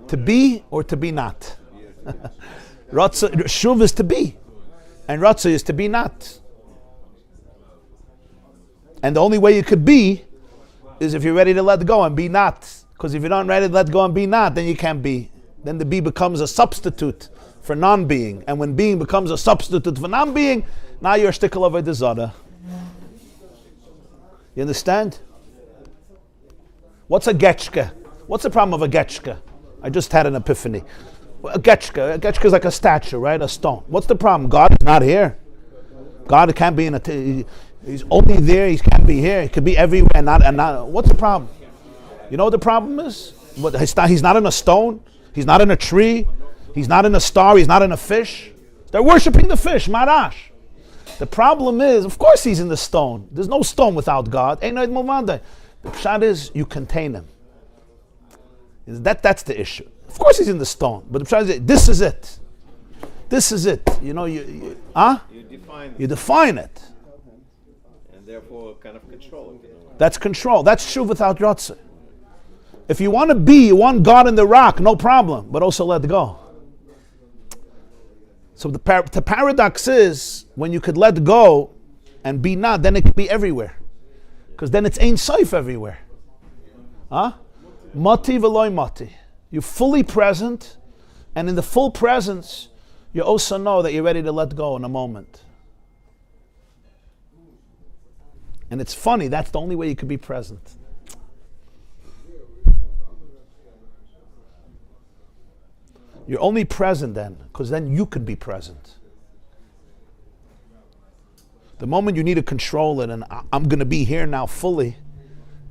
To be or to be not. Shuv is to be, and Ratzei is to be not. And the only way you could be is if you're ready to let go and be not. Because if you're not ready to let go and be not, then you can't be. Then the be becomes a substitute for non-being. And when being becomes a substitute for non-being, now you're a shtickle of a zara. You understand? What's a getchka? What's the problem of a getchka? I just had an epiphany. A getchka is like a statue, right? A stone. What's the problem? God is not here. God can't be he's only there, he can't be here. He could be everywhere and not. What's the problem? You know what the problem is? He's not in a stone. He's not in a tree. He's not in a star. He's not in a fish. They're worshiping the fish, Marash. The problem is, of course he's in the stone. There's no stone without God. The pshat is, you contain him. That's the issue. Of course he's in the stone. But the pshat is, this is it. This is it. You define it. And therefore kind of control it. That's control. That's shuv without Ratzei. If you want to be, you want God in the rock, no problem, but also let go. So the paradox is, when you could let go and be not, then it could be everywhere. Because then it's Ein Sof everywhere. Huh? Mati v'loy mati. You're fully present, and in the full presence, you also know that you're ready to let go in a moment. And it's funny, that's the only way you could be present. You're only present then, because then you could be present. The moment you need to control it, and I'm going to be here now fully,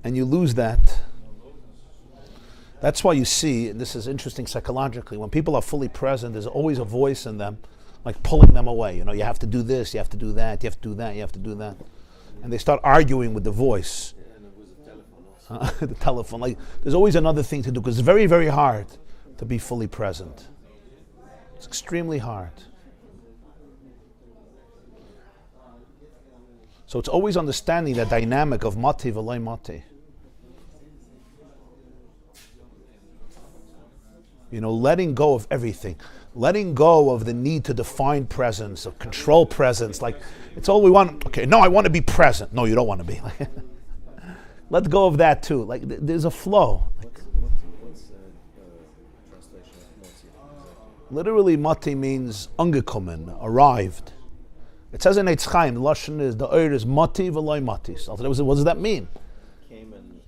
and you lose that. That's why you see, and this is interesting psychologically, when people are fully present, there's always a voice in them, like pulling them away. You know, you have to do this, you have to do that, you have to do that, you have to do that. And they start arguing with the voice. And it was a telephone also. The telephone. Like, there's always another thing to do, because it's very, very hard to be fully present. It's extremely hard. So it's always understanding that dynamic of mati v'loy mati. You know, letting go of everything. Letting go of the need to define presence, of control presence. Like, it's all we want. Okay, no, I want to be present. No, you don't want to be. Let go of that too. Like, there's a flow. What's translation of Monsey? Literally, mati means ungekommen, arrived. It says in Eitz Chaim, the Lashon is, the Eir is mati v'loy mati. So what does that mean? Came and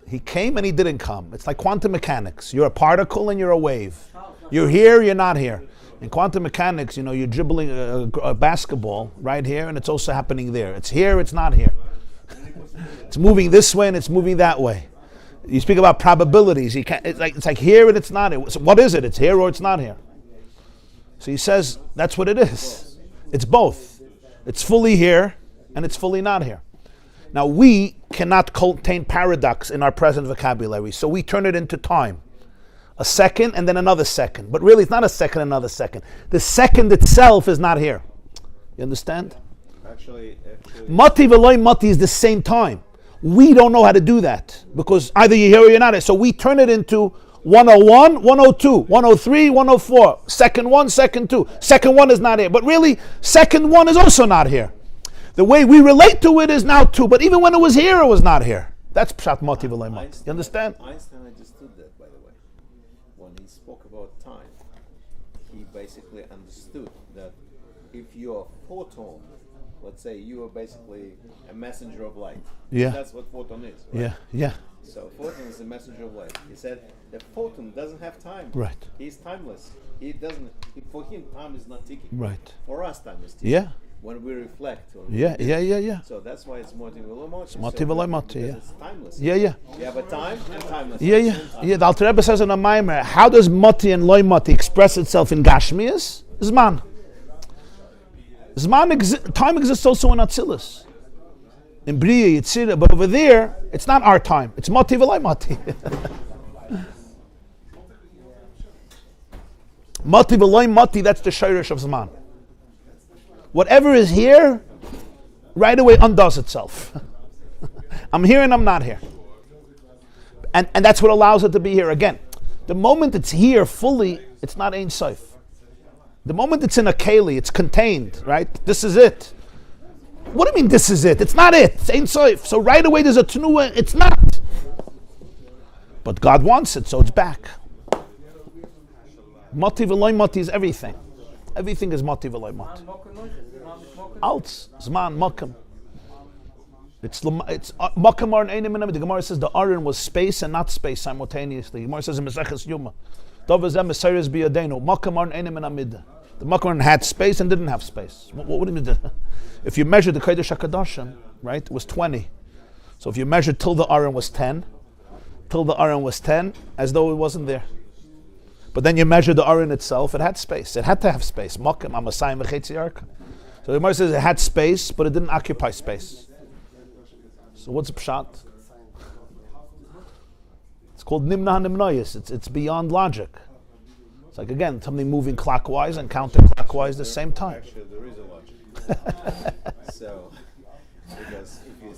He came and he didn't come. It's like quantum mechanics. You're a particle and you're a wave. You're here, you're not here. In quantum mechanics, you know, you're dribbling a basketball right here, and it's also happening there. It's here, it's not here. It's moving this way and it's moving that way. You speak about probabilities. It's like here and it's not here. So what is it? It's here or it's not here. So he says that's what it is. It's both. It's fully here and it's fully not here. Now we cannot contain paradox in our present vocabulary, so we turn it into time. A second and then another second. But really it's not a second and another second. The second itself is not here. You understand? actually Mati v'loy mati is the same time. We don't know how to do that because either you're here or you're not here. So we turn it into 101, 102, 103, 104. Second one, second two. Second one is not here. But really, second one is also not here. The way we relate to it is now two. But even when it was here, it was not here. That's pshat mati v'loy mati. You understand? Einstein understood that, by the way. When he spoke about time, he basically understood that if you're a photon, let's say you are basically a messenger of light. Yeah. That's what photon is. Right? Yeah. So photon is a messenger of light. He said the photon doesn't have time. Right. He's timeless. He doesn't. For him, time is not ticking. Right. For us, time is ticking. Yeah. When we reflect. Or Yeah. So that's why it's moti v'lo moti. It's moti v'lo moti, because yeah. It's timeless. Yeah. You have a time and timeless. Yeah. The Alter Rebbe says in a Maimer, how does mati and loy mati express itself in Gashmias? Zman. Time exists also in Atzilus. In Bria, Yitzira, but over there, it's not our time. It's mati v'loy mati. Mati v'loy mati, that's the shayrish of Zman. Whatever is here, right away undoes itself. I'm here and I'm not here. And that's what allows it to be here. Again, the moment it's here fully, it's not Ein Sof. The moment it's in a keli, it's contained, right? This is it. What do you mean this is it? It's not it. It's Ein Sof. So right away there's a tenua, it's not. But God wants it, so it's back. Mati v'loy mati is everything. Everything is mati v'loy mati. Alts, Zman, Makam. It's Makam Aron Einim Minamid. The Gemara says the Aron was space and not space simultaneously. The Gemara says in Meseches Yuma, Dovazem Meseres Biyadenu, Makam Aron Einim Minamid. The Makam Aron had space and didn't have space. What do you mean? If you measure the Kodesh HaKadoshim, right, it was 20. So if you measure till the Aron was 10, as though it wasn't there. But then you measure the Aron itself, it had space. It had to have space. Makam, Amasayim V'chetzi Arka. So the Gemara says it had space, but it didn't occupy space. So what's the pshat? It's called nimna nimnoyis. It's beyond logic. It's like, again, something moving clockwise and counterclockwise at the same time. Actually, there is a logic. So, because if you